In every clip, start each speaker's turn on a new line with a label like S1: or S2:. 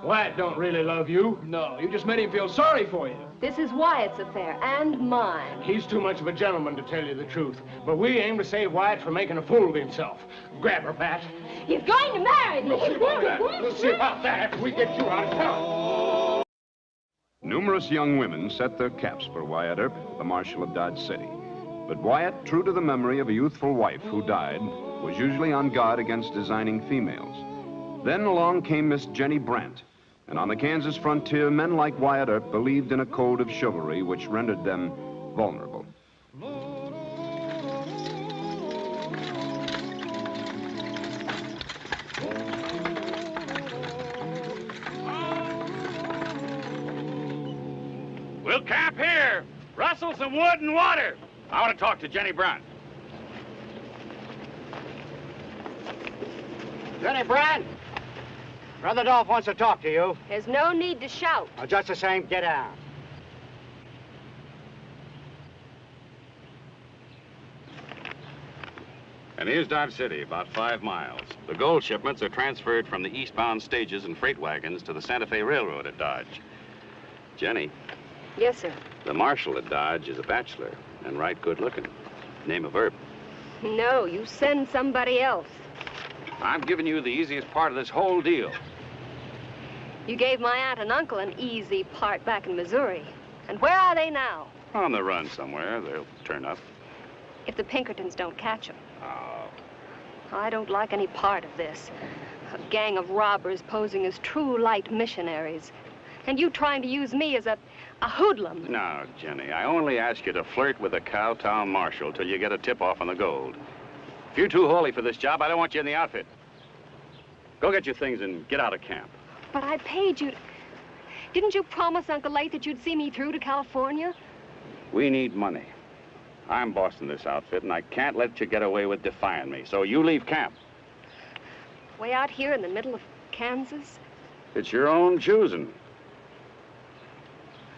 S1: Wyatt don't really love you.
S2: No, you just made him feel sorry for you.
S3: This is Wyatt's affair, and mine.
S1: He's too much of a gentleman to tell you the truth. But we aim to save Wyatt from making a fool of himself. Grab her, Pat.
S3: He's going to marry me.
S1: We'll see about that after we get you out of town.
S4: Numerous young women set their caps for Wyatt Earp, the Marshal of Dodge City. But Wyatt, true to the memory of a youthful wife who died, was usually on guard against designing females. Then along came Miss Jenny Brandt, and on the Kansas frontier, men like Wyatt Earp believed in a code of chivalry which rendered them vulnerable.
S5: We'll camp here. Rustle some wood and water. I want to talk to Jenny Brandt.
S6: Jenny Brandt! Brother Dolph wants to talk to you.
S3: There's no need to shout.
S6: Oh, just the same, get out.
S5: And here's Dodge City, about 5 miles. The gold shipments are transferred from the eastbound stages and freight wagons to the Santa Fe Railroad at Dodge. Jenny.
S3: Yes, sir.
S5: The marshal at Dodge is a bachelor and right good looking. Name of Earp.
S3: No, you send somebody else.
S5: I'm giving you the easiest part of this whole deal.
S3: You gave my aunt and uncle an easy part back in Missouri. And where are they now?
S5: On the run somewhere. They'll turn up.
S3: If the Pinkertons don't catch them.
S5: Oh.
S3: I don't like any part of this. A gang of robbers posing as true light missionaries. And you trying to use me as a hoodlum.
S5: No, Jenny, I only ask you to flirt with the Cowtown Marshal till you get a tip-off on the gold. If you're too holy for this job, I don't want you in the outfit. Go get your things and get out of camp.
S3: But I paid you. Didn't you promise Uncle Late that you'd see me through to California?
S5: We need money. I'm bossing this outfit, and I can't let you get away with defying me. So you leave camp.
S3: Way out here in the middle of Kansas?
S5: It's your own choosing.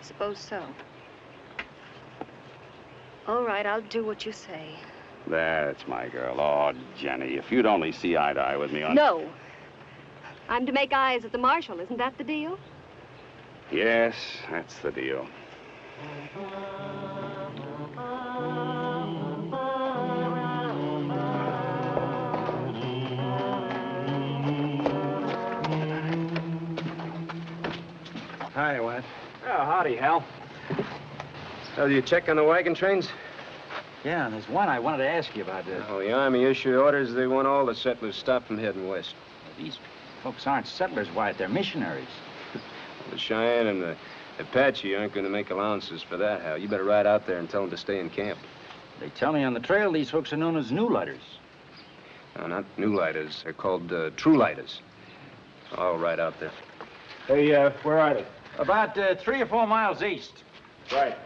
S3: I suppose so. All right, I'll do what you say.
S5: That's my girl. Oh, Jenny, if you'd only see eye to eye with me on...
S3: No. I'm to make eyes at the marshal. Isn't that the deal?
S5: Yes, that's the deal.
S1: Hi, Wyatt.
S6: Oh, howdy, Hal.
S1: So, you check on the wagon trains?
S6: Yeah, and there's one I wanted to ask you about.
S1: Oh, the Army issued orders. They want all the settlers stopped from heading west.
S6: These folks aren't settlers, Wyatt. They're missionaries.
S1: The Cheyenne and the Apache aren't going to make allowances for that, Hal. You better ride out there and tell them to stay in camp.
S6: They tell me on the trail these folks are known as new lighters.
S1: No, not new lighters. They're called true lighters. I'll ride out there.
S2: Hey, where are they?
S6: About 3 or 4 miles east.
S2: Right.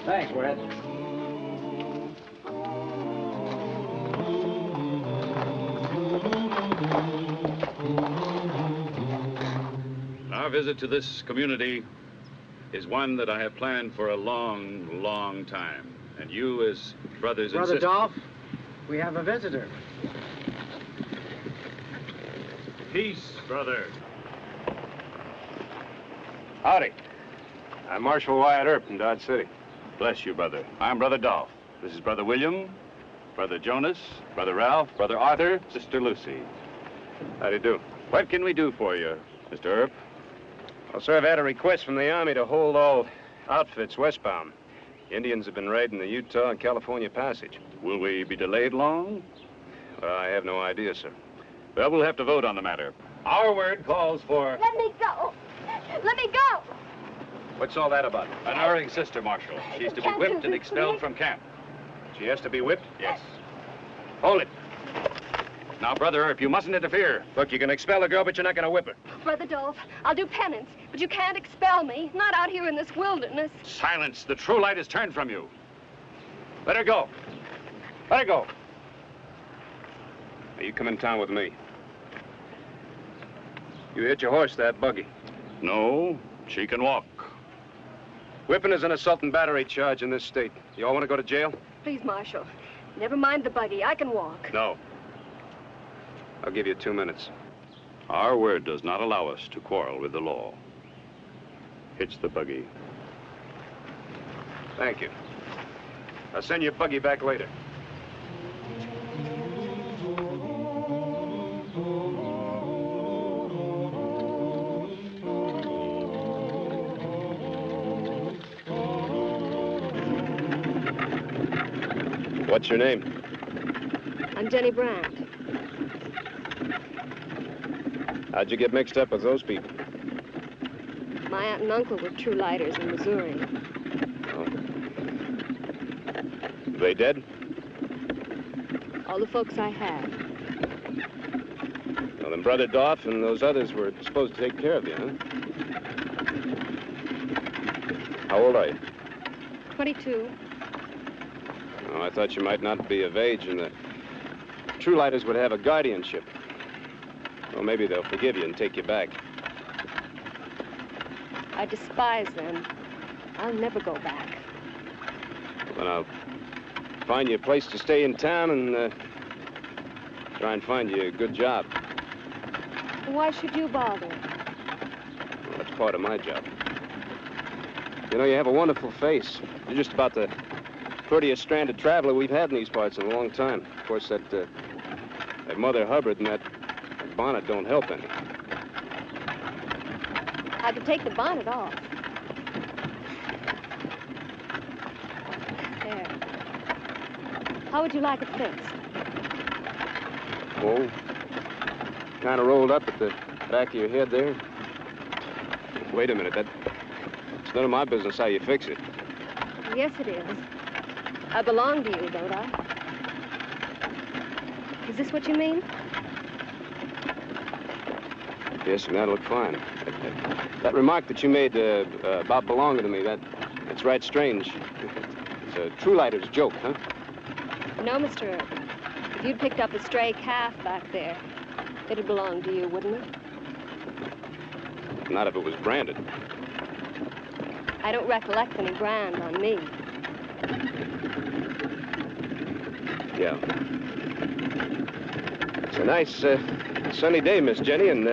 S6: Thanks, Wyatt.
S5: Our visit to this community is one that I have planned for a long, long time. And you, as brothers and sisters...
S6: Brother Dolph, we have a visitor.
S5: Peace, brother.
S1: Howdy. I'm Marshal Wyatt Earp from Dodge City.
S5: Bless you, brother. I'm Brother Dolph. This is Brother William, Brother Jonas, Brother Ralph, Brother Arthur, Sister Lucy.
S1: How do you do?
S5: What can we do for you, Mr. Earp?
S1: Well, sir, I've had a request from the Army to hold all outfits westbound. Indians have been raiding the Utah and California passage.
S5: Will we be delayed long?
S1: Well, I have no idea, sir.
S5: Well, we'll have to vote on the matter. Our word calls for...
S3: Let me go. Let me go.
S1: What's all that about?
S5: An erring sister, Marshal. She's to be whipped and expelled from camp.
S1: She has to be whipped?
S5: Yes.
S1: Hold it.
S5: Now, Brother Earp, you mustn't interfere.
S1: Look, you can expel a girl, but you're not going to whip her.
S3: Brother Dolph, I'll do penance, but you can't expel me. Not out here in this wilderness.
S5: Silence. The true light is turned from you. Let her go. Let her go.
S1: Now, you come in town with me. You hit your horse, that buggy.
S5: No, she can walk.
S1: Whipping is an assault and battery charge in this state. You all want to go to jail?
S3: Please, Marshal. Never mind the buggy. I can walk.
S1: No. I'll give you 2 minutes.
S5: Our word does not allow us to quarrel with the law. Hitch the buggy.
S1: Thank you. I'll send your buggy back later. What's your name?
S3: I'm Jenny Brandt.
S1: How'd you get mixed up with those people?
S3: My aunt and uncle were true lighters in Missouri.
S1: Oh. They dead?
S3: All the folks I had.
S1: Well, then Brother Doff and those others were supposed to take care of you, huh? How old are you?
S3: 22.
S1: Oh, I thought you might not be of age and the true lighters would have a guardianship. Well, maybe they'll forgive you and take you back.
S3: I despise them. I'll never go back.
S1: Then I'll find you a place to stay in town and try and find you a good job.
S3: Why should you bother?
S1: Well, that's part of my job. You know, you have a wonderful face. You're just about the prettiest stranded traveler we've had in these parts in a long time. Of course, that Mother Hubbard and that bonnet don't help any.
S3: I could take the bonnet off. There. How would you like it fixed?
S1: Oh, kind of rolled up at the back of your head there. Wait a minute, it's none of my business how you fix it.
S3: Yes, it is. I belong to you, don't I? Is this what you mean?
S1: Yes, and that'll look fine. That remark that you made about belonging to me, that's right strange. It's a true lighter's joke, huh?
S3: No, Mr. Earp. If you'd picked up a stray calf back there, it'd belong to you, wouldn't it?
S1: Not if it was branded.
S3: I don't recollect any brand on me.
S1: Yeah. It's a nice sunny day, Miss Jenny, and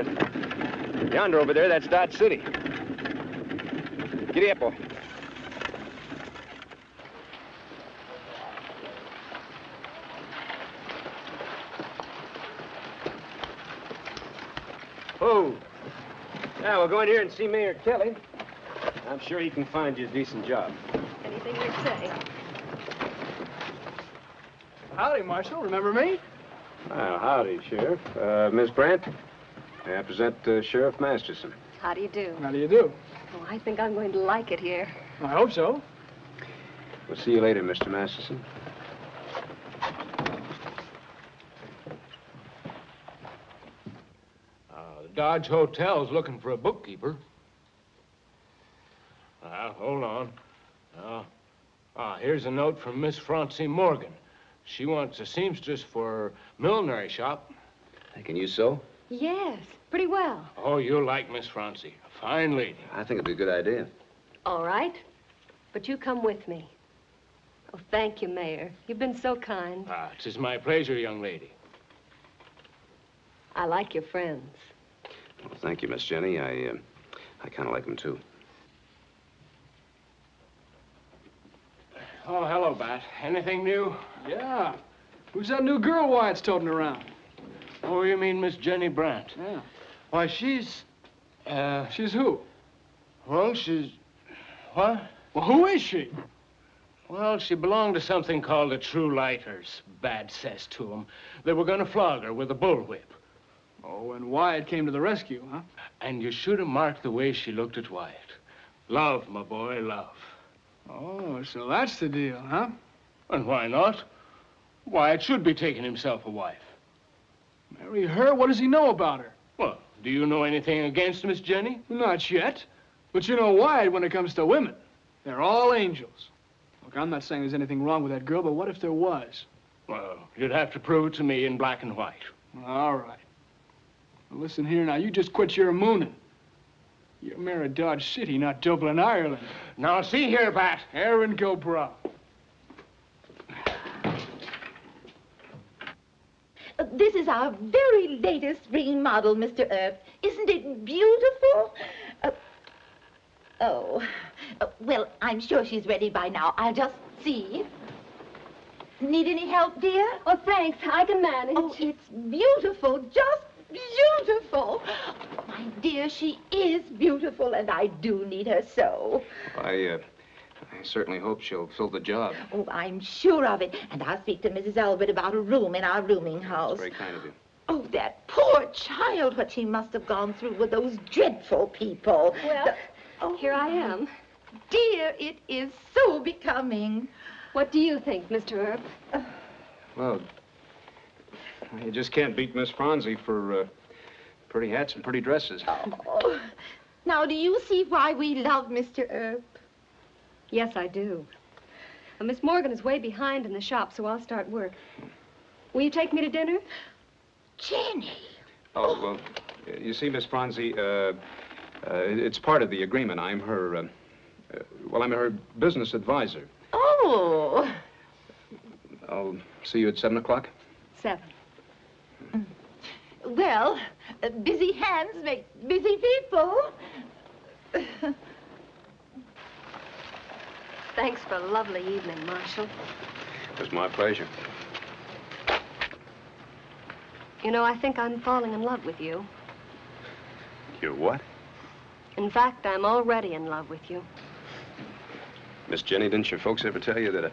S1: yonder over there, that's Dodge City. Giddy up, boy. Oh. Now, we'll go in here and see Mayor Kelly. I'm sure he can find you a decent job.
S3: Anything you say.
S2: Howdy, Marshal. Remember me?
S1: Well, howdy, Sheriff. Miss Brandt, I present Sheriff Masterson.
S3: How do you do?
S2: How do you do?
S3: Oh, I think I'm going to like it here.
S2: I hope so.
S1: We'll see you later, Mr. Masterson.
S7: The Dodge Hotel's looking for a bookkeeper. Hold on. Here's a note from Miss Francie Morgan. She wants a seamstress for her millinery shop.
S1: Can you sew?
S3: Yes, pretty well.
S7: Oh, you'll like Miss Francie. A fine lady.
S1: I think it'd be a good idea.
S3: All right. But you come with me. Oh, thank you, Mayor. You've been so kind.
S7: It is my pleasure, young lady.
S3: I like your friends.
S1: Well, thank you, Miss Jenny. I kind of like them, too.
S7: Oh, hello, Bat. Anything new?
S2: Yeah. Who's that new girl Wyatt's toting around?
S7: Oh, you mean Miss Jenny Brandt?
S2: Yeah.
S7: Why, she's...
S2: She's who?
S7: Well, she's... What?
S2: Well, who is she?
S7: Well, she belonged to something called the True Lighters. Bad cess to them. They were going to flog her with a bullwhip.
S2: Oh, and Wyatt came to the rescue, huh?
S7: And you should have marked the way she looked at Wyatt. Love, my boy, love.
S2: Oh, so that's the deal, huh?
S7: And why not? Wyatt should be taking himself a wife.
S2: Marry her? What does he know about her?
S7: Well, do you know anything against Miss Jenny?
S2: Not yet. But you know Wyatt when it comes to women. They're all angels. Look, I'm not saying there's anything wrong with that girl, but what if there was?
S7: Well, you'd have to prove it to me in black and white.
S2: All right. Well, listen here now, you just quit your mooning. You're Mayor of Dodge City, not Dublin, Ireland.
S7: Now, see here, Bat.
S2: Aaron Gobra.
S8: This is our very latest spring model, Mr. Earp. Isn't it beautiful? Well, I'm sure she's ready by now. I'll just see. Need any help, dear?
S3: Oh, thanks. I can manage.
S8: Oh, it's beautiful, just beautiful. My dear, she is beautiful, and I do need her so.
S1: I certainly hope she'll fill the job.
S8: Oh, I'm sure of it. And I'll speak to Mrs. Albert about a room in our rooming house.
S1: That's very kind of you.
S8: Oh, that poor child, what she must have gone through with those dreadful people.
S3: Well, here I am.
S8: Dear, it is so becoming.
S3: What do you think, Mr. Earp?
S1: Well, you just can't beat Miss Franzi for pretty hats and pretty dresses.
S8: Oh. Now, do you see why we love Mr. Earp?
S3: Yes, I do. Miss Morgan is way behind in the shop, so I'll start work. Will you take me to dinner?
S8: Jenny.
S1: Oh, well, you see, Miss Franzi, it's part of the agreement. I'm her, I'm her business advisor.
S8: Oh.
S1: I'll see you at 7 o'clock.
S3: 7.
S8: Well, busy hands make busy people.
S3: Thanks for a lovely evening, Marshal.
S1: It was my pleasure.
S3: You know, I think I'm falling in love with you.
S4: You what?
S3: In fact, I'm already in love with you.
S1: Miss Jenny, didn't your folks ever tell you that a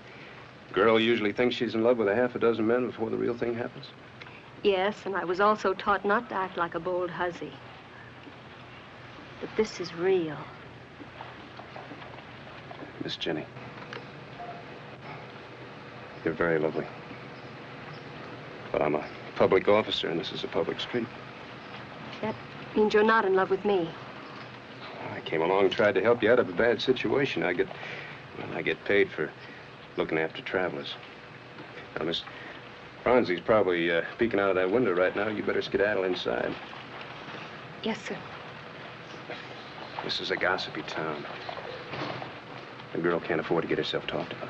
S1: girl usually thinks she's in love with a half a dozen men before the real thing happens?
S3: Yes, and I was also taught not to act like a bold hussy. But this is real.
S1: Miss Jenny, you're very lovely. But I'm a public officer, and this is a public street.
S3: That means you're not in love with me.
S1: I came along and tried to help you out of a bad situation. I get paid for looking after travelers. Now, Miss Franzi's probably peeking out of that window right now. You better skedaddle inside.
S3: Yes, sir.
S1: This is a gossipy town. A girl can't afford to get herself talked about.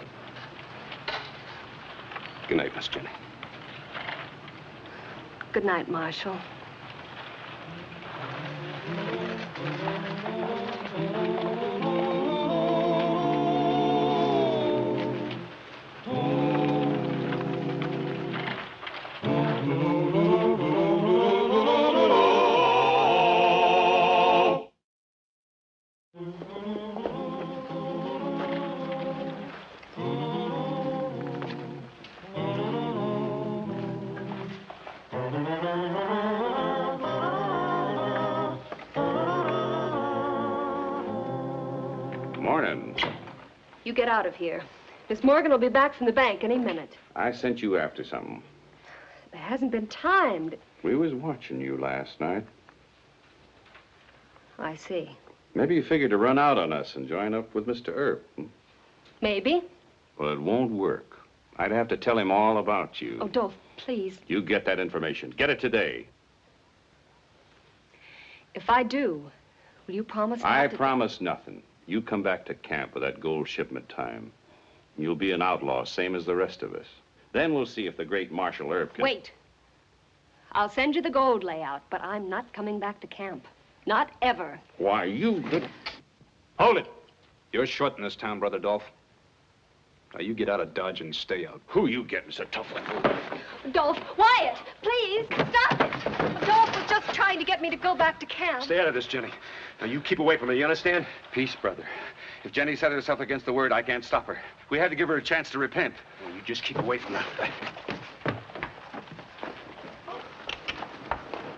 S1: Good night, Miss Jenny.
S3: Good night, Marshal.
S5: Morning.
S3: You get out of here. Miss Morgan will be back from the bank any minute.
S5: I sent you after something.
S3: There hasn't been time.
S5: We was watching you last night.
S3: I see.
S5: Maybe you figured to run out on us and join up with Mr. Earp.
S3: Maybe.
S5: Well, it won't work. I'd have to tell him all about you.
S3: Oh, Dolph, please.
S5: You get that information. Get it today.
S3: If I do, will you promise
S5: I
S3: not to...
S5: promise nothing. You come back to camp with that gold shipment time. You'll be an outlaw, same as the rest of us. Then we'll see if the great Marshal Earp can...
S3: Wait. I'll send you the gold layout, but I'm not coming back to camp. Not ever.
S5: Why, you could...
S1: Hold it. You're short in this town, Brother Dolph. Now, you get out of Dodge and stay out.
S5: Who you getting so tough with?
S3: Dolph, Wyatt, please, stop it. Dolph was just trying to get me to go back to camp.
S1: Stay out of this, Jenny. Now, you keep away from her, you understand?
S5: Peace, brother. If Jenny set herself against the word, I can't stop her. We had to give her a chance to repent.
S1: Well, you just keep away from her.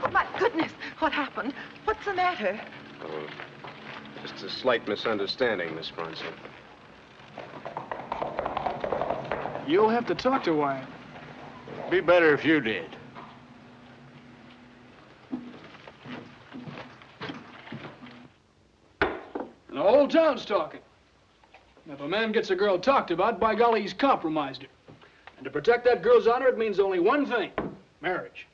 S8: Oh, my goodness, what happened? What's the matter?
S1: Oh, just a slight misunderstanding, Miss Franzi.
S2: You'll have to talk to Wyatt.
S7: Be better if you did.
S2: And the whole town's talking. And if a man gets a girl talked about, by golly, he's compromised her. And to protect that girl's honor, it means only one thing: marriage.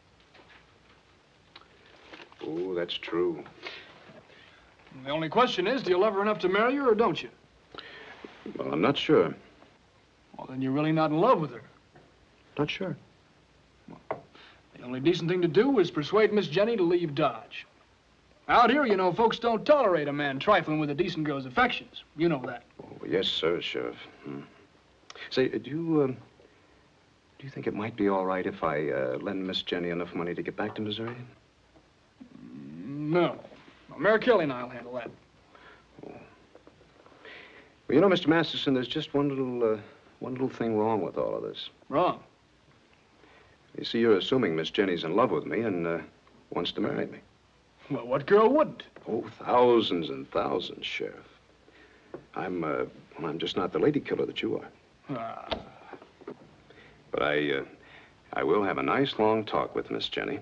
S1: Oh, that's true.
S2: And the only question is, do you love her enough to marry her, or don't you?
S1: Well, I'm not sure.
S2: Well, then you're really not in love with her.
S1: Not sure.
S2: Then The only decent thing to do is persuade Miss Jenny to leave Dodge. Out here, you know, folks don't tolerate a man trifling with a decent girl's affections. You know that.
S4: Oh, yes, sir, Sheriff. Say, do you think it might be all right if I lend Miss Jenny enough money to get back to Missouri?
S2: No. Well, Mary Kelly and I'll handle that.
S4: Oh. Well, you know, Mr. Masterson, there's just one little thing wrong with all of this.
S2: Wrong?
S4: You see, you're assuming Miss Jenny's in love with me and wants to marry me.
S2: Well, what girl wouldn't?
S4: Oh, thousands and thousands, Sheriff. I'm just not the lady killer that you are. But I will have a nice long talk with Miss Jenny.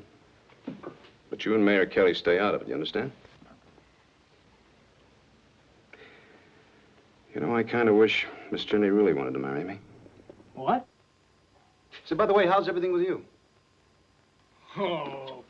S4: But you and Mayor Kelly stay out of it, you understand? You know, I kind of wish Miss Jenny really wanted to marry me.
S2: What?
S1: So, by the way, how's everything with you?
S2: Oh.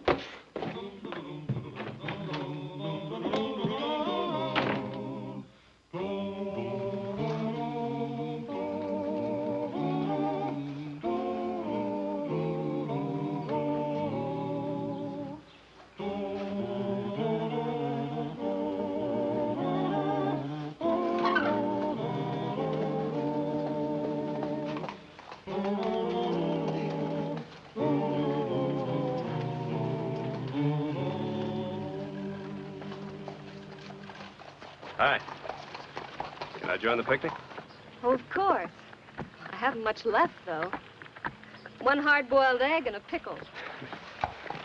S4: Hi. Can I join the picnic?
S3: Oh, of course. I haven't much left, though. One hard-boiled egg and a pickle.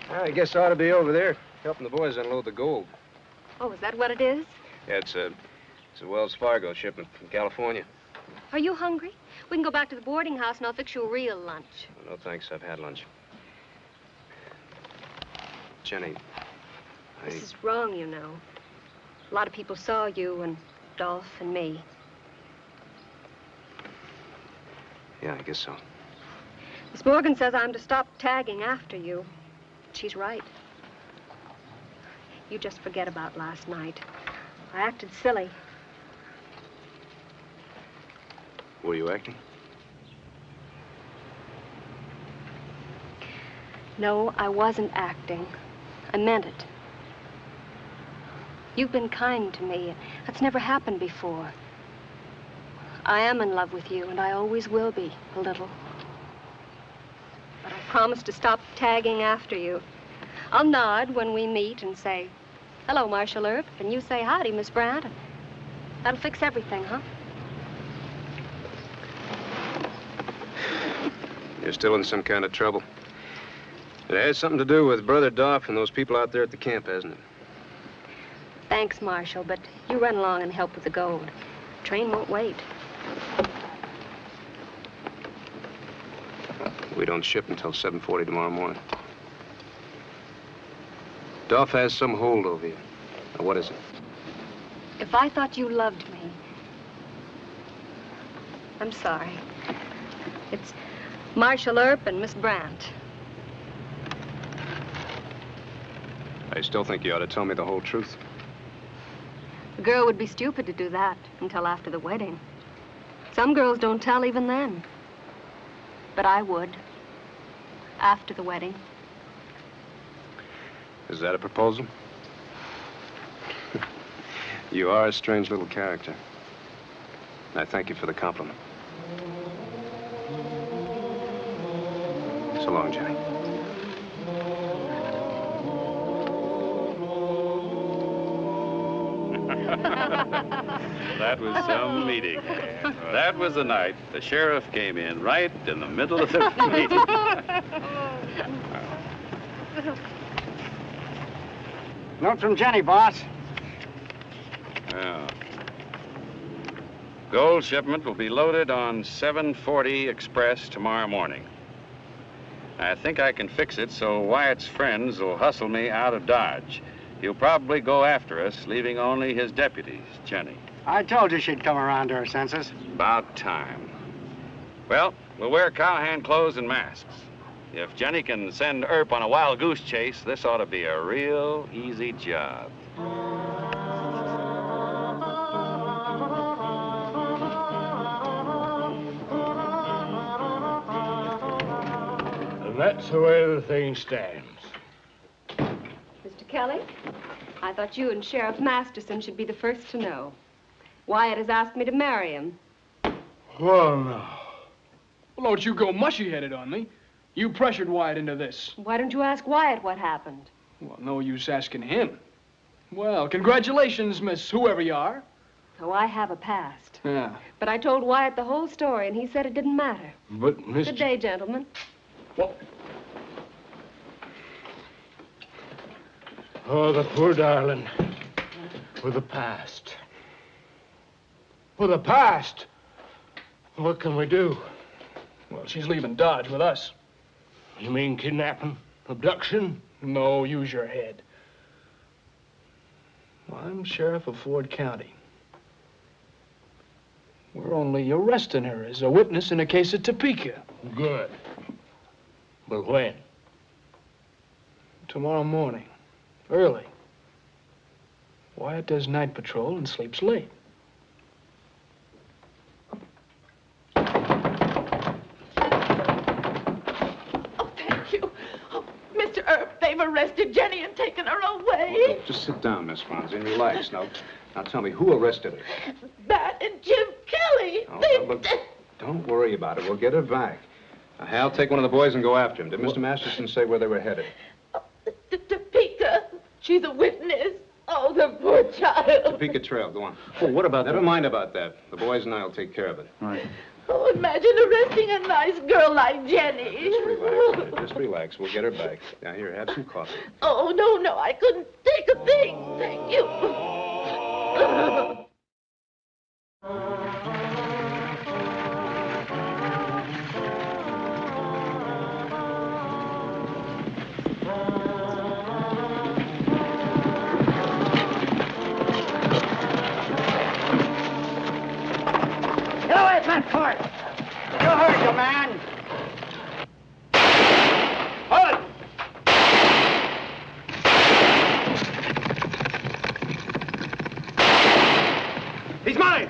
S1: I guess I ought to be over there helping the boys unload the gold.
S3: Oh, is that what it is?
S1: Yeah, it's a Wells Fargo shipment from California.
S3: Are you hungry? We can go back to the boarding house and I'll fix you a real lunch.
S1: Oh, no, thanks. I've had lunch. Jenny,
S3: This is wrong, you know. A lot of people saw you and Dolph and me.
S1: Yeah, I guess so.
S3: Miss Morgan says I'm to stop tagging after you. She's right. You just forget about last night. I acted silly.
S1: Were you acting?
S3: No, I wasn't acting. I meant it. You've been kind to me. That's never happened before. I am in love with you, and I always will be, a little. But I promise to stop tagging after you. I'll nod when we meet and say, "Hello, Marshal Earp," and you say, "Howdy, Miss Brandt." That'll fix everything, huh?
S1: You're still in some kind of trouble. It has something to do with Brother Dolph and those people out there at the camp, hasn't it?
S3: Thanks, Marshal, but you run along and help with the gold. Train won't wait.
S1: We don't ship until 7:40 tomorrow morning. Dolph has some hold over you. Now, what is it?
S3: If I thought you loved me, I'm sorry. It's Marshal Earp and Miss Brandt.
S1: I still think you ought to tell me the whole truth.
S3: A girl would be stupid to do that until after the wedding. Some girls don't tell even then. But I would. After the wedding.
S1: Is that a proposal? You are a strange little character. I thank you for the compliment. So long, Jenny.
S5: That was some meeting. That was the night the sheriff came in right in the middle of the meeting.
S6: Note from Jenny, boss.
S5: Yeah. Gold shipment will be loaded on 7:40 Express tomorrow morning. I think I can fix it so Wyatt's friends will hustle me out of Dodge. He'll probably go after us, leaving only his deputies, Jenny.
S6: I told you she'd come around to her senses.
S5: About time. Well, we'll wear cowhand clothes and masks. If Jenny can send Earp on a wild goose chase, this ought to be a real easy job.
S7: And that That's the way the thing stands.
S3: Mr. Kelly, I thought you and Sheriff Masterson should be the first to know. Wyatt has asked me to marry him.
S7: Well, no.
S2: Well, don't you go mushy-headed on me. You pressured Wyatt into this.
S3: Why don't you ask Wyatt what happened?
S2: Well, no use asking him. Well, congratulations, Miss whoever you are.
S3: Oh, I have a past.
S2: Yeah.
S3: But I told Wyatt the whole story, and he said it didn't matter.
S7: But, Miss...
S3: Good day, gentlemen.
S2: Well,
S7: Oh, the poor darling. With the past. With the past? What can we do?
S2: well, she's leaving Dodge with us.
S7: You mean kidnapping? Abduction?
S2: No, use your head. Well, I'm sheriff of Ford County. We're only arresting her as a witness in a case of Topeka.
S7: Good. But when?
S2: Tomorrow morning, early. Wyatt does night patrol and sleeps late.
S8: Oh, thank you. Oh, Mr. Earp, they've arrested Jenny and taken her away.
S4: Well, just sit down, Miss Fonzie, and relax. Now tell me, who arrested her?
S8: Bat and Jim Kelly.
S4: Oh, look, don't worry about it. We'll get her back. Now, Hal, take one of the boys and go after him. Did Mr. Masterson say where they were headed?
S8: Topeka. She's a witness. Oh, the poor child.
S4: Topeka Trail, go on.
S1: Well, what about
S4: Never mind about that. The boys and I will take care of it.
S1: Right.
S8: Oh, imagine arresting a nice girl like Jenny.
S4: Just relax, Ed. Just relax. We'll get her back. Now, here, have some coffee.
S8: Oh, no, I couldn't take a thing. Thank you.
S6: Get away from that cart! You heard you, man! Hold it! He's mine!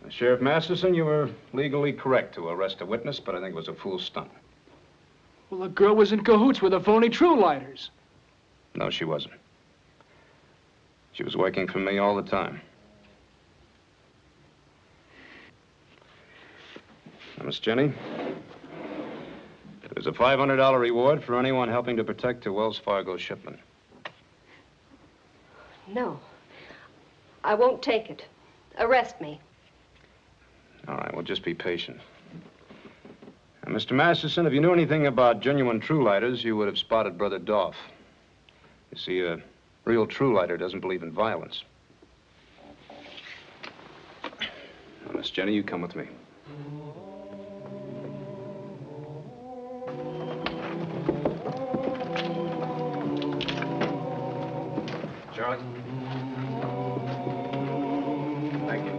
S4: Sheriff Masterson, you were legally correct to arrest a witness, but I think it was a fool's stunt.
S2: Well, the girl was in cahoots with the phony True Lighters.
S4: No, she wasn't. She was working for me all the time. Now, Miss Jenny, there's a $500 reward for anyone helping to protect a Wells Fargo shipment.
S3: No. I won't take it. Arrest me.
S4: All right, well, just be patient. Now, Mr. Masterson, if you knew anything about genuine True Lighters, you would have spotted Brother Dolph. You see, a real True Lighter doesn't believe in violence. Now, Miss Jenny, you come with me. Charlie? Thank you.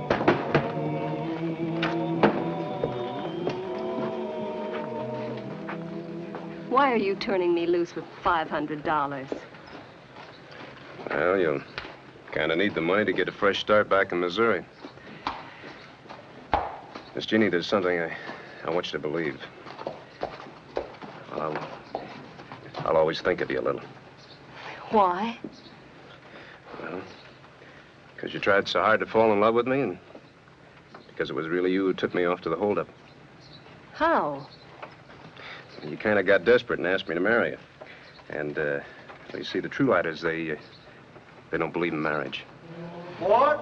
S3: Why are you turning me loose with $500?
S4: Well, you'll kind of need the money to get a fresh start back in Missouri. Miss Jeannie, there's something I want you to believe. I'll always think of you a little.
S3: Why?
S4: Well, because you tried so hard to fall in love with me, and because it was really you who took me off to the holdup.
S3: How?
S4: You kind of got desperate and asked me to marry you. And, you see, the True Lighters, they don't believe in marriage.
S6: What?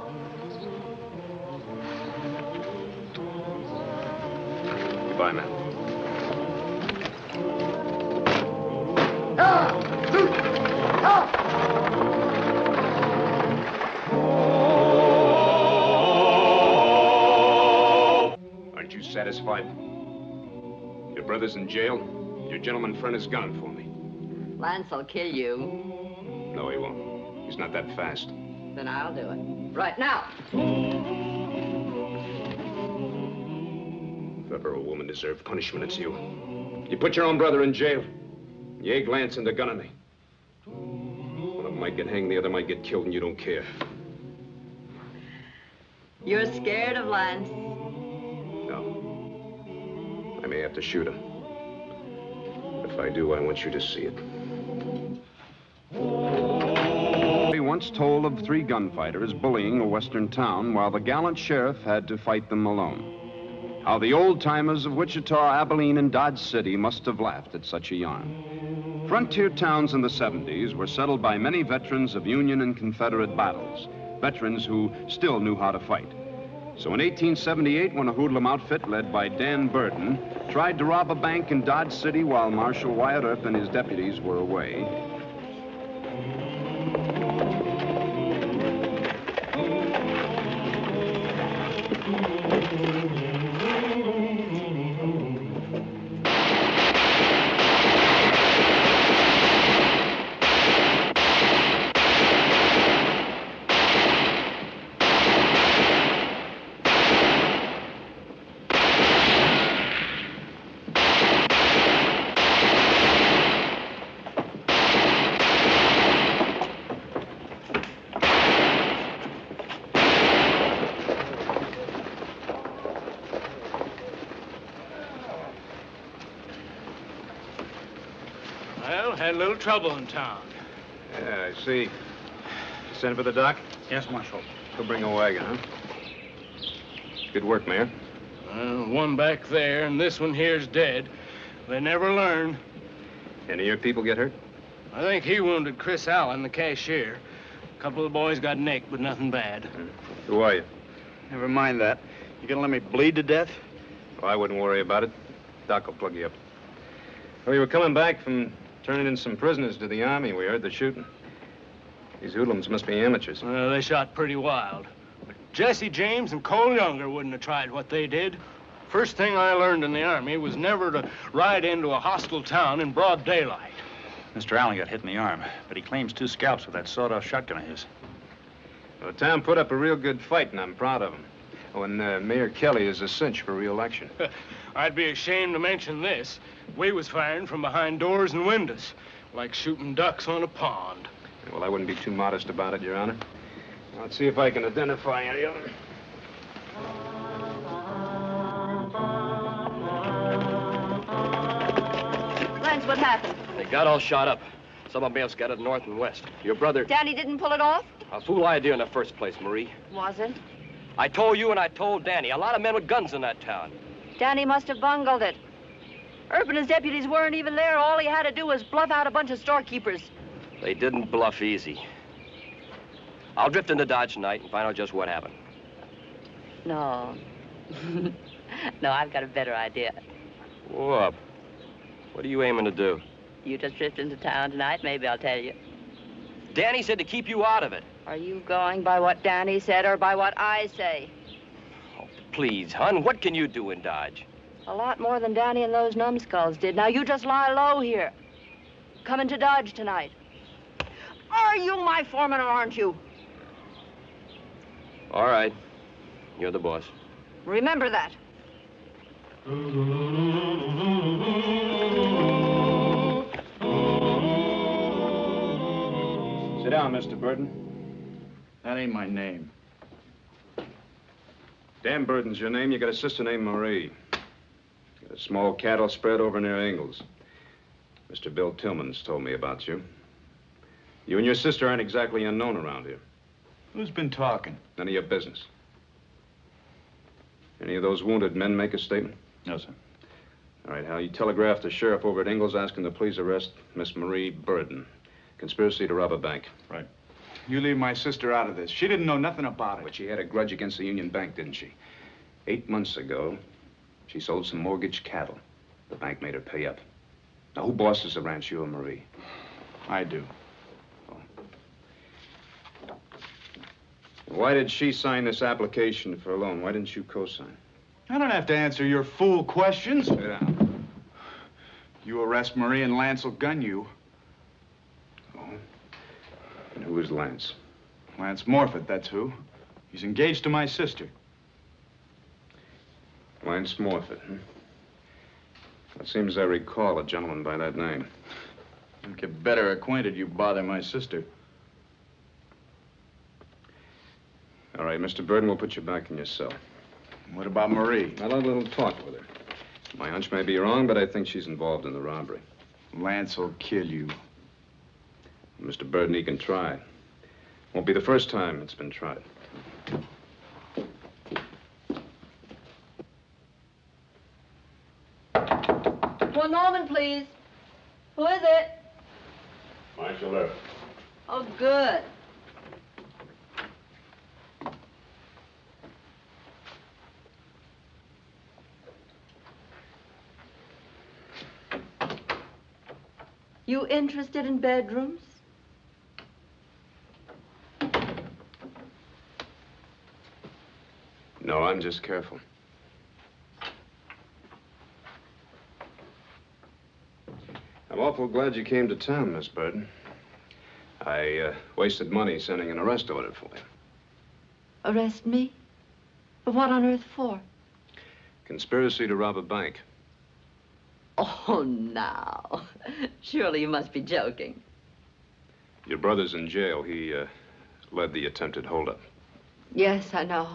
S4: Goodbye, man. Aren't you satisfied? Your brother's in jail. Your gentleman friend is gunning for me.
S9: Lance will kill you.
S4: No, he won't. He's not that fast.
S9: Then I'll do it. Right now.
S4: If ever a woman deserved punishment, it's you. You put your own brother in jail. You egg Lance into gunning me. One of my
S1: might get hanged, the other might get killed, and you don't care.
S9: You're scared of Lance?
S1: No. I may have to shoot him. If I do, I want you to see it.
S4: He once told of 3 gunfighters bullying a western town while the gallant sheriff had to fight them alone. How the old-timers of Wichita, Abilene, and Dodge City must have laughed at such a yarn. Frontier towns in the 70s were settled by many veterans of Union and Confederate battles, veterans who still knew how to fight. So in 1878, when a hoodlum outfit led by Dan Burton tried to rob a bank in Dodge City while Marshal Wyatt Earp and his deputies were away,
S7: Well, had a little trouble in town.
S1: Yeah, I see. Send for the doc?
S10: Yes, Marshal.
S1: He'll bring a wagon, huh? Good work, Mayor.
S7: One back there, and this one here's dead. They never learn.
S1: Any of your people get hurt?
S7: I think he wounded Chris Allen, the cashier. A couple of the boys got nicked, but nothing bad.
S1: Who are you?
S10: Never mind that. You gonna let me bleed to death?
S1: Well, I wouldn't worry about it. Doc will plug you up. Well, you were coming back from turning in some prisoners to the Army. We heard the shooting. These hoodlums must be amateurs.
S7: They shot pretty wild. But Jesse James and Cole Younger wouldn't have tried what they did. First thing I learned in the Army was never to ride into a hostile town in broad daylight.
S10: Mr. Allen got hit in the arm, but he claims 2 scalps with that sawed-off shotgun of his.
S1: Well, the town put up a real good fight, and I'm proud of him. Oh, and Mayor Kelly is a cinch for re-election.
S7: I'd be ashamed to mention this. We was firing from behind doors and windows, like shooting ducks on a pond.
S1: Well, I wouldn't be too modest about it, Your Honor. Let's see if I can identify any of them.
S9: Lance, what happened?
S11: They got all shot up. Some of them have scattered north and west. Your brother...
S9: Danny didn't pull it off?
S11: A fool idea in the first place, Marie.
S9: Was it?
S11: I told you and I told Danny. A lot of men with guns in that town.
S9: Danny must have bungled it. Earp and his deputies weren't even there. All he had to do was bluff out a bunch of storekeepers.
S11: They didn't bluff easy. I'll drift into Dodge tonight and find out just what happened.
S9: No. No, I've got a better idea.
S11: What? What are you aiming to do?
S9: You just drift into town tonight, maybe I'll tell you.
S11: Danny said to keep you out of it.
S9: Are you going by what Danny said or by what I say?
S11: Oh, please, hon, what can you do in Dodge?
S9: A lot more than Danny and those numbskulls did. Now, you just lie low here. Coming to Dodge tonight. Are you my foreman or aren't you?
S11: All right. You're the boss.
S9: Remember that.
S1: Sit down, Mr. Burton.
S10: That ain't my name.
S1: Dan Burton's your name. You got a sister named Marie. Got a small cattle spread over near Ingalls. Mr. Bill Tillman's told me about you. You and your sister aren't exactly unknown around here.
S10: Who's been talking?
S1: None of your business. Any of those wounded men make a statement?
S10: No, sir.
S1: All right, Hal, you telegraphed the sheriff over at Ingalls asking to please arrest Miss Marie Burton. Conspiracy to rob a bank.
S10: Right. You leave my sister out of this. She didn't know nothing about it.
S1: But she had a grudge against the Union Bank, didn't she? 8 months ago, she sold some mortgaged cattle. The bank made her pay up. Now, who bosses the ranch, you or Marie?
S10: I do.
S1: Why did she sign this application for a loan? Why didn't you co-sign?
S10: I don't have to answer your fool questions.
S1: Sit down.
S10: You arrest Marie and Lance will gun you.
S1: Oh? And who is Lance?
S10: Lance Morfitt, that's who. He's engaged to my sister.
S1: Lance Morfitt, huh? It seems I recall a gentleman by that name.
S10: You'll get better acquainted, you bother my sister.
S4: All right, Mr. Burden, we'll put you back in your cell.
S10: What about Marie?
S4: I'll have a little talk with her. My hunch may be wrong, but I think she's involved in the robbery.
S10: Lance will kill you.
S4: Mr. Burden, he can try. Won't be the first time it's been tried.
S9: One moment, please. Who is it?
S4: Marshal Earp.
S9: Oh, good. You interested in bedrooms?
S4: No, I'm just careful. I'm awful glad you came to town, Miss Burden. I wasted money sending an arrest order for you.
S9: Arrest me? What on earth for?
S4: Conspiracy to rob a bank.
S9: Oh, now. Surely you must be joking.
S4: Your brother's in jail. He led the attempted holdup.
S9: Yes, I know.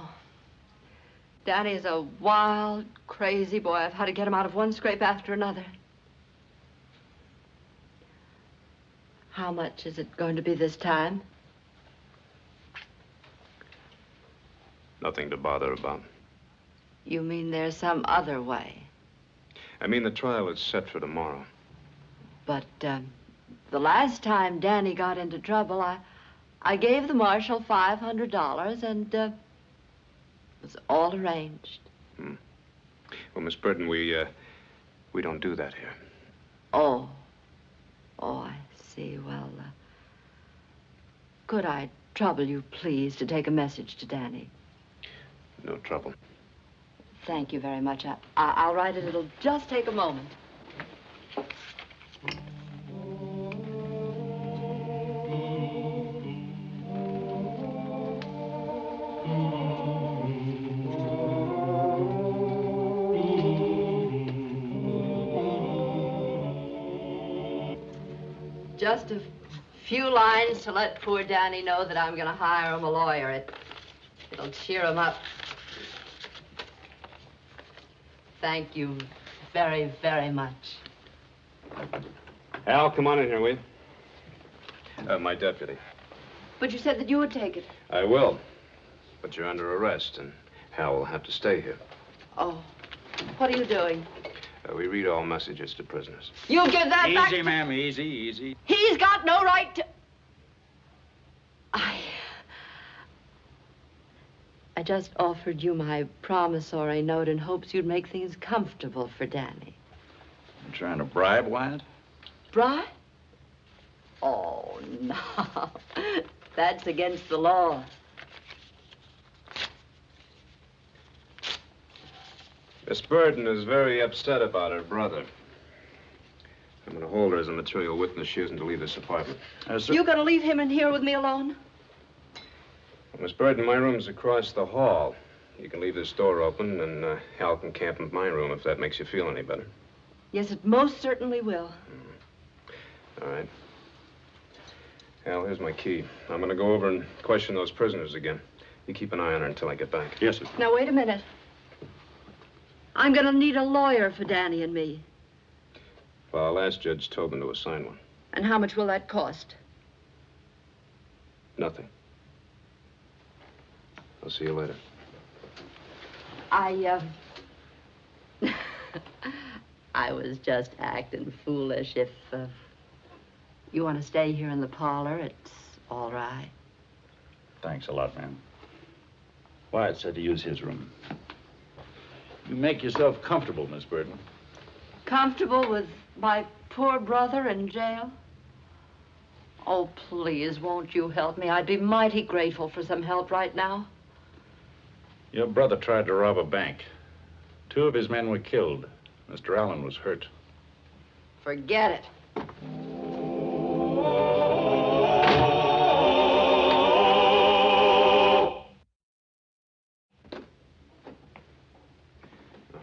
S9: Danny's a wild, crazy boy. I've had to get him out of one scrape after another. How much is it going to be this time?
S4: Nothing to bother about.
S9: You mean there's some other way?
S4: I mean, the trial is set for tomorrow.
S9: But, the last time Danny got into trouble, I gave the marshal $500 and, it was all arranged.
S4: Well, Miss Burden, we don't do that here.
S9: Oh. Oh, I see. Well, could I trouble you, please, to take a message to Danny?
S4: No trouble.
S9: Thank you very much. I'll write it. It'll just take a moment. Just a few lines to let poor Danny know that I'm going to hire him a lawyer. It'll cheer him up. Thank you very, very much.
S4: Al, come on in here, will you? My deputy.
S9: But you said that you would take it.
S4: I will. But you're under arrest, and Hal will have to stay here.
S9: Oh. What are you doing?
S4: We read all messages to prisoners.
S9: You give that back.
S10: Easy, ma'am, easy, easy.
S9: He's got no right to... I just offered you my promissory note in hopes you'd make things comfortable for Danny.
S10: You trying to bribe Wyatt?
S9: Bribe? Oh, no. That's against the law.
S4: Miss Burden is very upset about her brother. I'm going to hold her as a material witness. She isn't to leave this apartment.
S9: You gonna leave him in here with me alone?
S4: Well, Miss Burden, my room's across the hall. You can leave this door open, and Hal can camp in my room if that makes you feel any better.
S9: Yes, it most certainly will.
S4: All right. Hal, here's my key. I'm going to go over and question those prisoners again. You keep an eye on her until I get back.
S10: Yes, sir.
S9: Now, wait a minute. I'm gonna need a lawyer for Danny and me.
S4: Well, I'll ask Judge Tobin to assign one.
S9: And how much will that cost?
S4: Nothing. I'll see you later.
S9: I was just acting foolish. If you want to stay here in the parlor, it's all right.
S10: Thanks a lot, ma'am. Wyatt said to use his room. You make yourself comfortable, Miss Burden.
S9: Comfortable with my poor brother in jail? Oh, please, won't you help me? I'd be mighty grateful for some help right now.
S10: Your brother tried to rob a bank. 2 of his men were killed. Mr. Allen was hurt.
S9: Forget it.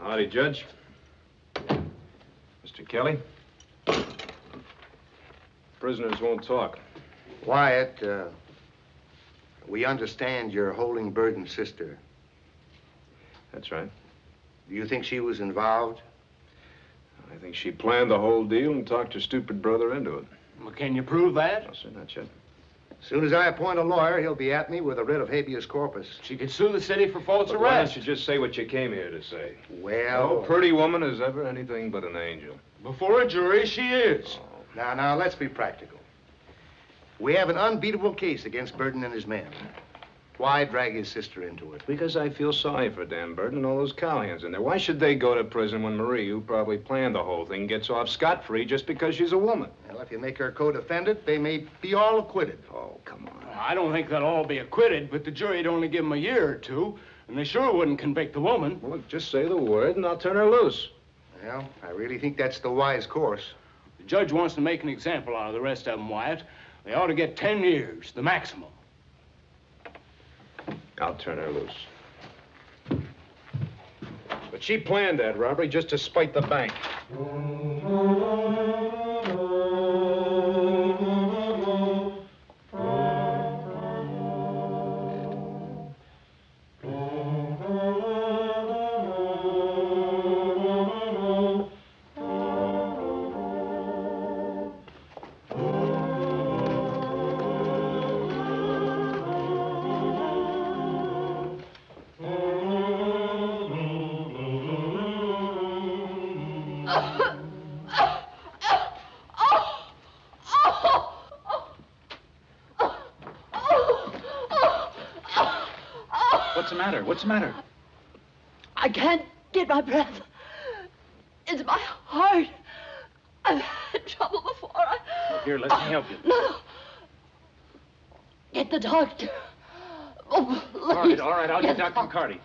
S4: Howdy, Judge. Mr. Kelly. Prisoners won't talk.
S12: Wyatt, We understand you're holding Burden's sister.
S1: That's right.
S12: Do you think she was involved?
S1: I think she planned the whole deal and talked her stupid brother into it.
S7: Well, can you prove that?
S1: No, sir, not yet.
S12: As soon as I appoint a lawyer, he'll be at me with a writ of habeas corpus.
S7: She could sue the city for false
S1: But why
S7: arrest.
S1: don't you just say what you came here to say?
S12: Well...
S1: No pretty woman is ever anything but an angel.
S7: Before a jury, she is.
S12: Now, let's be practical. We have an unbeatable case against Burden and his men. Why drag his sister into it?
S1: Because I feel sorry for Dan Burden and all those cowhands in there. Why should they go to prison when Marie, who probably planned the whole thing, gets off scot-free just because she's a woman?
S12: Well, if you make her co-defendant, they may be all acquitted.
S1: Oh, come on.
S7: Well, I don't think they'll all be acquitted, but the jury'd only give them a year or two, and they sure wouldn't convict the woman.
S1: Well, just say the word and I'll turn her loose.
S12: Well, I really think that's the wise course.
S7: The judge wants to make an example out of the rest of them, Wyatt. They ought to get 10 years, the maximum.
S1: I'll turn her loose. But she planned that robbery just to spite the bank.
S10: What's the matter?
S9: I can't get my breath. It's my heart. I've had trouble before.
S10: Well, here, let me help you.
S9: No. Get the doctor. Oh, please.
S10: All right, I'll get Dr. McCarty.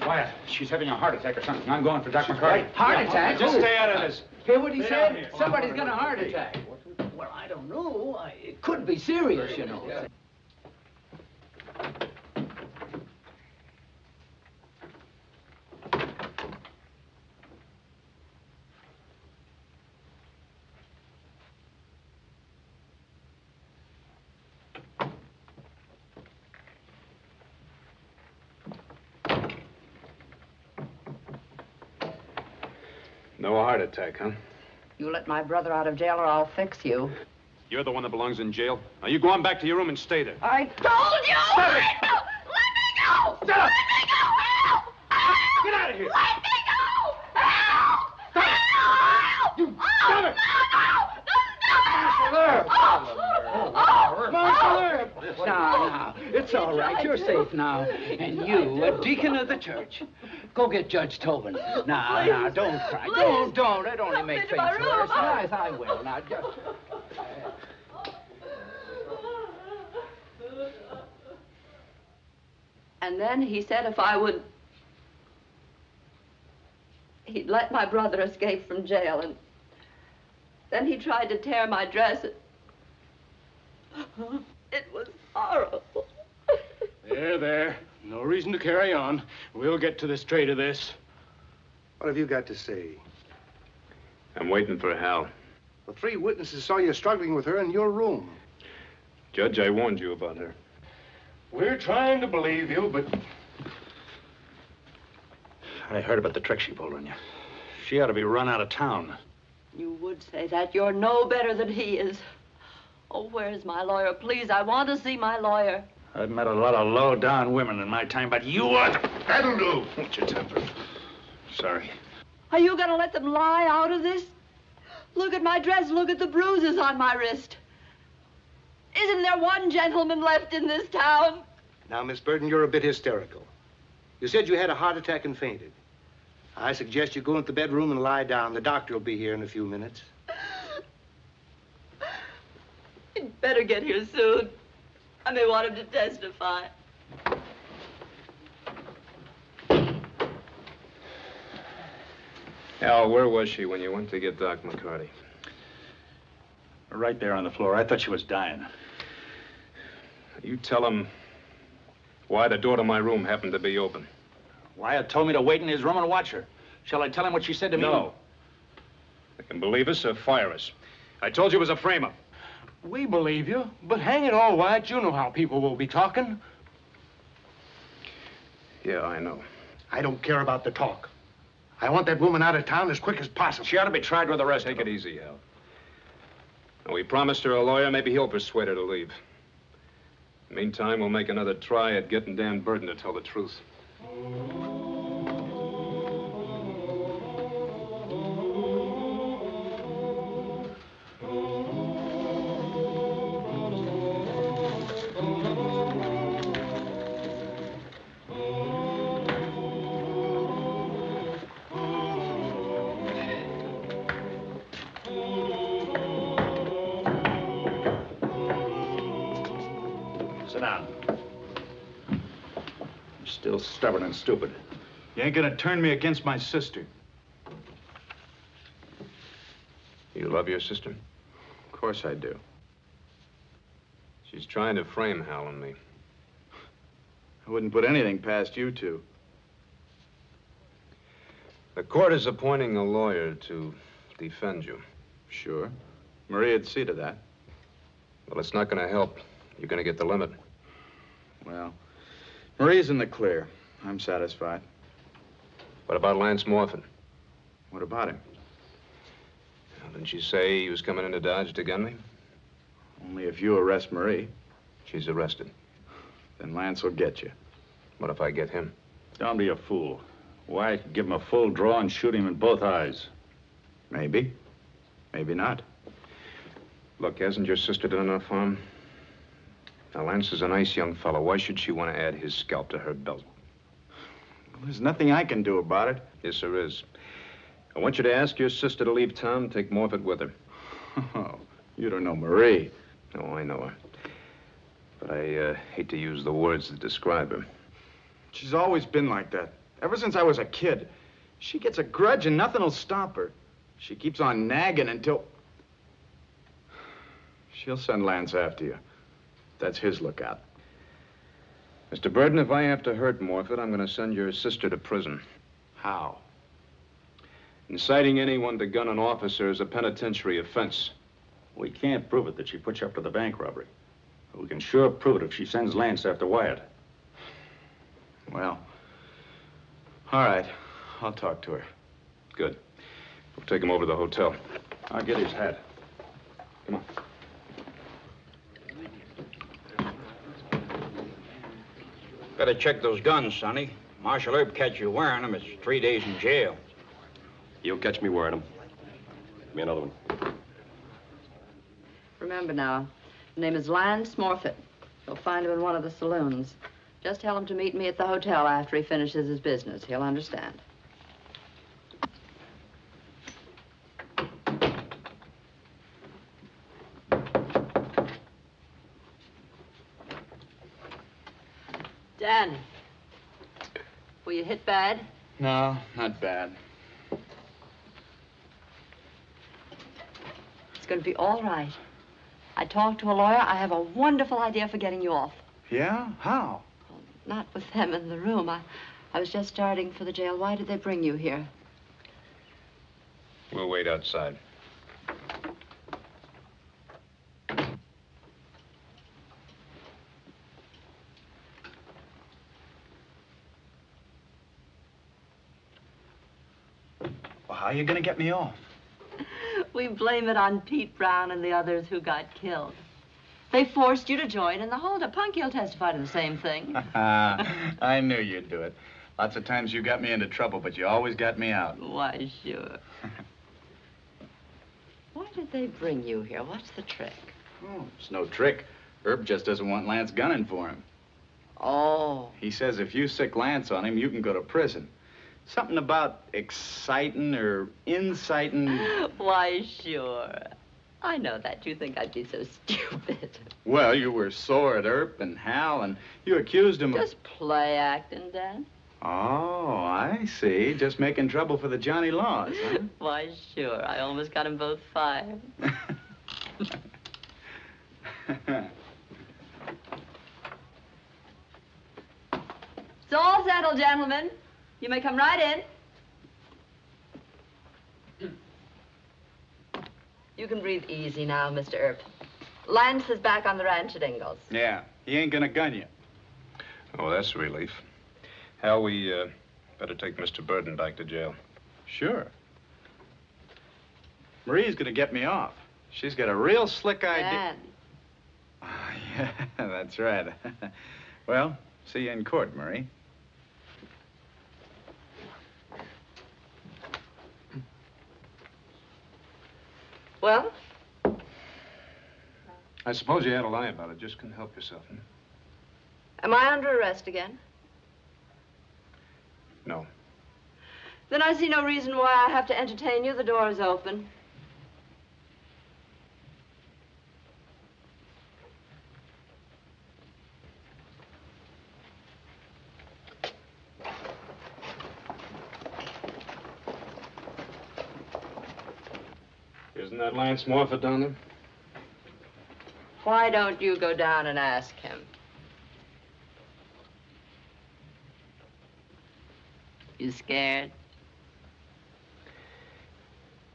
S10: Wyatt, she's having a heart attack or something. I'm going for Dr. McCarty.
S6: Heart attack?
S10: Just stay out of this.
S6: Hear what he said? Somebody's got a heart attack. Well, I don't know. It could be serious, you know.
S1: No heart attack, huh?
S8: You let my brother out of jail or I'll fix you.
S1: You're the one that belongs in jail. Now, you go on back to your room and stay there.
S8: I told you!
S6: Stop it!
S8: Let me go!
S6: Stop!
S8: Let me go! Help!
S6: Get out of here!
S8: Let me go! Help!
S6: Stop it!
S8: Help!
S6: You stop it!
S8: Marshal Herb!
S6: Now, it's all right. You're safe now. And you, a deacon of the church. Go get Judge Tobin. Now, don't cry. Don't. It only makes things worse. Yes, I will. Now, just...
S9: And then he said if I would... He'd let my brother escape from jail, and then he tried to tear my dress. It was horrible.
S7: There. No reason to carry on. We'll get to the straight of this.
S12: What have you got to say?
S1: I'm waiting for Hal.
S12: Well, 3 witnesses saw you struggling with her in your room.
S1: Judge, I warned you about her.
S7: We're trying to believe you, but...
S10: I heard about the trick she pulled on you. She ought to be run out of town.
S9: You would say that. You're no better than he is. Oh, where's my lawyer? Please, I want to see my lawyer.
S10: I've met a lot of low-down women in my time, but you are...
S12: That'll do.
S1: What's your temper? Sorry.
S9: Are you going to let them lie out of this? Look at my dress. Look at the bruises on my wrist. Isn't there one gentleman left in this town?
S12: Now, Miss Burden, you're a bit hysterical. You said you had a heart attack and fainted. I suggest you go into the bedroom and lie down. The doctor will be here in a few minutes.
S9: He'd better get here soon. I may want him to testify.
S1: Al, where was she when you went to get Doc McCarty?
S10: Right there on the floor. I thought she was dying.
S1: You tell him why the door to my room happened to be open.
S10: Wyatt told me to wait in his room and watch her. Shall I tell him what she said to me?
S1: No. They can believe us or fire us. I told you it was a frame-up.
S7: We believe you, but hang it all, Wyatt, you know how people will be talking.
S1: Yeah, I know.
S12: I don't care about the talk. I want that woman out of town as quick as possible.
S10: She ought to be tried with the rest.
S1: Take it easy, Al. Now, we promised her a lawyer. Maybe he'll persuade her to leave. Meantime, we'll make another try at getting Dan Burton to tell the truth.
S10: Sit down. You're still stubborn and stupid.
S13: You ain't gonna turn me against my sister.
S1: You love your sister?
S13: Of course I do.
S1: She's trying to frame Hal and me.
S13: I wouldn't put anything past you two.
S1: The court is appointing a lawyer to defend you.
S13: Sure. Maria'd see to that.
S1: Well, it's not going to help. You're going to get the limit.
S13: Well, Marie's in the clear. I'm satisfied.
S1: What about Lance Morfin?
S13: What about him?
S1: Well, didn't you say he was coming into Dodge to gun me?
S13: Only if you arrest Marie.
S1: She's arrested.
S13: Then Lance will get you.
S1: What if I get him?
S10: Don't be a fool. Wyatt could give him a full draw and shoot him in both eyes.
S13: Maybe. Maybe not.
S1: Look, hasn't your sister done enough harm? Now, Lance is a nice young fellow. Why should she want to add his scalp to her belt?
S13: Well, there's nothing I can do about it.
S1: Yes, there is. I want you to ask your sister to leave town and take Morfett with her.
S13: Oh, you don't know Marie.
S1: Oh, I know her. But I hate to use the words that describe her.
S13: She's always been like that. Ever since I was a kid. She gets a grudge and nothing will stop her. She keeps on nagging until... She'll send Lance after you. That's his lookout.
S1: Mr. Burton, if I have to hurt Morfett, I'm going to send your sister to prison.
S13: How?
S1: Inciting anyone to gun an officer is a penitentiary offense.
S10: We can't prove it that she put you up to the bank robbery. But we can sure prove it if she sends Lance after Wyatt.
S13: Well, all right. I'll talk to her.
S1: Good. We'll take him over to the hotel.
S10: I'll get his hat.
S1: Come on.
S14: Better check those guns, Sonny. Marshal Herb catch you wearing them, it's 3 days in jail.
S11: You'll catch me wearing them. Give me another one.
S9: Remember now, his name is Lance Morfett. You'll find him in one of the saloons. Just tell him to meet me at the hotel after he finishes his business. He'll understand. Dan, were you hit bad?
S13: No, not bad.
S9: It's going to be all right. I talked to a lawyer. I have a wonderful idea for getting you off.
S13: Yeah? How?
S9: Well, not with them in the room. I was just starting for the jail. Why did they bring you here?
S1: We'll wait outside.
S13: Well, how are you going to get me off?
S9: We blame it on Pete Brown and the others who got killed. They forced you to join in the holdup. Punky will testify to the same thing.
S13: I knew you'd do it. Lots of times you got me into trouble, but you always got me out.
S9: Why, sure. Why did they bring you here? What's the trick?
S13: Oh, it's no trick. Herb just doesn't want Lance gunning for him.
S9: Oh.
S13: He says if you sick Lance on him, you can go to prison. Something about exciting or inciting.
S9: Why, sure. I know that. You think I'd be so stupid.
S13: Well, you were sore at Earp and Hal, and you accused him of...
S9: Just play acting, Dan.
S13: Oh, I see. Just making trouble for the Johnny Laws, huh?
S9: Why, sure. I almost got them both fired. Colonel, gentlemen. You may come right in. You can breathe easy now, Mr. Earp. Lance is back on the ranch at Ingalls.
S13: Yeah, he ain't gonna gun you.
S4: Oh, that's a relief. Hal, we better take Mr. Burden back to jail.
S13: Sure. Marie's gonna get me off. She's got a real slick idea. Yeah, that's right. Well, see you in court, Marie.
S9: Well?
S1: I suppose you had to lie about it. Just couldn't help yourself. Hmm?
S9: Am I under arrest again?
S1: No.
S9: Then I see no reason why I have to entertain you. The door is open.
S1: Isn't that Lance Morford down there?
S9: Why don't you go down and ask him? You scared?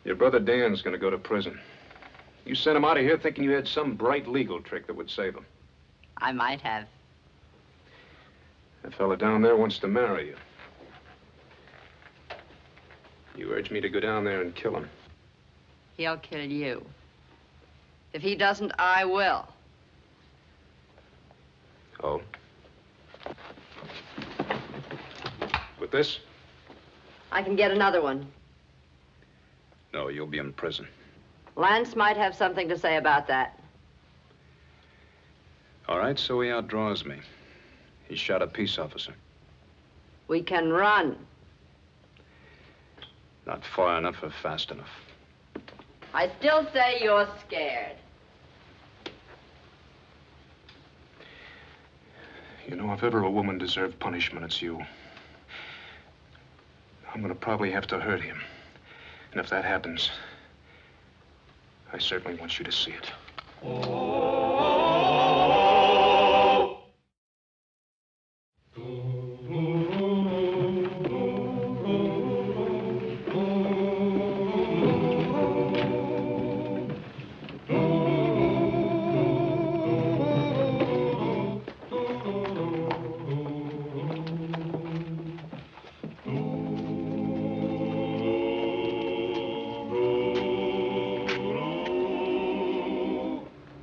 S1: Your brother Dan's gonna go to prison. You sent him out of here thinking you had some bright legal trick that would save him.
S9: I might have.
S1: That fella down there wants to marry you. You urge me to go down there and kill him.
S9: He'll kill you. If he doesn't, I will.
S1: Oh? With this?
S9: I can get another one.
S1: No, you'll be in prison.
S9: Lance might have something to say about that.
S1: All right, so he outdraws me. He shot a peace officer.
S9: We can run.
S1: Not far enough or fast enough.
S9: I still say you're scared.
S1: You know, if ever a woman deserved punishment, it's you. I'm gonna probably have to hurt him. And if that happens, I certainly want you to see it.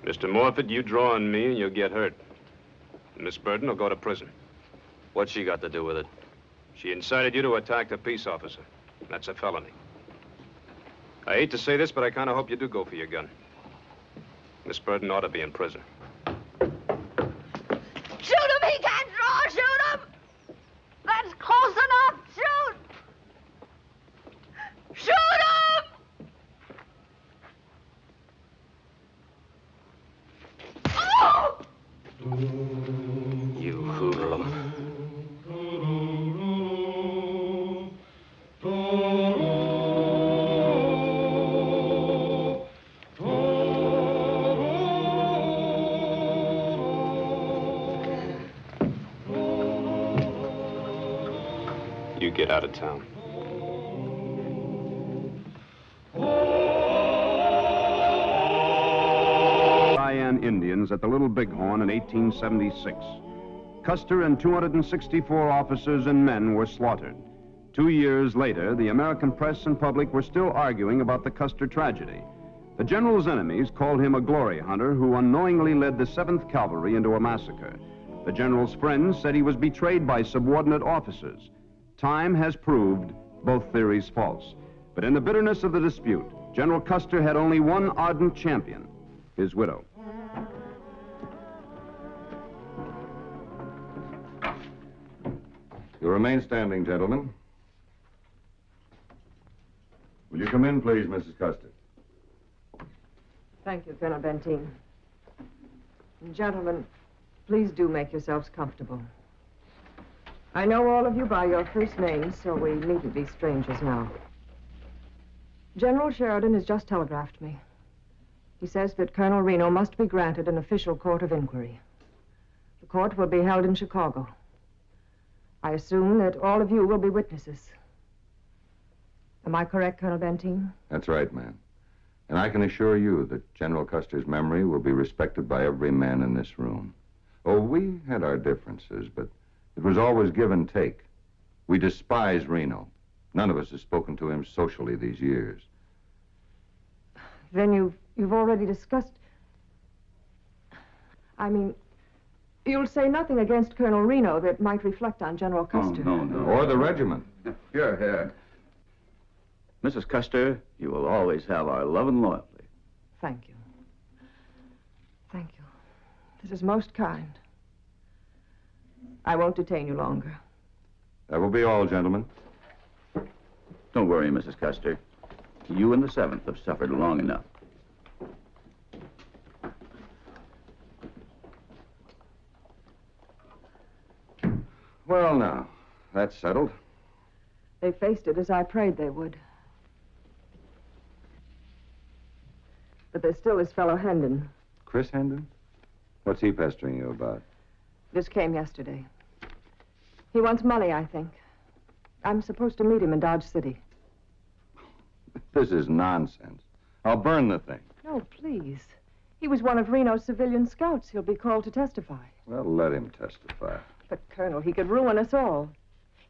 S1: Mr. Morford, you draw on me and you'll get hurt. And Miss Burden will go to prison.
S11: What's she got to do with it?
S1: She incited you to attack the peace officer. That's a felony. I hate to say this, but I kind of hope you do go for your gun. Miss Burden ought to be in prison.
S8: Shoot him! He can't draw! Shoot him! That's close enough! Shoot! Shoot him! Oh!
S11: You hoodlum.
S1: You get out of town.
S4: Cheyenne Indians at the Little Bighorn in 1876. Custer and 264 officers and men were slaughtered. 2 years later, the American press and public were still arguing about the Custer tragedy. The general's enemies called him a glory hunter who unknowingly led the 7th Cavalry into a massacre. The general's friends said he was betrayed by subordinate officers. Time has proved both theories false. But in the bitterness of the dispute, General Custer had only one ardent champion, his widow.
S15: You remain standing, gentlemen. Will you come in, please, Mrs. Custer?
S16: Thank you, Colonel Benteen. Gentlemen, please do make yourselves comfortable. I know all of you by your first names, so we needn't be strangers now. General Sheridan has just telegraphed me. He says that Colonel Reno must be granted an official court of inquiry. The court will be held in Chicago. I assume that all of you will be witnesses. Am I correct, Colonel Benteen?
S15: That's right, ma'am. And I can assure you that General Custer's memory will be respected by every man in this room. Oh, we had our differences, but it was always give and take. We despise Reno. None of us has spoken to him socially these years.
S16: Then you've already discussed... I mean, you'll say nothing against Colonel Reno that might reflect on General Custer.
S15: Oh, no. Or the regiment.
S10: Here. Mrs. Custer, you will always have our love and loyalty.
S16: Thank you. Thank you. This is most kind. I won't detain you longer.
S15: That will be all, gentlemen.
S10: Don't worry, Mrs. Custer. You and the 7th have suffered long enough.
S15: Well, now, that's settled.
S16: They faced it as I prayed they would. But there's still this fellow Hendon.
S15: Chris Hendon? What's he pestering you about?
S16: This came yesterday. He wants money, I think. I'm supposed to meet him in Dodge City.
S15: This is nonsense. I'll burn the thing.
S16: No, please. He was one of Reno's civilian scouts. He'll be called to testify.
S15: Well, let him testify.
S16: But, Colonel, he could ruin us all.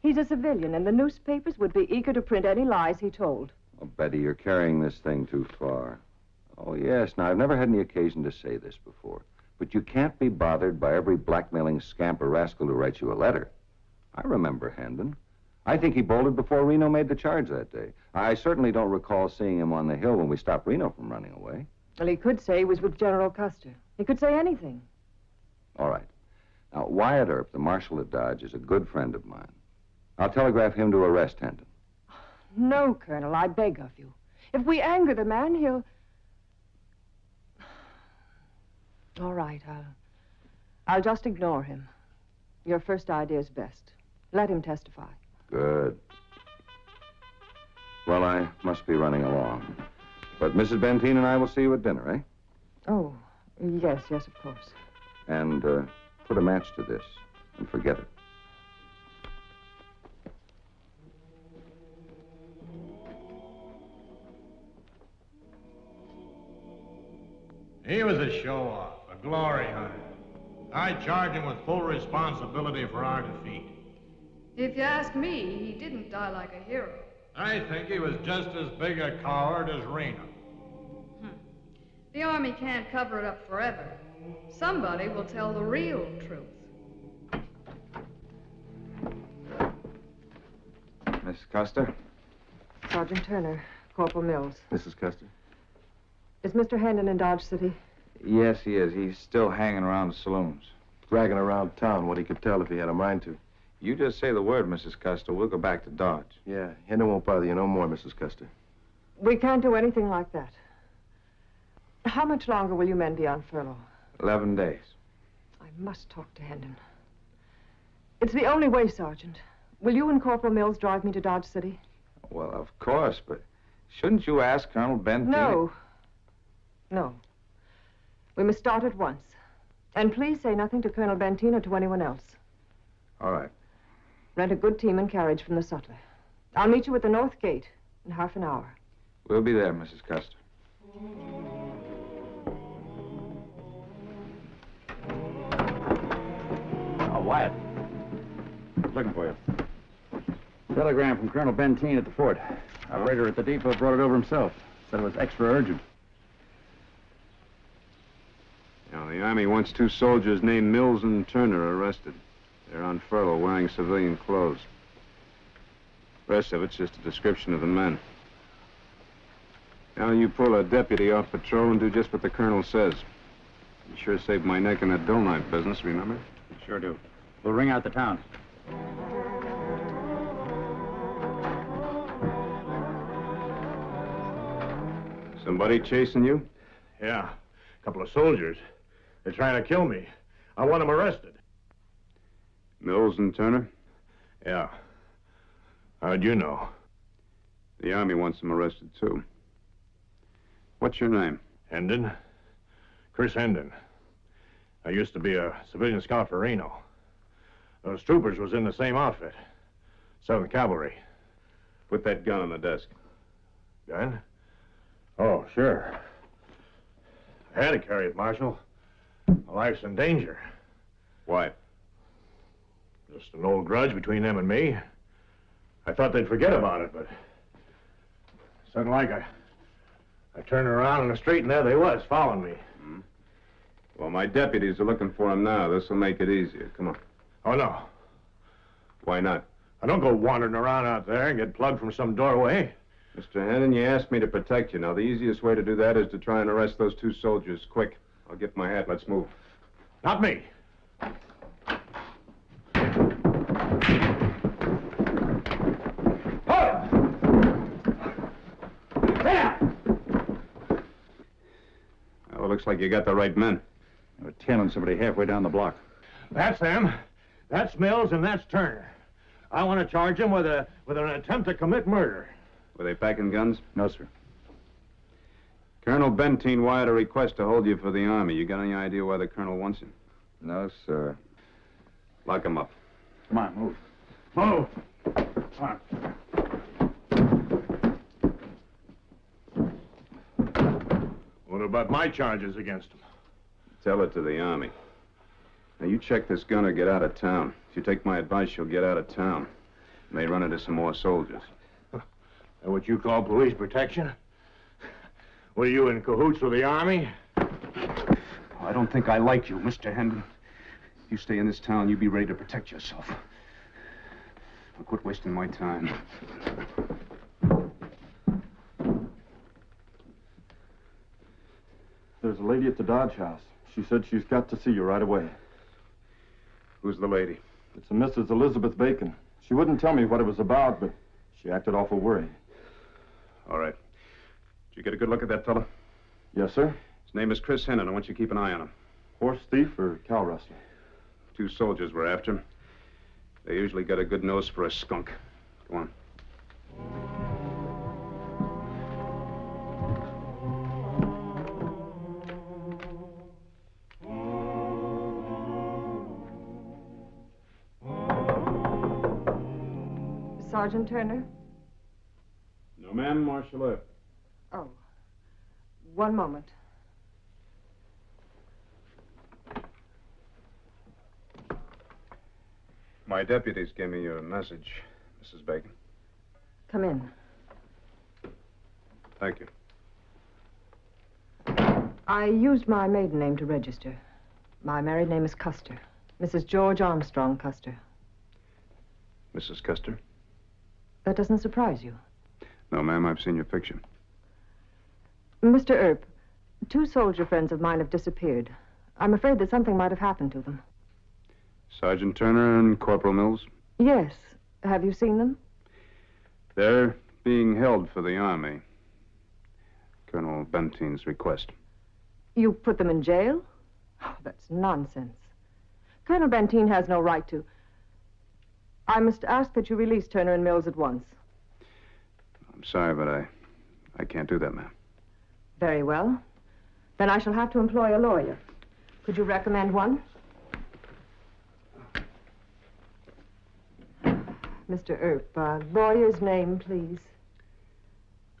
S16: He's a civilian, and the newspapers would be eager to print any lies he told.
S15: Oh, Betty, you're carrying this thing too far. Oh, yes. Now, I've never had any occasion to say this before, but you can't be bothered by every blackmailing scamp or rascal who writes you a letter. I remember Hendon. I think he bolted before Reno made the charge that day. I certainly don't recall seeing him on the hill when we stopped Reno from running away.
S16: Well, he could say he was with General Custer. He could say anything.
S15: All right. Now, Wyatt Earp, the marshal at Dodge, is a good friend of mine. I'll telegraph him to arrest Hendon.
S16: No, Colonel, I beg of you. If we anger the man, he'll... All right, I'll just ignore him. Your first idea's best. Let him testify.
S15: Good. Well, I must be running along. But Mrs. Benteen and I will see you at dinner, eh?
S16: Oh, yes, of course.
S15: And put a match to this and forget it.
S17: He was a show-off, a glory hunter. I charge him with full responsibility for our defeat.
S18: If you ask me, he didn't die like a hero.
S17: I think he was just as big a coward as Reno.
S18: The Army can't cover it up forever. Somebody will tell the real truth.
S13: Miss Custer?
S16: Sergeant Turner, Corporal Mills.
S13: Mrs. Custer?
S16: Is Mr. Hendon in Dodge City?
S13: Yes, he is. He's still hanging around the saloons.
S19: Bragging around town what he could tell if he had a mind to.
S13: You just say the word, Mrs. Custer. We'll go back to Dodge.
S19: Yeah, Hendon won't bother you no more, Mrs. Custer.
S16: We can't do anything like that. How much longer will you men be on furlough?
S13: 11 days.
S16: I must talk to Hendon. It's the only way, Sergeant. Will you and Corporal Mills drive me to Dodge City?
S13: Well, of course, but shouldn't you ask Colonel Benteen?
S16: No. We must start at once. And please say nothing to Colonel Benteen or to anyone else.
S13: All right.
S16: Rent a good team and carriage from the Sutler. I'll meet you at the North Gate in half an hour.
S13: We'll be there, Mrs. Custer.
S10: Wyatt. Looking for you. Telegram from Colonel Benteen at the fort. Operator at the depot brought it over himself. Said it was extra urgent.
S4: Now, the Army wants 2 soldiers named Mills and Turner arrested. They're on furlough wearing civilian clothes. The rest of it's just a description of the men. Now, you pull a deputy off patrol and do just what the colonel says. You sure saved my neck in that bill knife business, remember?
S10: Sure do. We'll ring out the town.
S4: Somebody chasing you?
S17: Yeah, a couple of soldiers. They're trying to kill me. I want them arrested.
S4: Mills and Turner?
S17: Yeah. How'd you know?
S4: The Army wants them arrested, too. What's your name?
S17: Hendon. Chris Hendon. I used to be a civilian scout for Reno. Those troopers was in the same outfit. Southern Cavalry.
S4: Put that gun on the desk.
S17: Gun? Oh, sure. I had to carry it, Marshal. My life's in danger.
S4: Why?
S17: Just an old grudge between them and me. I thought they'd forget about it, but suddenly I turned around in the street and there they was, following me.
S4: Hmm. Well, my deputies are looking for him now. This will make it easier. Come on.
S17: Oh, no.
S4: Why not?
S17: I don't go wandering around out there and get plugged from some doorway.
S4: Mr. Hennon, you asked me to protect you. Now, the easiest way to do that is to try and arrest those two soldiers quick. I'll get my hat. Let's move.
S17: Not me.
S4: Well, it looks like you got the right men.
S10: There were 10 on somebody halfway down the block.
S17: That's them. That's Mills and that's Turner. I want to charge them with an attempt to commit murder.
S4: Were they packing guns?
S10: No, sir.
S4: Colonel Benteen wired a request to hold you for the Army. You got any idea why the Colonel wants you?
S15: No, sir.
S4: Lock him up.
S10: Come on, move.
S17: Move.
S10: Come on.
S17: What about my charges against them?
S4: Tell it to the Army. Now, you check this gun or get out of town. If you take my advice, you'll get out of town. You may run into some more soldiers.
S17: That what you call police protection? What are you, in cahoots with the Army?
S4: I don't think I like you, Mr. Hendon. If you stay in this town, you be ready to protect yourself. Now, quit wasting my time.
S10: There's a lady at the Dodge House. She said she's got to see you right away.
S4: Who's the lady?
S10: It's a Mrs. Elizabeth Bacon. She wouldn't tell me what it was about, but she acted awful worried.
S4: All right. Did you get a good look at that fellow?
S10: Yes, sir.
S4: His name is Chris Hennon. I want you to keep an eye on him.
S10: Horse thief or cow rustler?
S4: 2 soldiers were after him. They usually got a good nose for a skunk. Go on.
S16: Sergeant Turner?
S4: No, ma'am, Marshal Earp.
S16: Oh. One moment.
S4: My deputies gave me your message, Mrs. Bacon.
S16: Come in.
S4: Thank you.
S16: I used my maiden name to register. My married name is Custer. Mrs. George Armstrong Custer.
S4: Mrs. Custer?
S16: That doesn't surprise you.
S4: No, ma'am, I've seen your picture.
S16: Mr. Earp, 2 soldier friends of mine have disappeared. I'm afraid that something might have happened to them.
S4: Sergeant Turner and Corporal Mills?
S16: Yes. Have you seen them?
S4: They're being held for the Army. Colonel Benteen's request.
S16: You put them in jail? Oh, that's nonsense. Colonel Benteen has no right to. I must ask that you release Turner and Mills at once.
S4: I'm sorry, but I can't do that, ma'am.
S16: Very well. Then I shall have to employ a lawyer. Could you recommend one? Mr. Earp, lawyer's name, please.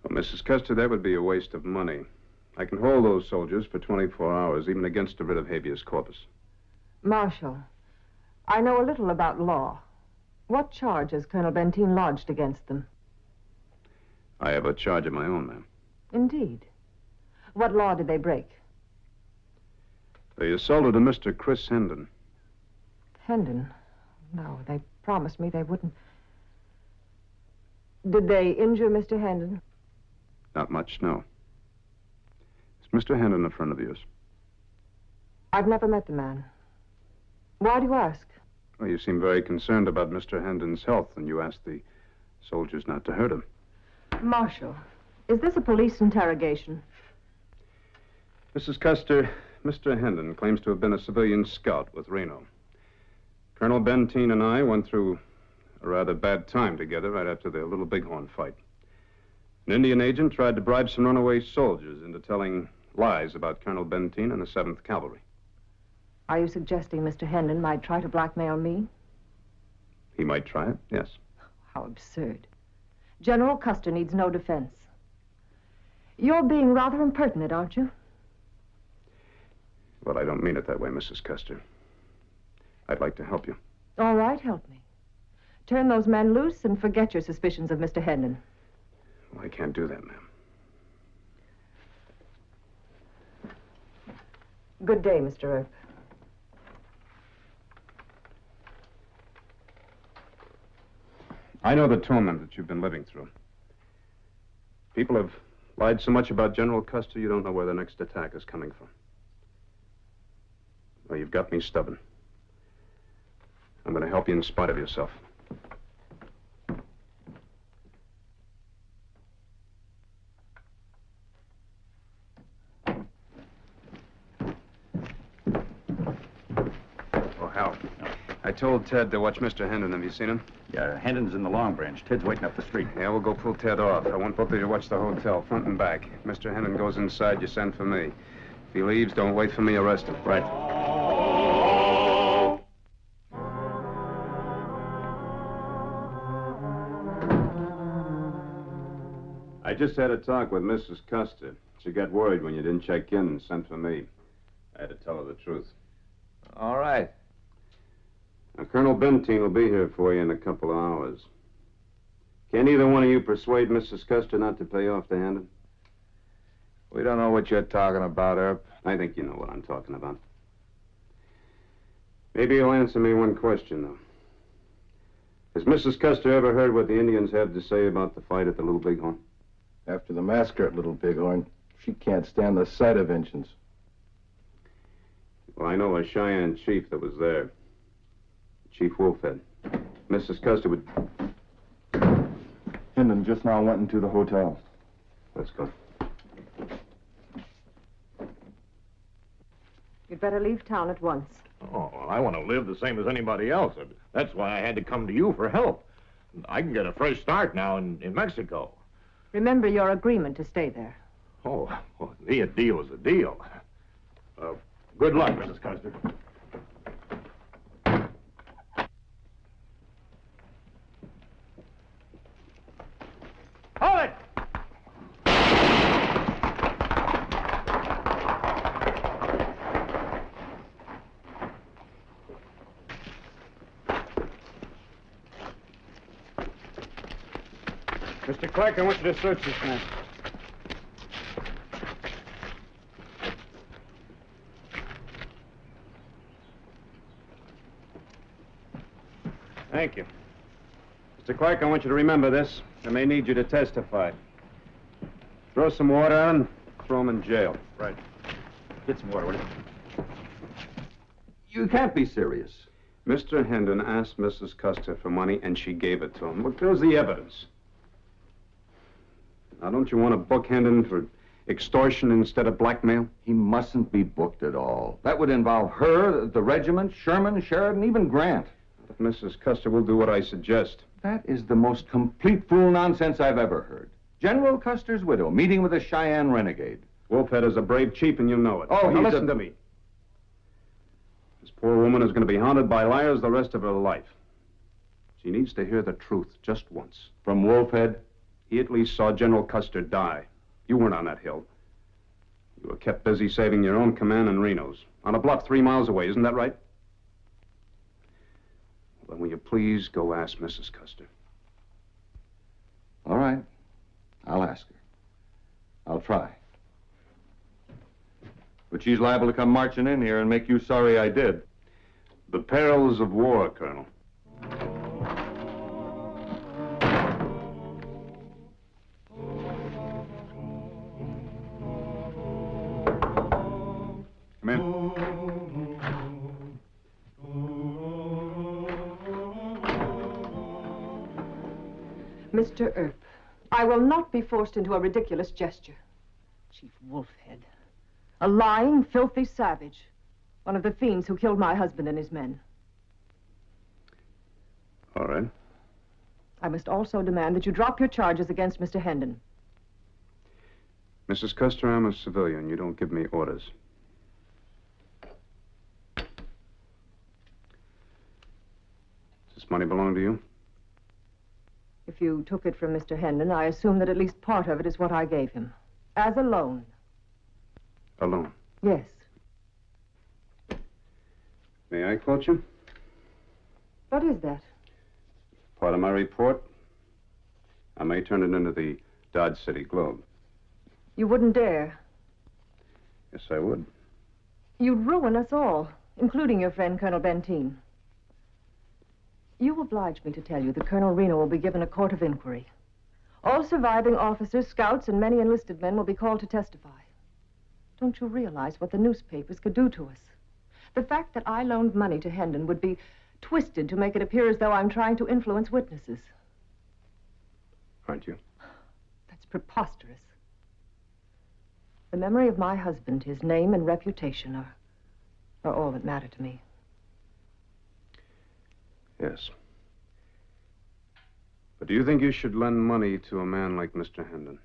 S4: Well, Mrs. Custer, that would be a waste of money. I can hold those soldiers for 24 hours, even against a writ of habeas corpus.
S16: Marshal, I know a little about law. What charge has Colonel Benteen lodged against them?
S4: I have a charge of my own, ma'am.
S16: Indeed. What law did they break?
S4: They assaulted a Mr. Chris Hendon.
S16: Hendon? No, they promised me they wouldn't. Did they injure Mr. Hendon?
S4: Not much, no. Is Mr. Hendon a friend of yours?
S16: I've never met the man. Why do you ask?
S4: Well, you seem very concerned about Mr. Hendon's health, and you asked the soldiers not to hurt him.
S16: Marshal, is this a police interrogation?
S4: Mrs. Custer, Mr. Hendon claims to have been a civilian scout with Reno. Colonel Benteen and I went through a rather bad time together right after the Little Bighorn fight. An Indian agent tried to bribe some runaway soldiers into telling lies about Colonel Benteen and the 7th Cavalry.
S16: Are you suggesting Mr. Hendon might try to blackmail me?
S4: He might try it, yes.
S16: How absurd. General Custer needs no defense. You're being rather impertinent, aren't you?
S4: Well, I don't mean it that way, Mrs. Custer. I'd like to help you.
S16: All right, help me. Turn those men loose and forget your suspicions of Mr. Hendon.
S4: Well, I can't do that, ma'am.
S16: Good day, Mr. Earp.
S4: I know the torment that you've been living through. People have lied so much about General Custer, you don't know where the next attack is coming from. Well, you've got me stubborn. I'm going to help you in spite of yourself. Oh, Hal. I told Ted to watch Mr. Hendon. Have you seen him?
S10: Yeah, Hendon's in the Long Branch. Ted's waiting up the street.
S4: Yeah, we'll go pull Ted off. I want both of you to watch the hotel, front and back. If Mr. Hendon goes inside, you send for me. If he leaves, don't wait for me, arrest him.
S10: Right.
S4: I just had a talk with Mrs. Custer. She got worried when you didn't check in and sent for me. I had to tell her the truth.
S10: All right.
S4: Now, Colonel Benteen will be here for you in a couple of hours. Can either one of you persuade Mrs. Custer not to pay off to Hendon?
S10: We don't know what you're talking about, Earp.
S4: I think you know what I'm talking about. Maybe you'll answer me one question, though. Has Mrs. Custer ever heard what the Indians have to say about the fight at the Little Bighorn?
S19: After the massacre at Little Bighorn, she can't stand the sight of Injuns.
S4: Well, I know a Cheyenne chief that was there. Chief Wolfhead. Mrs. Custer would...
S19: Hendon just now went into the hotel.
S4: Let's go.
S16: You'd better leave town at once.
S17: Oh, well, I want to live the same as anybody else. That's why I had to come to you for help. I can get a fresh start now in Mexico.
S16: Remember your agreement to stay there.
S17: Oh, well, a deal is a deal. Good luck, Mrs. Custer.
S10: Hold it!
S4: Mr. Clark, I want you to search this man. Thank you. Mr. Clark, I want you to remember this. I may need you to testify. Throw some water on him, throw him in jail.
S10: Right. Get some water, will you?
S15: You can't be serious.
S4: Mr. Hendon asked Mrs. Custer for money, and she gave it to him. Look, there's the evidence. Now, don't you want to book Hendon for extortion instead of blackmail?
S15: He mustn't be booked at all. That would involve her, the regiment, Sherman, Sheridan, even Grant.
S4: If Mrs. Custer will do what I suggest.
S15: That is the most complete fool nonsense I've ever heard. General Custer's widow meeting with a Cheyenne renegade.
S4: Wolfhead is a brave chief, and you know it.
S15: Oh,
S4: now listen to me. This poor woman is going to be haunted by liars the rest of her life. She needs to hear the truth just once.
S15: From Wolfhead?
S4: He at least saw General Custer die. You weren't on that hill. You were kept busy saving your own command in Reno's. On a bluff 3 miles away, isn't that right? Well, then will you please go ask Mrs. Custer?
S15: All right. I'll ask her. I'll try. But she's liable to come marching in here and make you sorry I did.
S4: The perils of war, Colonel. Come in.
S16: Mr. Earp, I will not be forced into a ridiculous gesture. Chief Wolfhead. A lying, filthy savage. One of the fiends who killed my husband and his men.
S4: All right.
S16: I must also demand that you drop your charges against Mr. Hendon.
S4: Mrs. Custer, I'm a civilian. You don't give me orders. Is this money belong to you?
S16: If you took it from Mr. Hendon, I assume that at least part of it is what I gave him. As a loan.
S4: A loan?
S16: Yes.
S4: May I quote you?
S16: What is that?
S4: Part of my report. I may turn it into the Dodge City Globe.
S16: You wouldn't dare.
S4: Yes, I would.
S16: You'd ruin us all, including your friend, Colonel Benteen. You oblige me to tell you that Colonel Reno will be given a court of inquiry. All surviving officers, scouts, and many enlisted men will be called to testify. Don't you realize what the newspapers could do to us? The fact that I loaned money to Hendon would be twisted to make it appear as though I'm trying to influence witnesses.
S4: Aren't you?
S16: That's preposterous. The memory of my husband, his name and reputation are all that matter to me.
S4: Yes. But do you think you should lend money to a man like Mr. Hendon?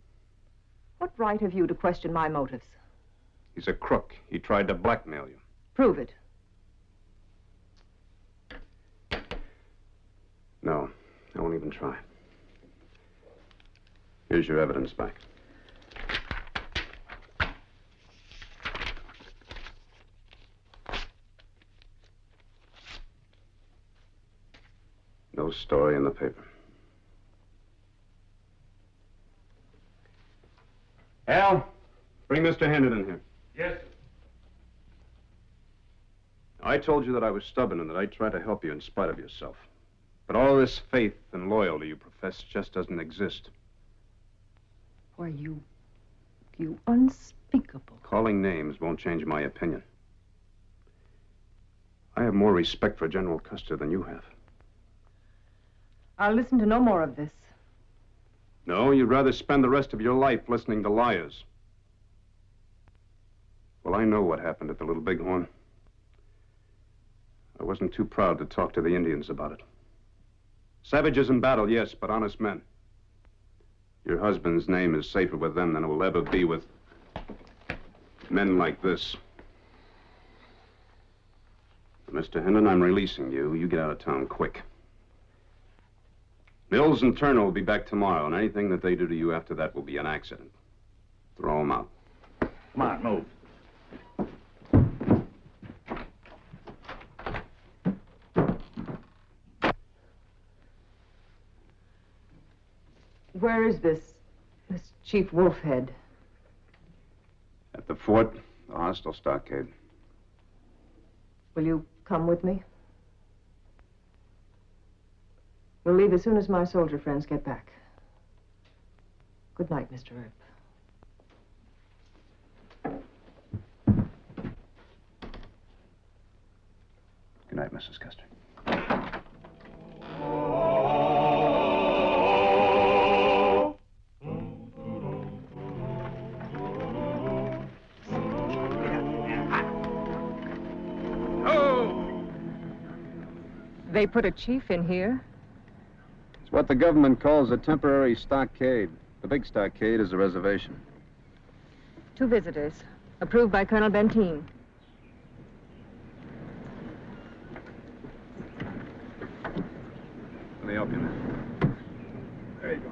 S16: What right have you to question my motives?
S4: He's a crook. He tried to blackmail you.
S16: Prove it.
S4: No, I won't even try. Here's your evidence back. No story in the paper. Al, bring Mr. Hendon in here.
S17: Yes, sir.
S4: I told you that I was stubborn and that I'd try to help you in spite of yourself. But all this faith and loyalty you profess just doesn't exist.
S16: Why, you unspeakable.
S4: Calling names won't change my opinion. I have more respect for General Custer than you have.
S16: I'll listen to no more of this.
S4: No, you'd rather spend the rest of your life listening to liars. Well, I know what happened at the Little Bighorn. I wasn't too proud to talk to the Indians about it. Savages in battle, yes, but honest men. Your husband's name is safer with them than it will ever be with men like this. Mr. Hendon, I'm releasing you. You get out of town quick. Mills and Turner will be back tomorrow, and anything that they do to you after that will be an accident. Throw them out.
S17: Come on, move.
S16: Where is this Chief Wolfhead?
S4: At the fort, the hostile stockade.
S16: Will you come with me? We'll leave as soon as my soldier friends get back. Good night, Mr. Earp.
S4: Good night, Mrs. Custer.
S16: They put a chief in here?
S1: It's what the government calls a temporary stockade. The big stockade is a reservation.
S16: 2 visitors. Approved by Colonel Benteen.
S4: Let me help you, man. There you go.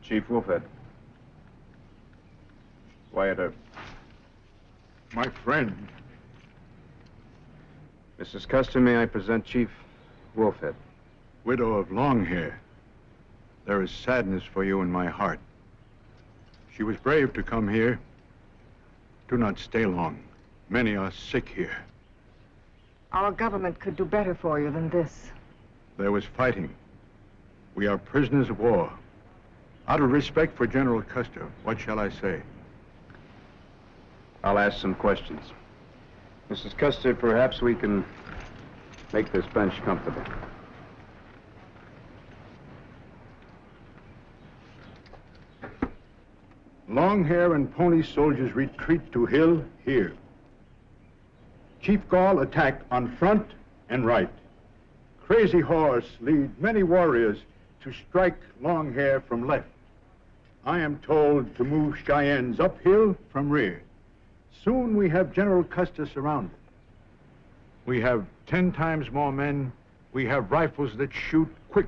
S4: Chief Wolfhead. Wyatt Earp.
S17: My friend.
S4: Mrs. Custer, may I present Chief Wolfhead?
S17: Widow of Longhair. There is sadness for you in my heart. She was brave to come here. Do not stay long. Many are sick here.
S16: Our government could do better for you than this.
S17: There was fighting. We are prisoners of war. Out of respect for General Custer, what shall I say?
S4: I'll ask some questions. Mrs. Custer, perhaps we can make this bench comfortable.
S17: Longhair and Pony soldiers retreat to hill here. Chief Gall attacked on front and right.
S20: Crazy Horse lead many warriors to strike Long Hair from left. I am told to move Cheyennes uphill from rear. Soon we have General Custer surrounded. We have 10 times more men. We have rifles that shoot quick,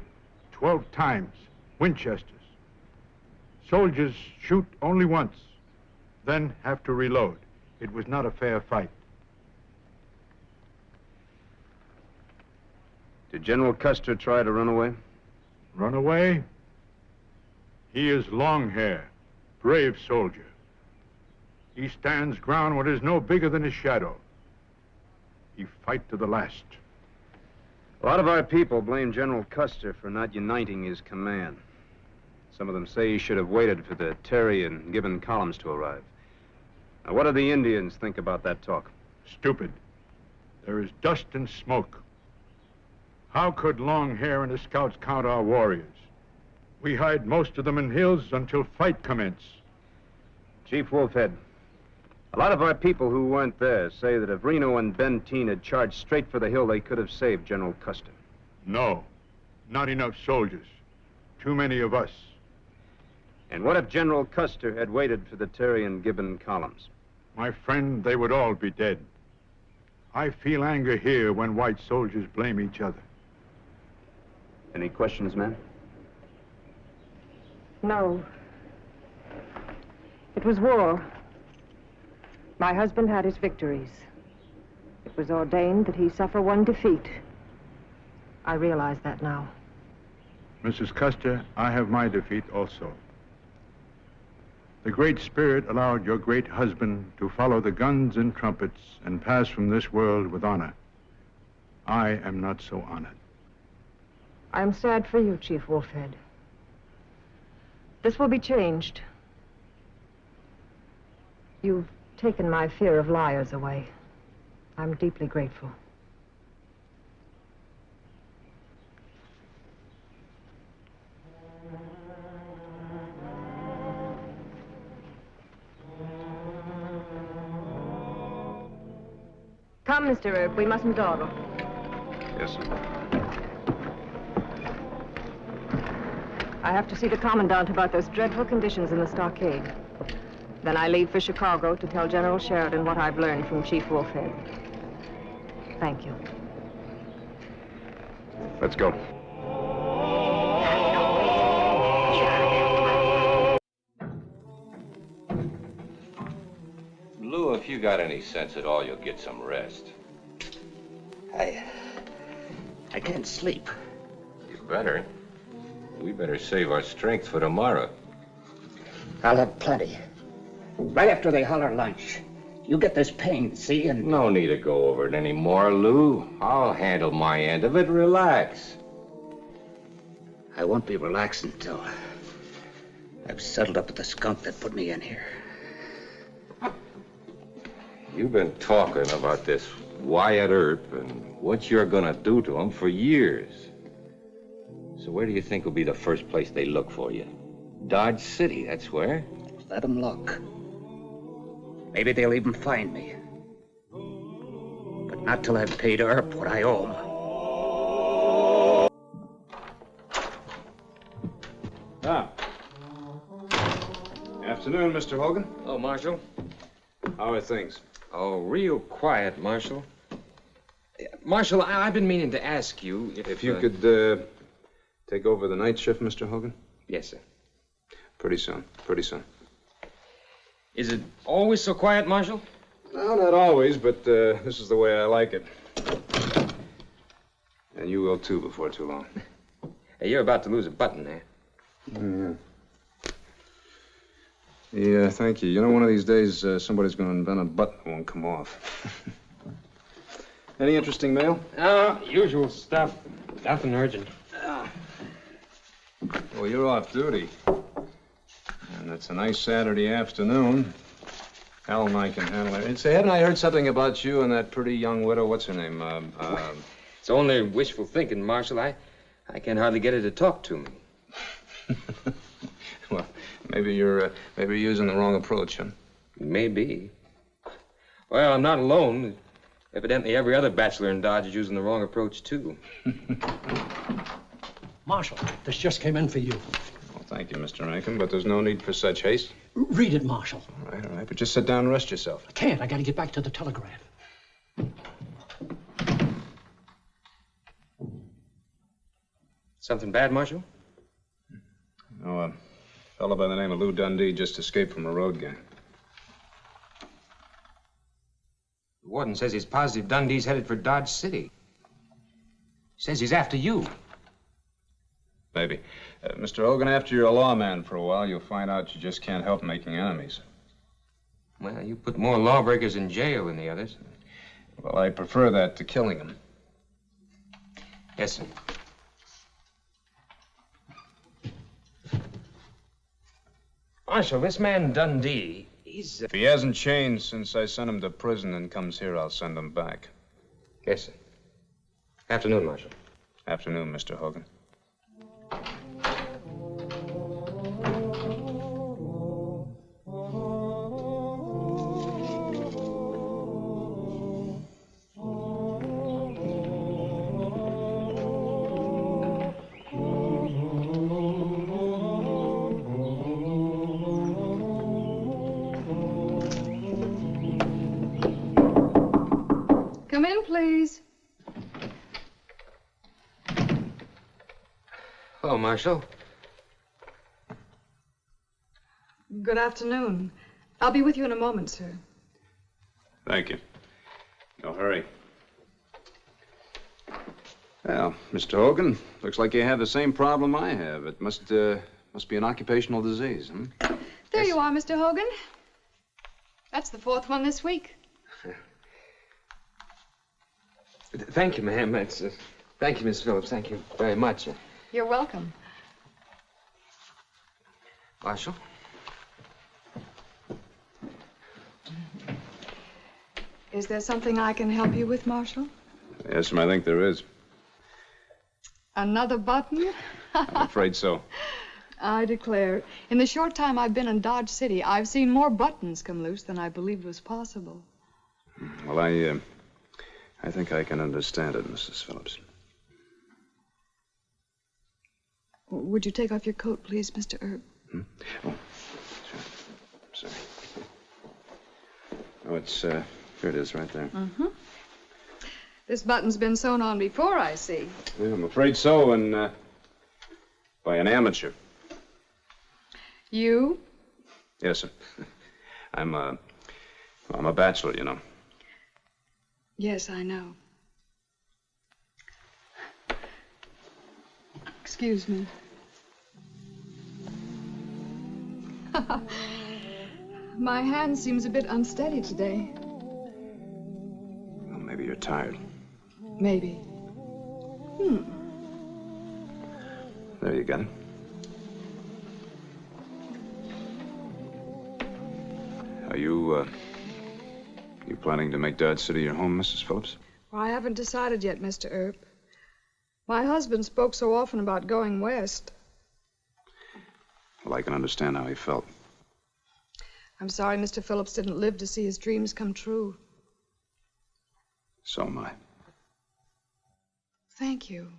S20: 12 times, Winchesters. Soldiers shoot only once, then have to reload. It was not a fair fight.
S4: Did General Custer try to run away?
S20: Run away? He is Long Hair, brave soldier. He stands ground what is no bigger than his shadow. He fight to the last.
S4: A lot of our people blame General Custer for not uniting his command. Some of them say he should have waited for the Terry and Gibbon columns to arrive. Now, what do the Indians think about that talk?
S20: Stupid. There is dust and smoke. How could Long Hair and his scouts count our warriors? We hide most of them in hills until fight commence.
S4: Chief Wolfhead, a lot of our people who weren't there say that if Reno and Benteen had charged straight for the hill, they could have saved General Custer.
S20: No, not enough soldiers. Too many of us.
S4: And what if General Custer had waited for the Terry and Gibbon columns?
S20: My friend, they would all be dead. I feel anger here when white soldiers blame each other.
S4: Any questions, ma'am?
S16: No. It was war. My husband had his victories. It was ordained that he suffer one defeat. I realize that now.
S20: Mrs. Custer, I have my defeat also. The Great Spirit allowed your great husband to follow the guns and trumpets and pass from this world with honor. I am not so honored.
S16: I'm sad for you, Chief Wolfhead. This will be changed. You've taken my fear of liars away. I'm deeply grateful. Come, Mr. Erb, we mustn't dawdle.
S4: Yes, sir.
S16: I have to see the commandant about those dreadful conditions in the stockade. Then I leave for Chicago to tell General Sheridan what I've learned from Chief Wolfhead. Thank you.
S4: Let's go.
S21: Lou, if you got any sense at all, you'll get some rest.
S6: I can't sleep.
S21: You better. We better save our strength for tomorrow.
S6: I'll have plenty. Right after they holler lunch. You get this pain, see, and...
S21: No need to go over it anymore, Lou. I'll handle my end of it. Relax.
S6: I won't be relaxed until I've settled up with the skunk that put me in here.
S21: You've been talking about this Wyatt Earp and what you're gonna do to him for years. So where do you think will be the first place they look for you? Dodge City, that's where.
S6: Let them look. Maybe they'll even find me. But not till I've paid Earp what I owe him.
S4: Ah. Afternoon, Mr. Hogan.
S11: Oh, Marshal.
S4: How are things?
S11: Oh, real quiet, Marshal. Marshal, I've been meaning to ask you
S4: if you could take over the night shift, Mr. Hogan?
S11: Yes, sir.
S4: Pretty soon. Pretty soon.
S11: Is it always so quiet, Marshal?
S4: No, not always, but this is the way I like it. And you will, too, before too long.
S11: Hey, you're about to lose a button there.
S4: Yeah. Yeah, thank you. You know, one of these days, somebody's going to invent a button that won't come off. Any interesting mail?
S11: Usual stuff. Nothing urgent.
S4: Well, you're off duty. And it's a nice Saturday afternoon. Al and I can handle it. Say, hadn't I heard something about you and that pretty young widow? What's her name?
S11: It's only wishful thinking, Marshal. I can't hardly get her to talk to me.
S4: Well, maybe you're using the wrong approach, huh?
S11: Maybe. Well, I'm not alone.
S21: Evidently, every other bachelor in Dodge is using the wrong approach, too.
S5: Marshal, this just came in for you.
S4: Well, thank you, Mr. Rankin, but there's no need for such haste.
S5: Read it, Marshal.
S4: All right, but just sit down and rest yourself.
S5: I can't. I gotta get back to the telegraph.
S21: Something bad, Marshal?
S4: No, a fellow by the name of Lou Dundee just escaped from a road gang.
S21: The warden says he's positive Dundee's headed for Dodge City. Says he's after you.
S4: Maybe. Mr. Hogan, after you're a lawman for a while, you'll find out you just can't help making enemies.
S21: Well, you put more lawbreakers in jail than the others.
S4: Well, I prefer that to killing them.
S21: Yes, sir. Marshal, this man Dundee, he's...
S4: If he hasn't changed since I sent him to prison and comes here, I'll send him back.
S21: Yes, sir. Afternoon, Marshal.
S4: Afternoon, Mr. Hogan.
S18: Come in, please.
S21: Hello, Marshal.
S18: Good afternoon. I'll be with you in a moment, sir.
S4: Thank you. No hurry. Well, Mr. Hogan, looks like you have the same problem I have. It must be an occupational disease, huh?
S18: There you are, Mr. Hogan. That's the fourth one this week.
S21: Thank you, ma'am. Thank you, Miss Phillips. Thank you very much.
S18: You're welcome.
S21: Marshal?
S18: Is there something I can help you with, Marshal?
S4: Yes, ma'am, I think there is.
S18: Another button?
S4: I'm afraid so.
S18: I declare, in the short time I've been in Dodge City, I've seen more buttons come loose than I believed was possible.
S4: Well, I think I can understand it, Mrs. Phillips.
S18: Would you take off your coat, please, Mr. Erb?
S4: Oh, sure. Sorry. Oh, it's, here it is right there.
S18: Mm-hmm. This button's been sewn on before, I see.
S4: Yeah, I'm afraid so, and, by an amateur.
S18: You?
S4: Yes, sir. I'm a bachelor, you know.
S18: Yes, I know. Excuse me. My hand seems a bit unsteady today.
S4: Well, maybe you're tired.
S18: Maybe.
S4: There, you got it. Are you planning to make Dodge City your home, Mrs. Phillips?
S18: Well, I haven't decided yet, Mr. Earp. My husband spoke so often about going west.
S4: Well, I can understand how he felt.
S18: I'm sorry Mr. Phillips didn't live to see his dreams come true.
S4: So am I.
S18: Thank you.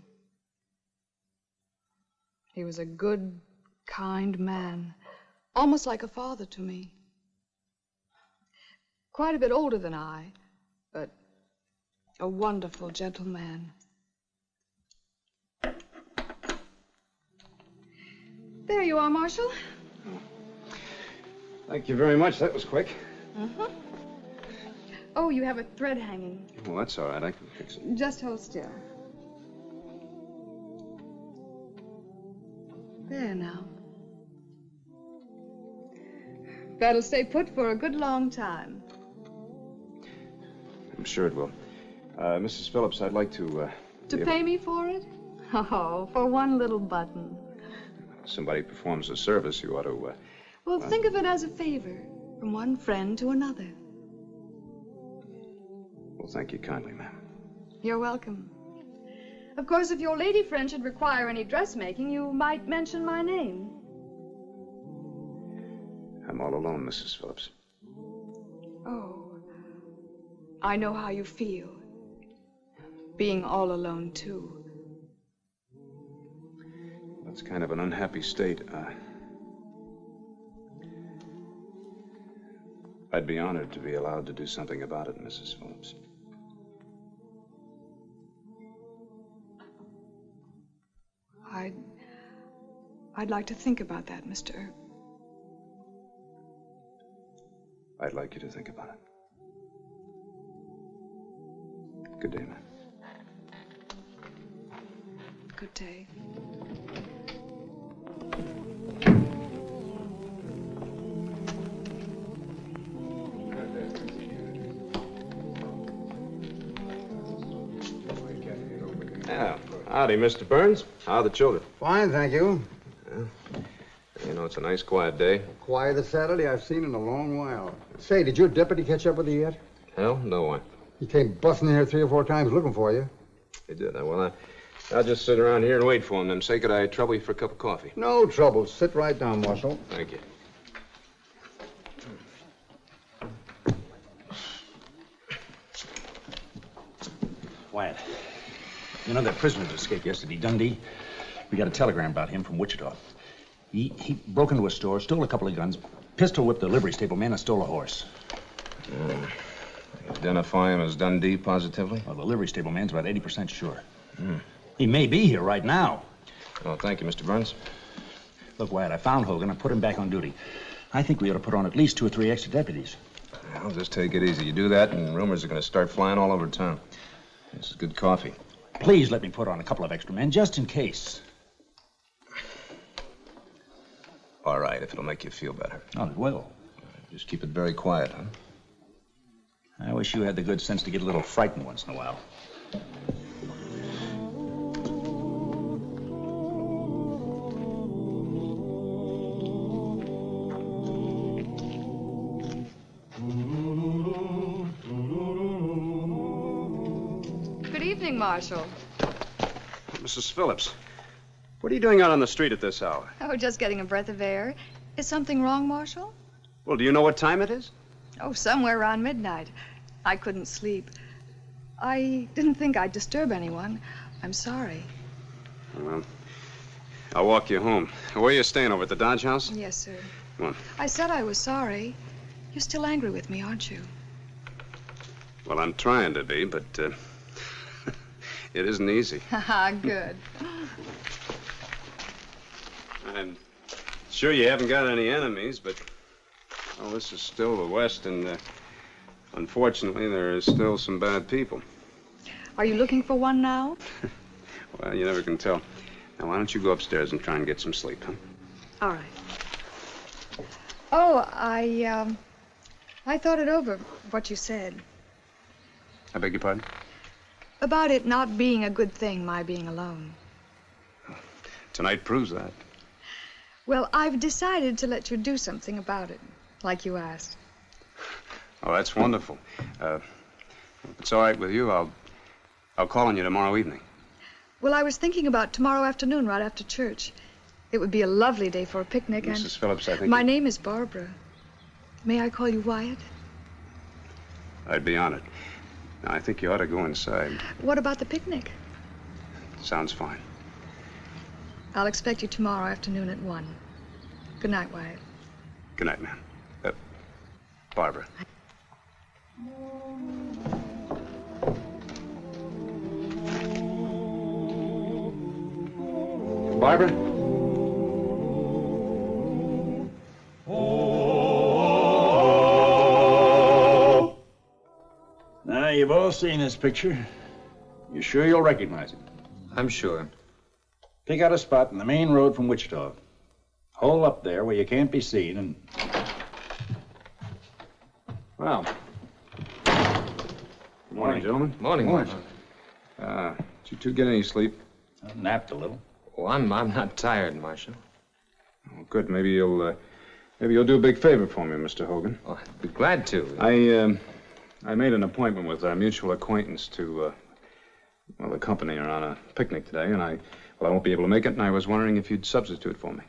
S18: He was a good, kind man, almost like a father to me. Quite a bit older than I, but a wonderful gentleman. There you are, Marshal.
S4: Thank you very much. That was quick.
S18: Mm-hmm. Oh, you have a thread hanging.
S4: Well, that's all right. I can fix it.
S18: Just hold still. There now. That'll stay put for a good long time.
S4: I'm sure it will. Mrs. Phillips, I'd like to...
S18: To pay me for it? Oh, for one little button.
S4: If somebody performs a service, you ought to...
S18: Well, think of it as a favor from one friend to another.
S4: Well, thank you kindly, ma'am.
S18: You're welcome. Of course, if your lady friend should require any dressmaking, you might mention my name.
S4: I'm all alone, Mrs. Phillips.
S18: Oh, I know how you feel. Being all alone, too.
S4: That's kind of an unhappy state. I'd be honored to be allowed to do something about it, Mrs. Phillips.
S18: I'd like to think about that, Mr. Earp.
S4: I'd like you to think about it. Good day, ma'am.
S18: Good day.
S1: Yeah. Howdy, Mr. Burns. How are the children?
S2: Fine, thank you.
S1: Yeah. You know, it's a nice, quiet day.
S2: Quietest Saturday I've seen in a long while. Say, did your deputy catch up with you yet?
S1: Hell, no one.
S2: He came busting in here 3 or 4 times looking for you.
S1: He did. Well, I'll just sit around here and wait for him. Then say, could I trouble you for a cup of coffee?
S2: No trouble. Sit right down, Marshal.
S1: Thank you.
S10: Wyatt, you know that prisoner that escaped yesterday, Dundee? We got a telegram about him from Wichita. He broke into a store, stole a couple of guns, pistol whipped the livery stable man, and stole a horse.
S1: Identify him as Dundee positively?
S10: Well, the livery stable man's about 80% sure. He may be here right now.
S1: Well, thank you, Mr. Burns.
S10: Look, Wyatt, I found Hogan. I put him back on duty. I think we ought to put on at least 2 or 3 extra deputies.
S1: Well, just take it easy. You do that, and rumors are going to start flying all over town. This is good coffee.
S10: Please let me put on a couple of extra men, just in case.
S1: All right, if it'll make you feel better.
S10: Oh, it will.
S1: Just keep it very quiet, huh?
S10: I wish you had the good sense to get a little frightened once in a while.
S18: Good evening, Marshal.
S1: Mrs. Phillips, what are you doing out on the street at this hour?
S18: Oh, just getting a breath of air. Is something wrong, Marshal?
S1: Well, do you know what time it is?
S18: Oh, somewhere around midnight. I couldn't sleep. I didn't think I'd disturb anyone. I'm sorry.
S1: Well, I'll walk you home. Where are you staying, over at the Dodge House?
S18: Yes, sir.
S1: Come on.
S18: I said I was sorry. You're still angry with me, aren't you?
S1: Well, I'm trying to be, but it isn't easy.
S18: Haha, good.
S1: I'm sure you haven't got any enemies, but, well, this is still the West, and unfortunately, there is still some bad people.
S18: Are you looking for one now?
S1: Well, you never can tell. Now, why don't you go upstairs and try and get some sleep, huh?
S18: All right. Oh, I thought it over, what you said.
S1: I beg your pardon?
S18: About it not being a good thing, my being alone.
S1: Tonight proves that.
S18: Well, I've decided to let you do something about it, like you asked.
S1: Oh, that's wonderful. If it's all right with you, I'll call on you tomorrow evening.
S18: Well, I was thinking about tomorrow afternoon, right after church. It would be a lovely day for a picnic, and...
S1: Mrs. Phillips, I think...
S18: My name is Barbara. May I call you Wyatt?
S1: I'd be honored. Now, I think you ought to go inside.
S18: What about the picnic?
S1: Sounds fine.
S18: I'll expect you tomorrow afternoon at 1. Good night, Wyatt.
S1: Good night, ma'am. Barbara.
S10: Barbara? Now, you've all seen this picture. You sure you'll recognize it?
S1: I'm sure.
S10: Pick out a spot in the main road from Wichita. Hole up there where you can't be seen and...
S1: Well. Good morning, gentlemen.
S11: Morning.
S1: Did you two get any sleep?
S10: I napped a little.
S11: Oh, I'm not tired, Marshal.
S1: Oh, good. Maybe you'll do a big favor for me, Mr. Hogan.
S11: Oh, I'd be glad to.
S1: I made an appointment with our mutual acquaintance to, accompany her on a picnic today, and I won't be able to make it, and I was wondering if you'd substitute for me.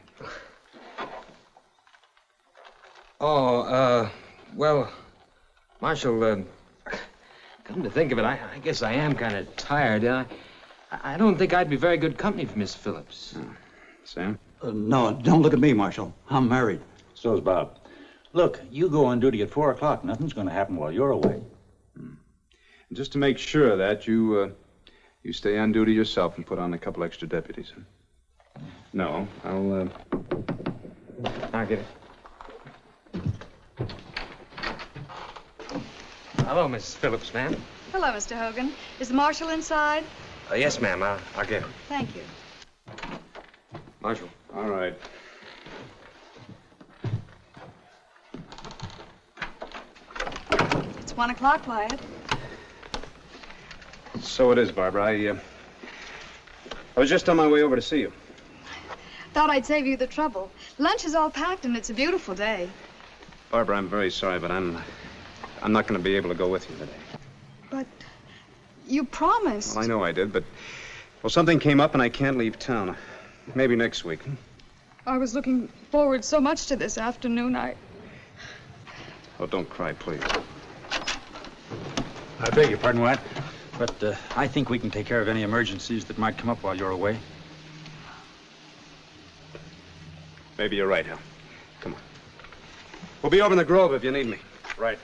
S11: Oh, well, Marshal,
S1: Come to think of it, I guess I am kind of tired. I don't think I'd be very good company for Miss Phillips.
S10: Sam?
S3: No, don't look at me, Marshal. I'm married.
S10: So's Bob. Look, you go on duty at 4 o'clock. Nothing's going to happen while you're away.
S4: Just to make sure of that, you stay on duty yourself and put on a couple extra deputies. Huh? No, I'll
S1: get it. Hello, Miss Phillips, ma'am.
S18: Hello, Mr. Hogan. Is the marshal inside?
S1: Yes, ma'am. I'll get him.
S18: Thank you.
S1: Marshal.
S4: All right.
S18: It's 1 o'clock, Wyatt.
S4: So it is, Barbara. I was just on my way over to see you.
S18: Thought I'd save you the trouble. Lunch is all packed and it's a beautiful day.
S4: Barbara, I'm very sorry, but I'm not going to be able to go with you today.
S18: But you promised.
S4: Well, I know I did, but something came up and I can't leave town. Maybe next week.
S18: I was looking forward so much to this afternoon.
S4: Oh, don't cry, please.
S10: I beg your pardon, Wyatt, but I think we can take care of any emergencies that might come up while you're away.
S4: Maybe you're right, Hal. Come on. We'll be over in the Grove if you need me.
S10: Right.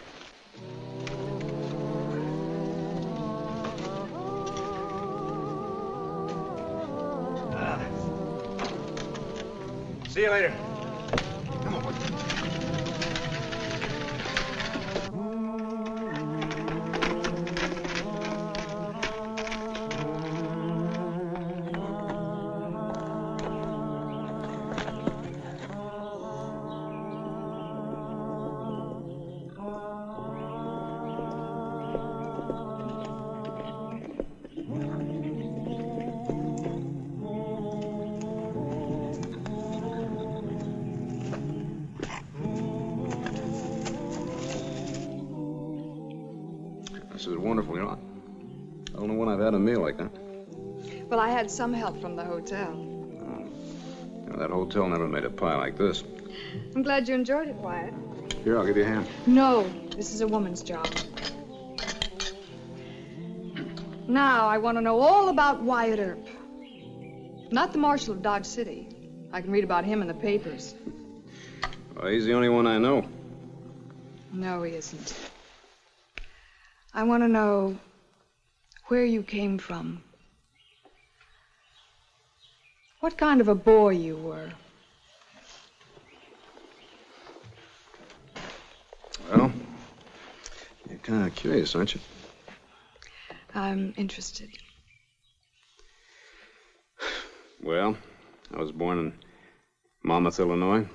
S4: See you later. Come on, boy. This is wonderful. You know, I don't know when I've had a meal like that.
S18: Well, I had some help from the hotel.
S4: You know, that hotel never made a pie like this.
S18: I'm glad you enjoyed it, Wyatt.
S4: Here, I'll give you a hand.
S18: No, this is a woman's job. Now, I want to know all about Wyatt Earp. Not the marshal of Dodge City. I can read about him in the papers.
S4: Well, he's the only one I know.
S18: No, he isn't. I want to know where you came from. What kind of a boy you were.
S4: Well, you're kind of curious, aren't you?
S18: I'm interested.
S4: Well, I was born in Monmouth, Illinois.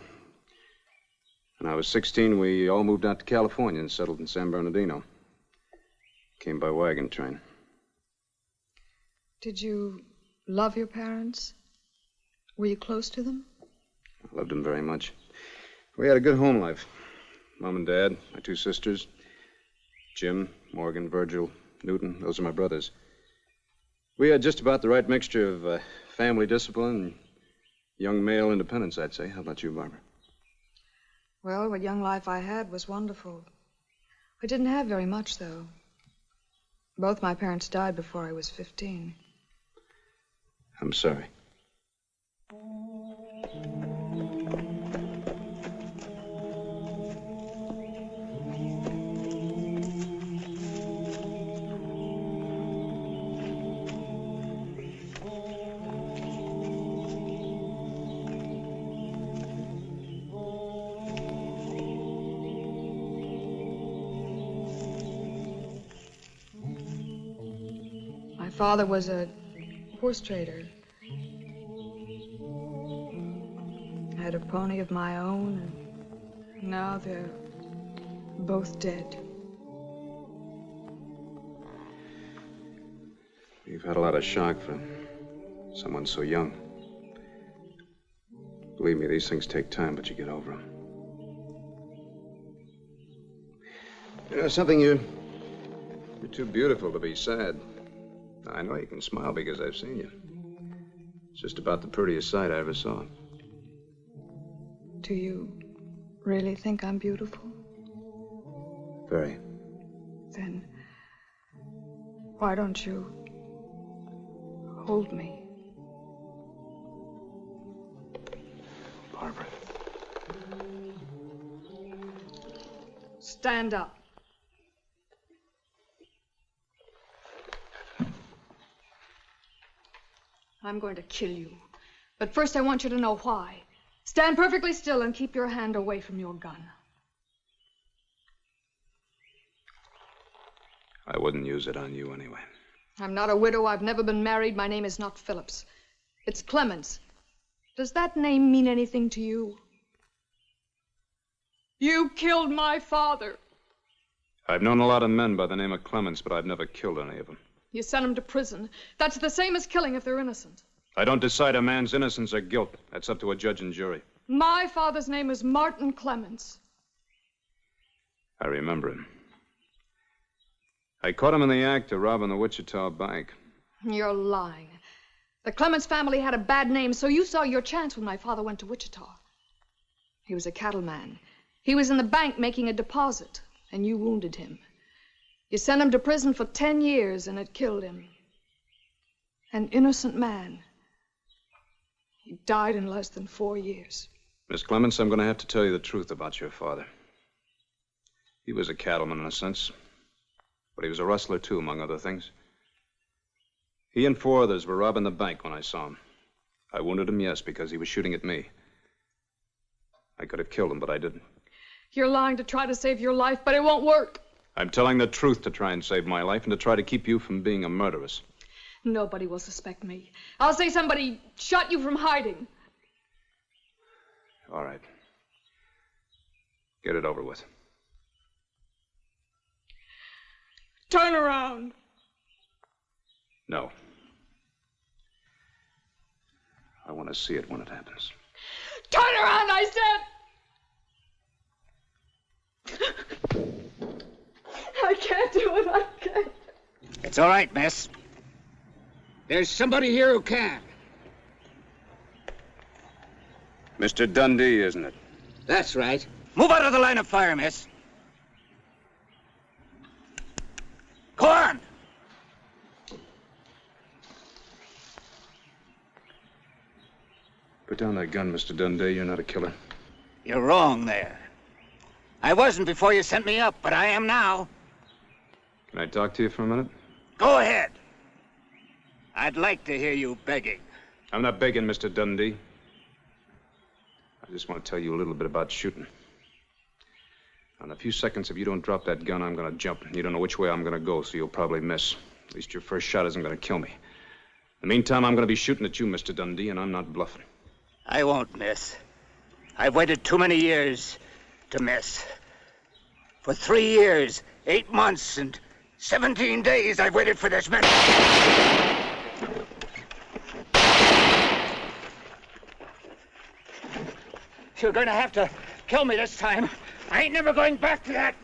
S4: When I was 16, we all moved out to California and settled in San Bernardino. Came by wagon train.
S18: Did you love your parents? Were you close to them?
S4: I loved them very much. We had a good home life. Mom and Dad, my two sisters, Jim, Morgan, Virgil, Newton, those are my brothers. We had just about the right mixture of family discipline and young male independence, I'd say. How about you, Barbara?
S18: Well, what young life I had was wonderful. I didn't have very much, though. Both my parents died before I was 15.
S4: I'm sorry.
S18: My father was a horse trader. I had a pony of my own, and now they're both dead.
S4: You've had a lot of shock for someone so young. Believe me, these things take time, but you get over them. You know something, you're too beautiful to be sad. I know you can smile because I've seen you. It's just about the prettiest sight I ever saw.
S18: Do you really think I'm beautiful?
S4: Very.
S18: Then Why don't you hold me?
S17: Barbara.
S18: Stand up. I'm going to kill you. But first I want you to know why. Stand perfectly still and keep your hand away from your gun.
S4: I wouldn't use it on you anyway.
S18: I'm not a widow. I've never been married. My name is not Phillips. It's Clements. Does that name mean anything to you? You killed my father.
S4: I've known a lot of men by the name of Clements, but I've never killed any of them.
S18: You sent them to prison. That's the same as killing if they're innocent.
S4: I don't decide a man's innocence or guilt. That's up to a judge and jury.
S18: My father's name is Martin Clements.
S4: I remember him. I caught him in the act of robbing the Wichita bank.
S18: You're lying. The Clements family had a bad name, so you saw your chance when my father went to Wichita. He was a cattleman. He was in the bank making a deposit, and you wounded him. You sent him to prison for 10 years, and it killed him. An innocent man. He died in less than 4 years.
S4: Miss Clements, I'm going to have to tell you the truth about your father. He was a cattleman in a sense, but he was a rustler too, among other things. He and 4 others were robbing the bank when I saw him. I wounded him, yes, because he was shooting at me. I could have killed him, but I didn't.
S18: You're lying to try to save your life, but it won't work.
S4: I'm telling the truth to try and save my life and to try to keep you from being a murderess.
S18: Nobody will suspect me. I'll say somebody shot you from hiding.
S4: All right. Get it over with.
S18: Turn around.
S4: No. I want to see it when it happens.
S18: Turn around, I said! I can't do it, I can't.
S6: It's all right, miss. There's somebody here who can.
S4: Mr. Dundee, isn't it?
S6: That's right. Move out of the line of fire, miss. Go on.
S4: Put down that gun, Mr. Dundee. You're not a killer.
S6: You're wrong there. I wasn't before you sent me up, but I am now.
S4: Can I talk to you for a minute?
S6: Go ahead. I'd like to hear you begging.
S4: I'm not begging, Mr. Dundee. I just want to tell you a little bit about shooting. In a few seconds, if you don't drop that gun, I'm going to jump. You don't know which way I'm going to go, so you'll probably miss. At least your first shot isn't going to kill me. In the meantime, I'm going to be shooting at you, Mr. Dundee, and I'm not bluffing.
S6: I won't miss. I've waited too many years to miss. For 3 years, 8 months, and 17 days, I've waited for this minute. You're going to have to kill me this time. I ain't never going back to that.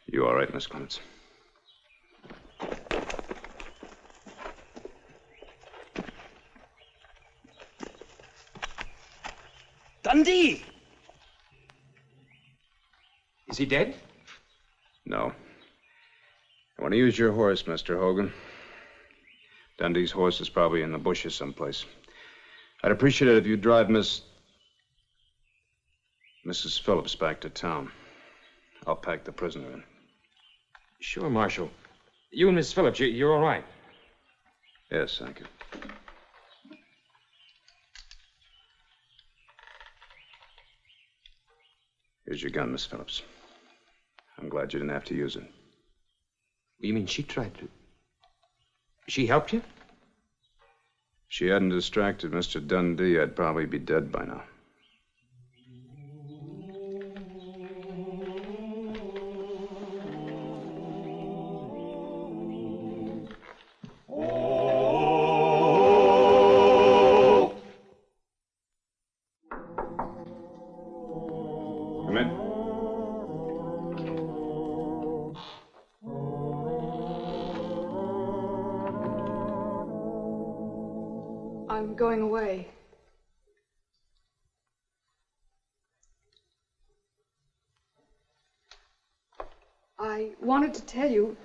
S4: You all right, Miss Clements?
S11: Dundee! Is he dead?
S4: No. I want to use your horse, Mr. Hogan. Dundee's horse is probably in the bushes someplace. I'd appreciate it if you'd drive Mrs. Phillips back to town. I'll pack the prisoner in.
S11: Sure, Marshal. You and Miss Phillips, you're all right.
S4: Yes, thank you. Here's your gun, Miss Phillips. I'm glad you didn't have to use it.
S11: You mean she tried to... She helped you?
S4: If she hadn't distracted Mr. Dundee, I'd probably be dead by now. Come in.
S18: going away. I wanted to tell you...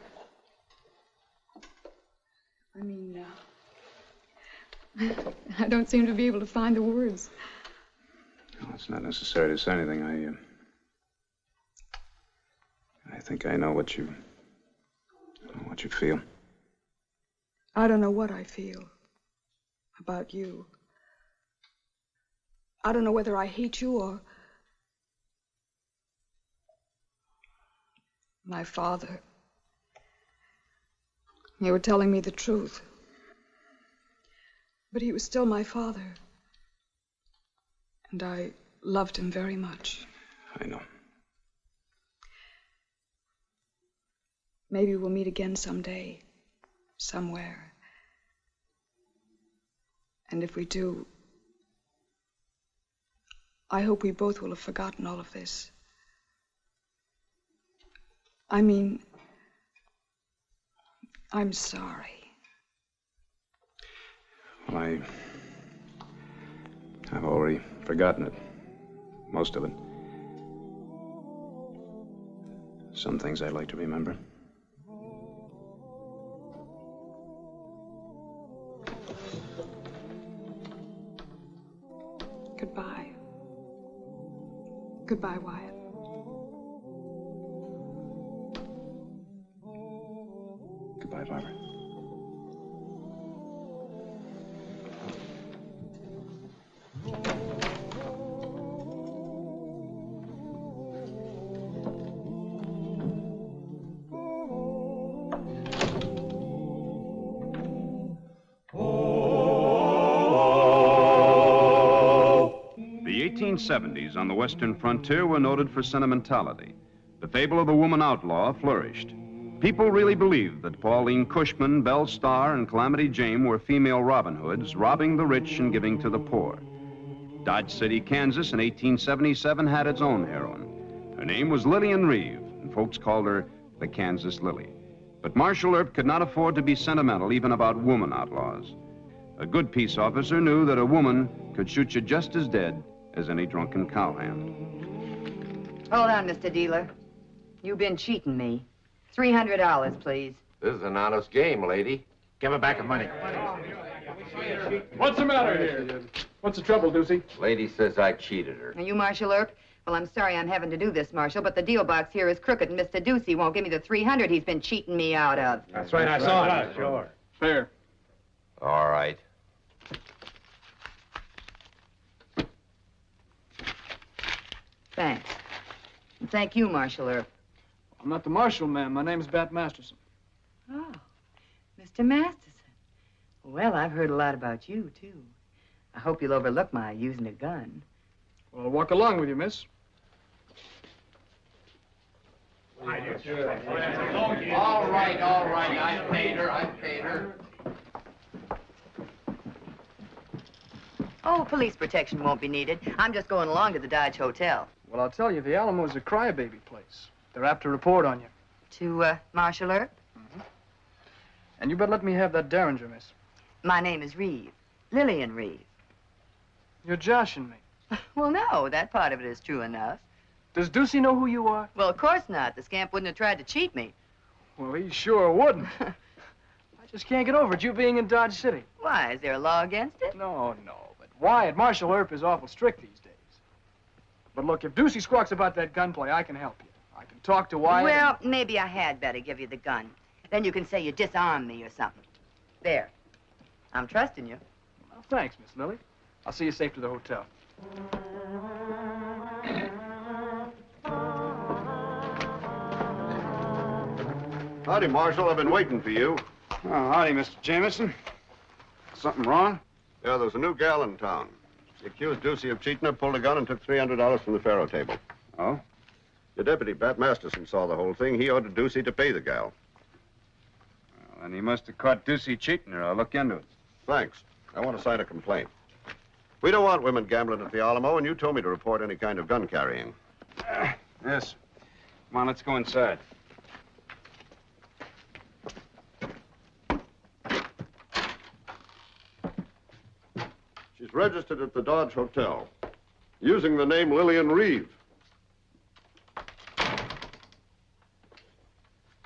S18: I don't seem to be able to find the words.
S4: Well, it's not necessary to say anything. I think I know what you feel.
S18: I don't know what I feel about you. I don't know whether I hate you or... My father. You were telling me the truth. But he was still my father. And I loved him very much.
S4: I know.
S18: Maybe we'll meet again someday, somewhere. And if we do, I hope we both will have forgotten all of this. I mean, I'm sorry.
S4: Well, I've already forgotten it. Most of it. Some things I'd like to remember.
S18: Goodbye. Goodbye, Wyatt.
S4: Goodbye, Barbara. The 1870s on the western frontier were noted for sentimentality. The fable of the woman outlaw flourished. People really believed that Pauline Cushman, Belle Starr, and Calamity Jane were female Robin Hoods, robbing the rich and giving to the poor. Dodge City, Kansas in 1877 had its own heroine. Her name was Lillian Reeve, and folks called her the Kansas Lily. But Marshal Earp could not afford to be sentimental even about woman outlaws. A good peace officer knew that a woman could shoot you just as dead as any drunken cowhand.
S7: Hold on, Mr. Dealer. You've been cheating me. $300, please.
S21: This is an honest game, lady.
S13: Give her back her money. What's the matter here? What's the trouble, Deucey?
S21: Lady says I cheated her.
S7: Are you Marshal Earp? Well, I'm sorry I'm having to do this, Marshal, but the deal box here is crooked, and Mr. Ducey won't give me the $300 he's been cheating me out of.
S13: That's right, I saw it. Sure. Fair.
S21: All right.
S7: Thanks. And thank you, Marshal Earp.
S13: I'm not the marshal, ma'am. My name's Bat Masterson.
S7: Oh, Mr. Masterson. Well, I've heard a lot about you, too. I hope you'll overlook my using a gun.
S13: Well, I'll walk along with you, miss.
S21: All right. I paid her.
S7: Oh, police protection won't be needed. I'm just going along to the Dodge Hotel.
S13: Well, I'll tell you, the Alamo's a crybaby place. They're apt to report on you.
S7: To, Marshal Earp?
S13: And you better let me have that Derringer, miss.
S7: My name is Reeve. Lillian Reeve.
S13: You're joshing me.
S7: Well, no, that part of it is true enough.
S13: Does Ducey know who you are?
S7: Well, of course not. The scamp wouldn't have tried to cheat me.
S13: Well, he sure wouldn't. I just can't get over it, you being in Dodge City.
S7: Why, is there a law against it?
S13: No. But Wyatt, Marshal Earp is awful strict these days. But look, if Ducey squawks about that gunplay, I can help you. I can talk to Wyatt.
S7: Well, maybe I had better give you the gun. Then you can say you disarmed me or something. There. I'm trusting you.
S13: Well, thanks, Miss Lily. I'll see you safe to the hotel.
S17: Howdy, Marshal. I've been waiting for you.
S22: Oh, howdy, Mr. Jameson. Something wrong?
S17: Yeah, there's a new gal in town. She accused Ducey of cheating her, pulled a gun, and took $300 from the faro table.
S22: Oh?
S17: Your deputy, Bat Masterson, saw the whole thing. He ordered Ducey to pay the gal.
S22: Well, then he must have caught Ducey cheating her. I'll look into it.
S17: Thanks. I want to sign a complaint. We don't want women gambling at the Alamo, and you told me to report any kind of gun carrying.
S22: Yes. Come on, let's go inside.
S12: She's registered at the Dodge Hotel, using the name Lillian Reeve.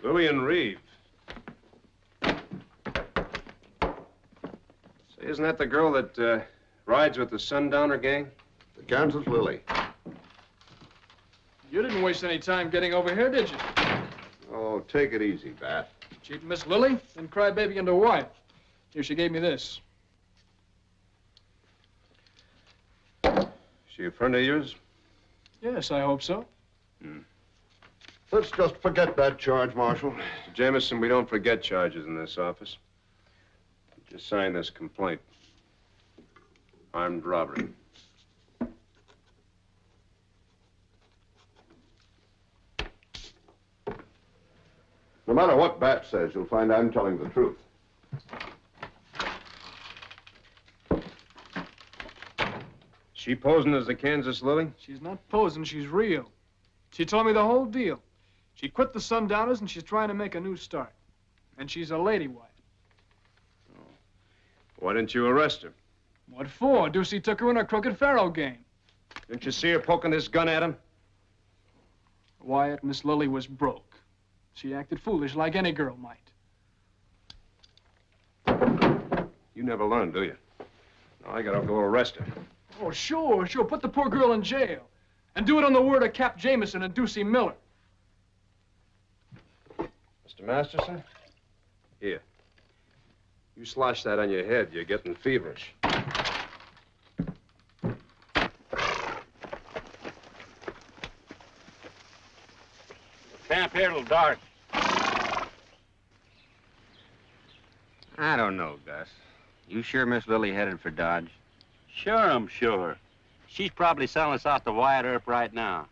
S1: Lillian Reeve. Say, isn't that the girl that rides with the Sundowner gang?
S12: The Kansas Lily.
S14: You didn't waste any time getting over here, did you?
S12: Oh, take it easy, Bat.
S14: Cheating Miss Lily, then cry baby into Wyatt. Here, she gave me this.
S1: She a friend of yours?
S14: Yes, I hope so.
S12: Let's just forget that charge, Marshal.
S1: Mr. Jameson, we don't forget charges in this office. Just sign this complaint. Armed robbery.
S12: No matter what Bat says, you'll find I'm telling the truth.
S1: She posing as the Kansas Lily?
S14: She's not posing, she's real. She told me the whole deal. She quit the Sundowners and she's trying to make a new start. And she's a lady, Wyatt.
S1: Why didn't you arrest her?
S14: What for? Ducey took her in a crooked faro game.
S1: Didn't you see her poking this gun at him?
S14: Wyatt, Miss Lily was broke. She acted foolish like any girl might.
S1: You never learn, do you? Now I gotta go arrest her.
S14: Oh, sure. Put the poor girl in jail. And do it on the word of Cap Jameson and Ducey Miller.
S1: Mr. Masterson? Here. You slosh that on your head. You're getting feverish.
S23: Camp here till dark.
S21: I don't know, Gus. You sure Miss Lily headed for Dodge?
S23: Sure, I'm sure. She's probably selling us out to Wyatt Earp right now.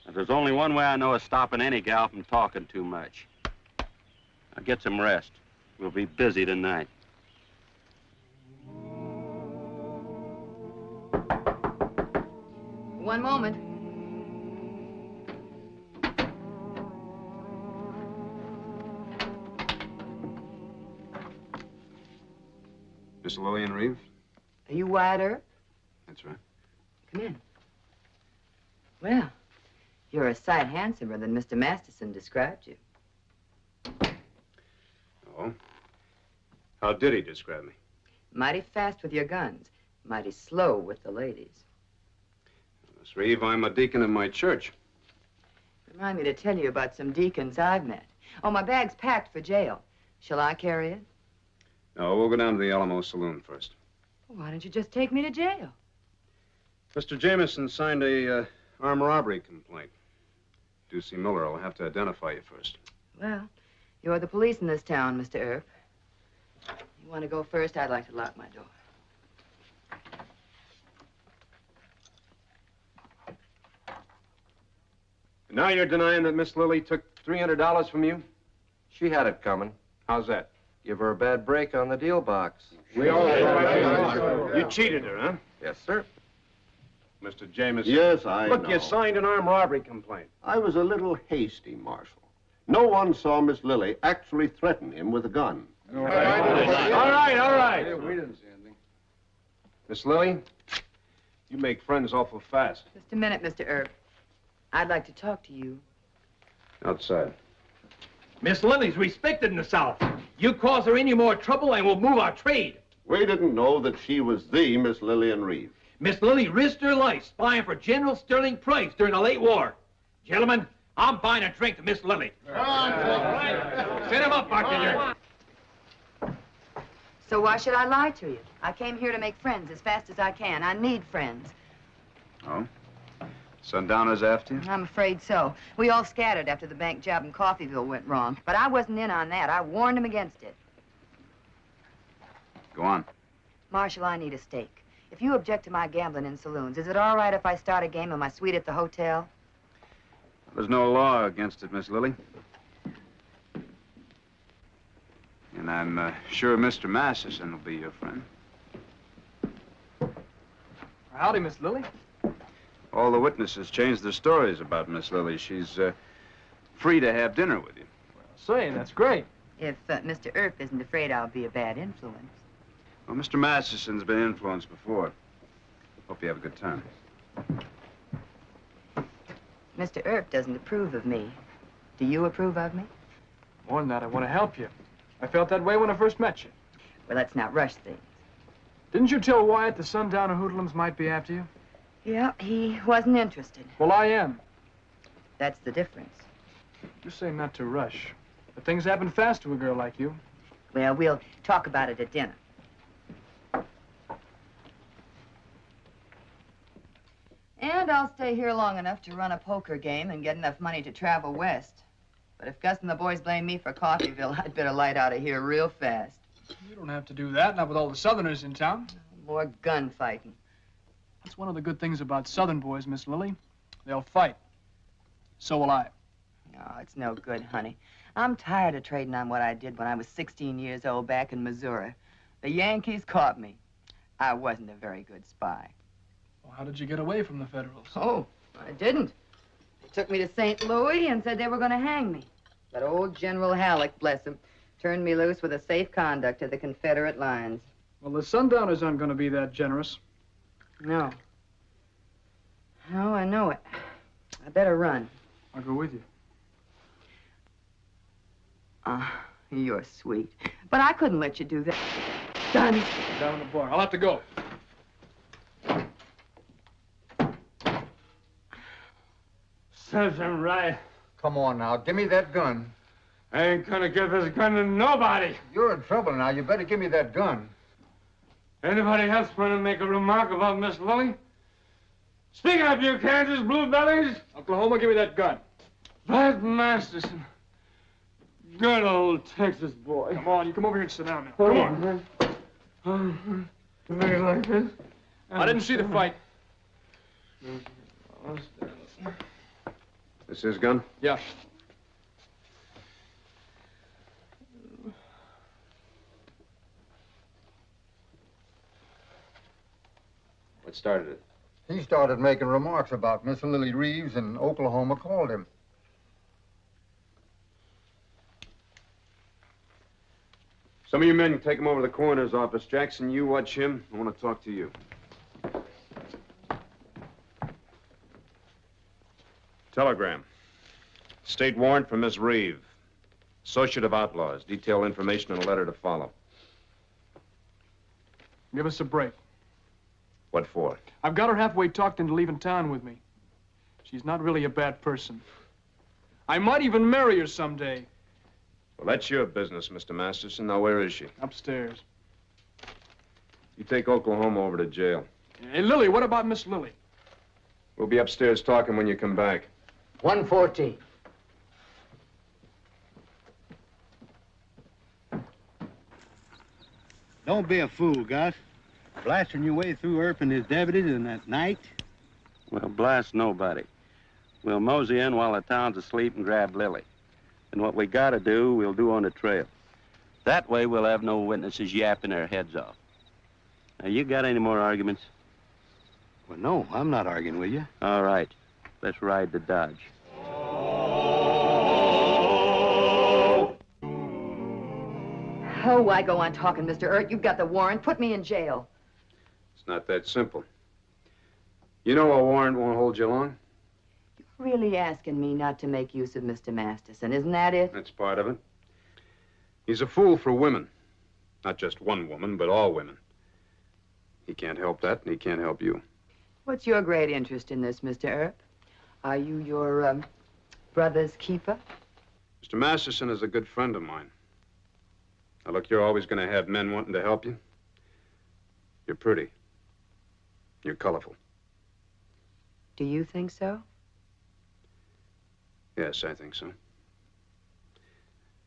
S23: But there's only one way I know of stopping any gal from talking too much. Now get some rest. We'll be busy tonight.
S7: One moment.
S1: Miss Lillian Reeve?
S7: Are you Wyatt Earp?
S1: That's right.
S7: Come in. Well, you're a sight handsomer than Mr. Masterson described you.
S1: Oh? How did he describe me?
S7: Mighty fast with your guns. Mighty slow with the ladies.
S1: Miss Reeve, I'm a deacon in my church.
S7: Remind me to tell you about some deacons I've met. Oh, my bag's packed for jail. Shall I carry it?
S1: No, we'll go down to the Alamo Saloon first.
S7: Why don't you just take me to jail?
S1: Mr. Jameson signed a armed robbery complaint. Ducey Miller will have to identify you first.
S7: Well, you're the police in this town, Mr. Earp. You want to go first? I'd like to lock my door.
S1: Now you're denying that Miss Lily took $300 from you?
S21: She had it coming.
S1: How's that?
S21: Give her a bad break on the deal box.
S1: You cheated her, huh?
S21: Yes, sir.
S1: Mr. Jameson.
S12: Yes, I
S1: Look,
S12: know.
S1: you signed an armed robbery complaint.
S12: I was a little hasty, Marshal. No one saw Miss Lily actually threaten him with a gun.
S1: All right.
S2: Yeah, we didn't see anything.
S1: Miss Lily, you make friends awful fast.
S7: Just a minute, Mr. Earp. I'd like to talk to you.
S1: Outside.
S24: Miss Lily's respected in the South. You cause her any more trouble and we'll move our trade.
S12: We didn't know that she was the Miss Lillian Reeve.
S24: Miss Lily risked her life spying for General Sterling Price during the late war. Gentlemen, I'm buying a drink to Miss Lily. Set him up, bartender.
S7: So why should I lie to you? I came here to make friends as fast as I can. I need friends.
S1: Oh? Sundowners after you?
S7: I'm afraid so. We all scattered after the bank job in Coffeyville went wrong. But I wasn't in on that. I warned them against it.
S1: Go on.
S7: Marshal, I need a stake. If you object to my gambling in saloons, is it all right if I start a game in my suite at the hotel?
S1: There's no law against it, Miss Lily. And I'm sure Mr. Masterson will be your friend.
S14: Howdy, Miss Lily.
S1: All the witnesses changed their stories about Miss Lily. She's free to have dinner with you.
S14: Say, that's great.
S7: If Mr. Earp isn't afraid I'll be a bad influence.
S22: Well, Mr. Masterson's been influenced before. Hope you have a good time.
S7: Mr. Earp doesn't approve of me. Do you approve of me?
S14: More than that, I want to help you. I felt that way when I first met you.
S7: Well, let's not rush things.
S14: Didn't you tell Wyatt the sundowner hoodlums might be after you?
S7: Yeah, he wasn't interested.
S14: Well, I am.
S7: That's the difference.
S14: You say not to rush. But things happen fast to a girl like you.
S7: Well, we'll talk about it at dinner. And I'll stay here long enough to run a poker game and get enough money to travel west. But if Gus and the boys blame me for Coffeyville, I'd better light out of here real fast.
S14: You don't have to do that, not with all the Southerners in town.
S7: More gunfighting.
S14: That's one of the good things about Southern boys, Miss Lily. They'll fight. So will I.
S7: Oh, it's no good, honey. I'm tired of trading on what I did when I was 16 years old back in Missouri. The Yankees caught me. I wasn't a very good spy.
S14: Well, how did you get away from the Federals?
S7: Oh, I didn't. They took me to St. Louis and said they were going to hang me. But old General Halleck, bless him, turned me loose with a safe conduct to the Confederate lines.
S14: Well, the sundowners aren't going to be that generous.
S7: No. No, I know it. I better run.
S14: I'll go with you.
S7: You're sweet. But I couldn't let you do that. Done.
S14: Down in the bar. I'll have to go.
S8: Serves him right.
S2: Come on now, give me that gun.
S8: I ain't gonna give this gun to nobody.
S2: You're in trouble now. You better give me that gun.
S8: Anybody else want to make a remark about Miss Lily? Speak up, you Kansas bluebellies.
S14: Oklahoma, give me that gun.
S8: Bud Masterson. Good old Texas boy.
S14: Come on, you come over here and sit down now.
S8: Come on. You make it like this?
S14: I didn't see the fight.
S4: This his gun?
S14: Yeah.
S4: What started it?
S2: He started making remarks about Miss Lily Reeves, and Oklahoma called him.
S4: Some of you men take him over to the coroner's office. Jackson, you watch him. I want to talk to you. Telegram. State warrant for Miss Reeve. Associate of outlaws. Detailed information and a letter to follow.
S14: Give us a break.
S4: What for?
S14: I've got her halfway talked into leaving town with me. She's not really a bad person. I might even marry her someday.
S4: Well, that's your business, Mr. Masterson. Now, where is she?
S14: Upstairs.
S4: You take Oklahoma over to jail.
S14: Hey, Lily, what about Miss Lily?
S4: We'll be upstairs talking when you come back.
S6: 114.
S9: Don't be a fool, Gus. Blasting your way through Earp and his deputies in that night?
S23: We'll blast nobody. We'll mosey in while the town's asleep and grab Lily. And what we gotta do, we'll do on the trail. That way we'll have no witnesses yapping their heads off. Now, you got any more arguments?
S9: Well, no, I'm not arguing with you.
S23: All right. Let's ride to Dodge.
S7: Oh, why go on talking, Mr. Earp? You've got the warrant. Put me in jail.
S4: It's not that simple. You know a warrant won't hold you long?
S7: Really asking me not to make use of Mr. Masterson, isn't that it?
S4: That's part of it. He's a fool for women. Not just one woman, but all women. He can't help that, and he can't help you.
S7: What's your great interest in this, Mr. Earp? Are you your, brother's keeper?
S4: Mr. Masterson is a good friend of mine. Now, look, you're always going to have men wanting to help you. You're pretty. You're colorful.
S7: Do you think so?
S4: Yes, I think so.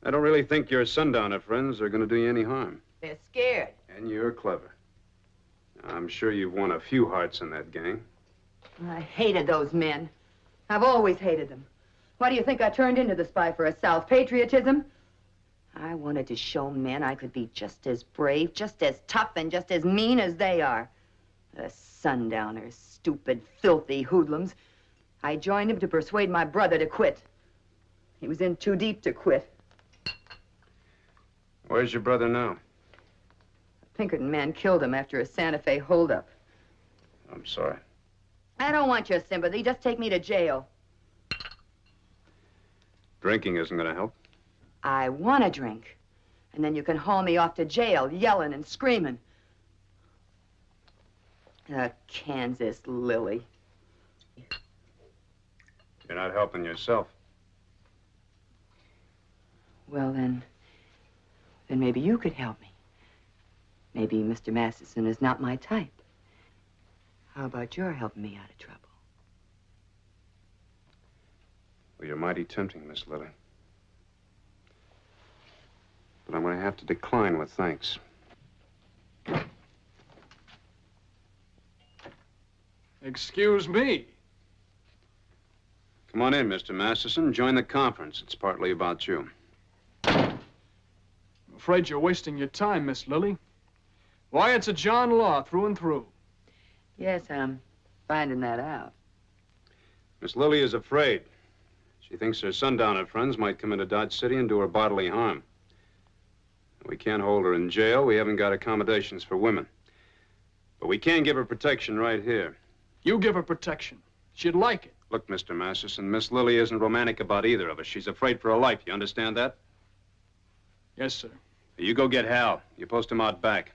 S4: I don't really think your sundowner friends are going to do you any harm.
S7: They're scared.
S4: And you're clever. I'm sure you've won a few hearts in that gang.
S7: I hated those men. I've always hated them. Why do you think I turned into the spy for a South? Patriotism? I wanted to show men I could be just as brave, just as tough, and just as mean as they are. The sundowners, stupid, filthy hoodlums. I joined him to persuade my brother to quit. He was in too deep to quit.
S4: Where's your brother now?
S7: Pinkerton man killed him after a Santa Fe holdup.
S1: I'm sorry.
S7: I don't want your sympathy. Just take me to jail.
S1: Drinking isn't going to help.
S7: I want to drink. And then you can haul me off to jail, yelling and screaming. Kansas Lily.
S1: You're not helping yourself.
S7: Well, then maybe you could help me. Maybe Mr. Masterson is not my type. How about your helping me out of trouble?
S1: Well, you're mighty tempting, Miss Lily. But I'm going to have to decline with thanks.
S14: Excuse me.
S1: Come on in, Mr. Masterson. Join the conference. It's partly about you.
S14: I'm afraid you're wasting your time, Miss Lily. Wyatt's a John Law through and through.
S7: Yes, I'm finding that out.
S1: Miss Lily is afraid. She thinks her sundowner friends might come into Dodge City and do her bodily harm. We can't hold her in jail. We haven't got accommodations for women. But we can give her protection right here.
S14: You give her protection. She'd like it.
S1: Look, Mr. Masterson, Miss Lily isn't romantic about either of us. She's afraid for her life. You understand that?
S14: Yes, sir.
S1: You go get Hal. You post him out back.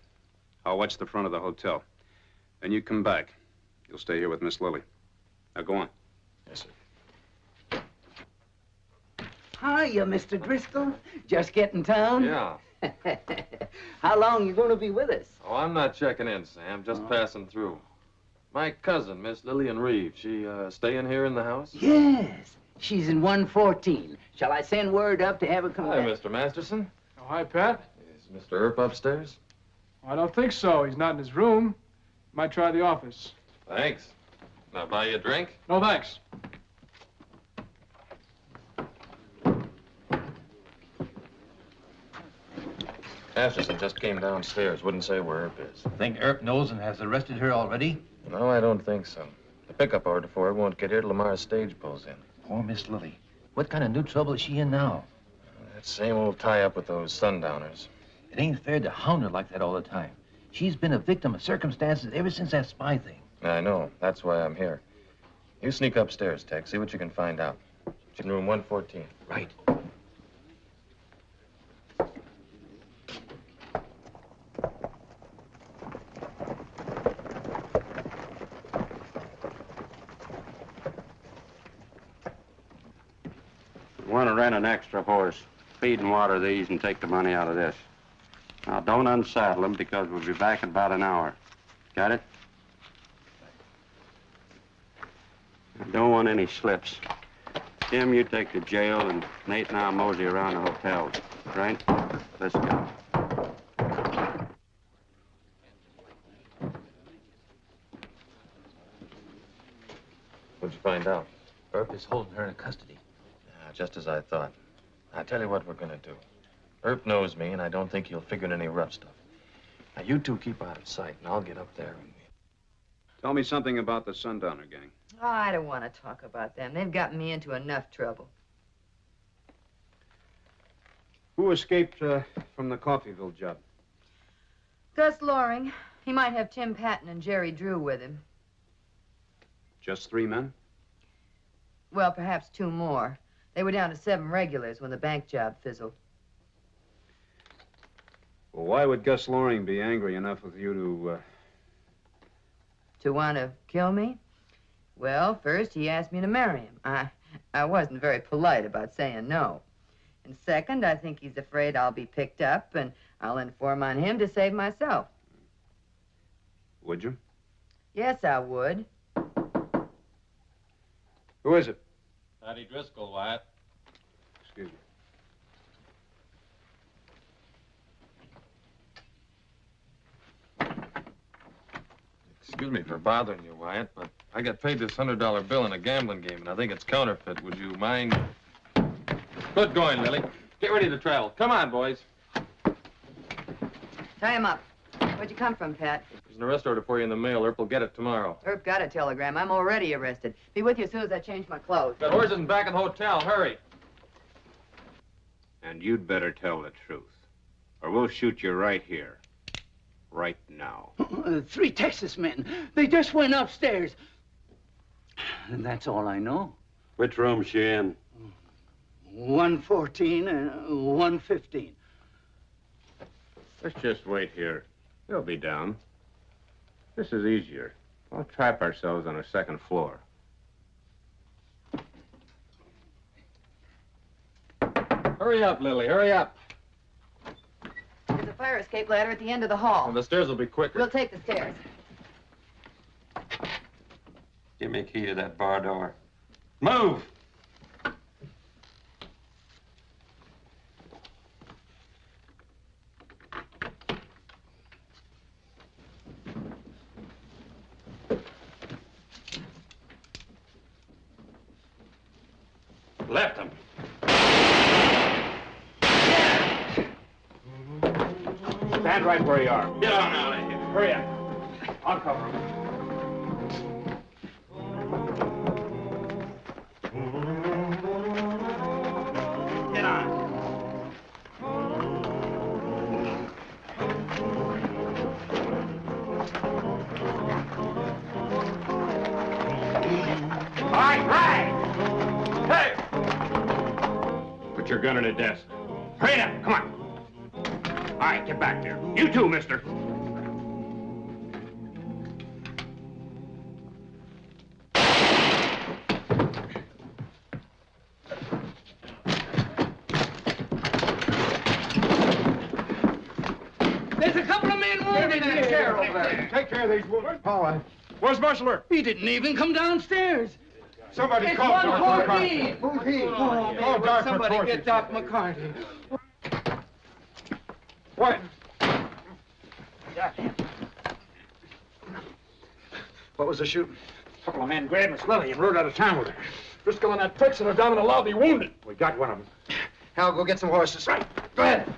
S1: I'll watch the front of the hotel. Then you come back. You'll stay here with Miss Lily. Now, go on.
S14: Yes, sir.
S6: Hiya, Mr. Driscoll. Just getting town?
S15: Yeah.
S6: How long you going to be with us?
S15: Oh, I'm not checking in, Sam. Just passing through. My cousin, Miss Lillian Reeves, she staying here in the house?
S6: Yes. She's in 114. Shall I send word up to have her come
S15: Hi,
S6: back?
S15: Mr. Masterson.
S14: Oh, hi, Pat.
S15: Is Mr. Earp upstairs?
S14: I don't think so. He's not in his room. Might try the office.
S15: Thanks. Can I buy you a drink?
S14: No, thanks.
S15: Masterson just came downstairs. Wouldn't say where Earp is.
S24: Think Earp knows and has arrested her already?
S15: No, I don't think so. The pickup order for her won't get here till Lamar's stage pulls in.
S24: Poor Miss Lily. What kind of new trouble is she in now?
S15: That same old tie-up with those sundowners.
S24: It ain't fair to hound her like that all the time. She's been a victim of circumstances ever since that spy thing.
S15: I know. That's why I'm here. You sneak upstairs, Tex. See what you can find out. She's in room 114.
S24: Right.
S23: You want to rent an extra horse, feed and water these, and take the money out of this. Now, don't unsaddle them because we'll be back in about an hour. Got it? I don't want any slips. Tim, you take the jail, and Nate and I'll mosey around the hotels. Right? Let's go.
S15: What'd you find out?
S24: Earp is holding her in custody.
S15: Just as I thought. I'll tell you what we're gonna do. Earp knows me, and I don't think he'll figure in any rough stuff. Now, you two keep out of sight, and I'll get up there and...
S1: Tell me something about the Sundowner gang.
S7: Oh, I don't want to talk about them. They've gotten me into enough trouble.
S1: Who escaped from the Coffeyville job?
S7: Gus Loring. He might have Tim Patton and Jerry Drew with him.
S1: Just 3 men?
S7: Well, perhaps 2 more. They were down to 7 regulars when the bank job fizzled.
S1: Well, why would Gus Loring be angry enough with you to...
S7: To want to kill me? Well, first, he asked me to marry him. I wasn't very polite about saying no. And second, I think he's afraid I'll be picked up, and I'll inform on him to save myself.
S1: Would you?
S7: Yes, I would.
S1: Who is it?
S15: Patty Driscoll, Wyatt.
S1: Excuse me.
S15: Excuse me for bothering you, Wyatt, but I got paid this $100 bill in a gambling game, and I think it's counterfeit. Would you mind? Good going, Lily. Get ready to travel. Come on, boys.
S7: Tie him up. Where'd you come from, Pat?
S15: There's an arrest order for you in the mail. Earp will get it tomorrow.
S7: Earp got a telegram. I'm already arrested. Be with you as soon as I change my clothes.
S15: That horse isn't back in the hotel. Hurry.
S22: And you'd better tell the truth, or we'll shoot you right here.
S1: right now.
S6: 3 Texas men. They just went upstairs. And that's all I know.
S23: Which room's she in?
S6: 114 and 115.
S1: Let's just wait here. They'll be down. This is easier. We'll trap ourselves on a 2nd floor.
S15: Hurry up, Lily, hurry up.
S7: There's a fire escape ladder at the end of the hall.
S15: And the stairs will be quicker.
S7: We'll take the stairs.
S23: Give me a key to that bar door. Move! Left him.
S1: Stand right where you are.
S23: Get on out of here.
S1: Hurry up. I'll cover him.
S23: Get on.
S1: All right, right. Hey! Put your gun in the desk. Hurry it up. Come on. All right, get back there. You too, mister.
S6: There's a couple of men wounded in the chair over there.
S2: Take care of these women. All right.
S1: Where's Marshal Earp?
S6: He didn't even come downstairs.
S2: Somebody
S6: It's
S2: call Dr.
S6: 114.
S2: McCarthy. Move here.
S6: Oh,
S2: Call
S6: man,
S2: Dr.
S6: somebody
S2: McCarthy.
S6: get Doc McCarthy.
S2: What?
S14: What was the shooting? A couple of men grabbed Miss Lily and rode out of town with her. Driscoll and that Texan are down in the lobby wounded. We got one of them. Hal, go get some horses. Right. Go ahead.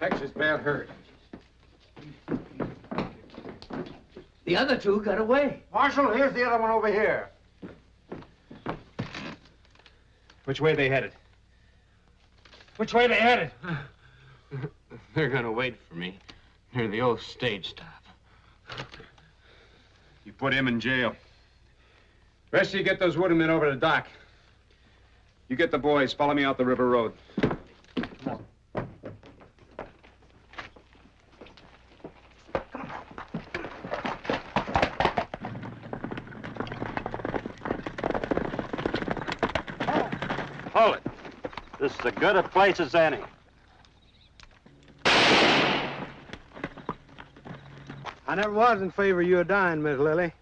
S2: Tex is bad hurt.
S6: The other 2 got away.
S2: Marshal, here's the other one over here.
S1: Which way they headed?
S14: Which way they headed?
S1: They're gonna wait for me near the old stage stop. You put him in jail. Rest of you get those wooden men over to the dock. You get the boys. Follow me out the river road.
S23: Hold it. This is as good a place as any.
S9: I never was in favor of your dying, Miss Lily.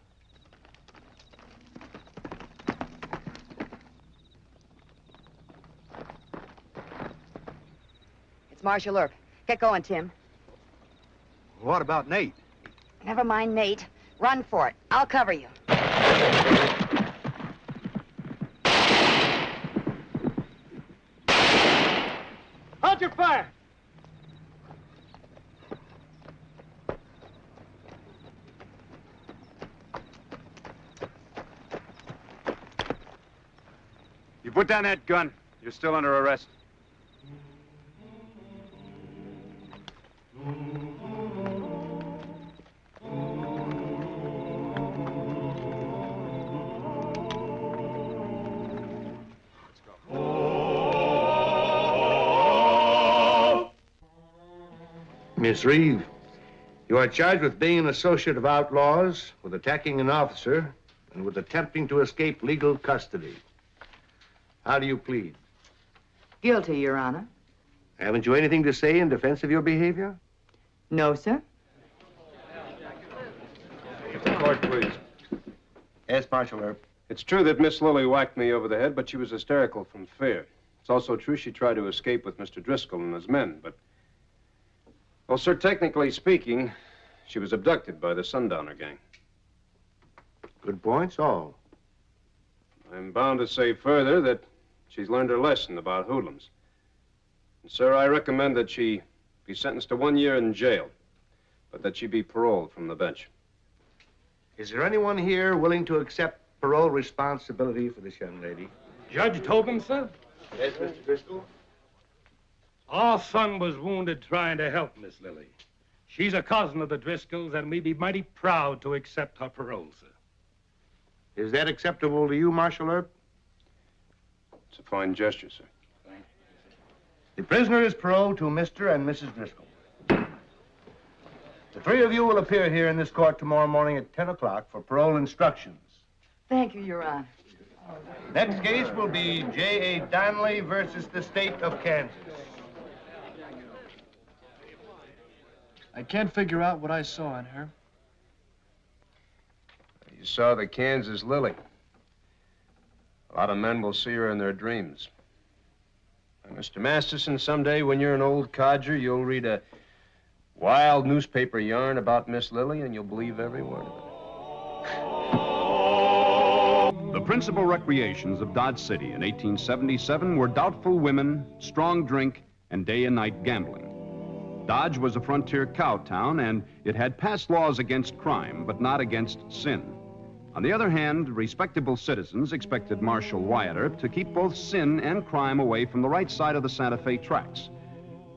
S7: It's Marshal Earp. Get going, Tim.
S9: What about Nate?
S7: Never mind, Nate. Run for it. I'll cover you.
S9: Hold your fire!
S1: You put down that gun. You're still under arrest.
S9: Miss Reeve, you are charged with being an associate of outlaws, with attacking an officer, and with attempting to escape legal custody. How do you plead?
S7: Guilty, Your Honor.
S9: Haven't you anything to say in defense of your behavior?
S7: No, sir.
S1: Court, please.
S12: Yes, Marshal Earp.
S1: It's true that Miss Lily whacked me over the head, but she was hysterical from fear. It's also true she tried to escape with Mr. Driscoll and his men, but... Well, sir, technically speaking, she was abducted by the Sundowner gang.
S9: Good points, all.
S1: I'm bound to say further that she's learned her lesson about hoodlums. And, sir, I recommend that she be sentenced to 1 year in jail, but that she be paroled from the bench.
S9: Is there anyone here willing to accept parole responsibility for this young lady?
S14: Judge Tobin, sir?
S9: Yes, Mr. Driscoll.
S8: Our son was wounded trying to help Miss Lily. She's a cousin of the Driscolls, and we'd be mighty proud to accept her parole, sir.
S9: Is that acceptable to you, Marshal Earp?
S1: It's a fine gesture, sir.
S9: The prisoner is paroled to Mr. and Mrs. Driscoll. The three of you will appear here in this court tomorrow morning at 10 o'clock for parole instructions.
S7: Thank you, Your Honor.
S9: Next case will be J.A. Donnelly versus the state of Kansas.
S5: I can't figure out what I saw in her.
S1: You saw the Kansas Lily. A lot of men will see her in their dreams. Now, Mr. Masterson, someday when you're an old codger, you'll read a wild newspaper yarn about Miss Lily, and you'll believe every word of it.
S4: The principal recreations of Dodge City in 1877 were doubtful women, strong drink, and day and night gambling. Dodge was a frontier cow town, and it had passed laws against crime, but not against sin. On the other hand, respectable citizens expected Marshal Wyatt Earp to keep both sin and crime away from the right side of the Santa Fe tracks.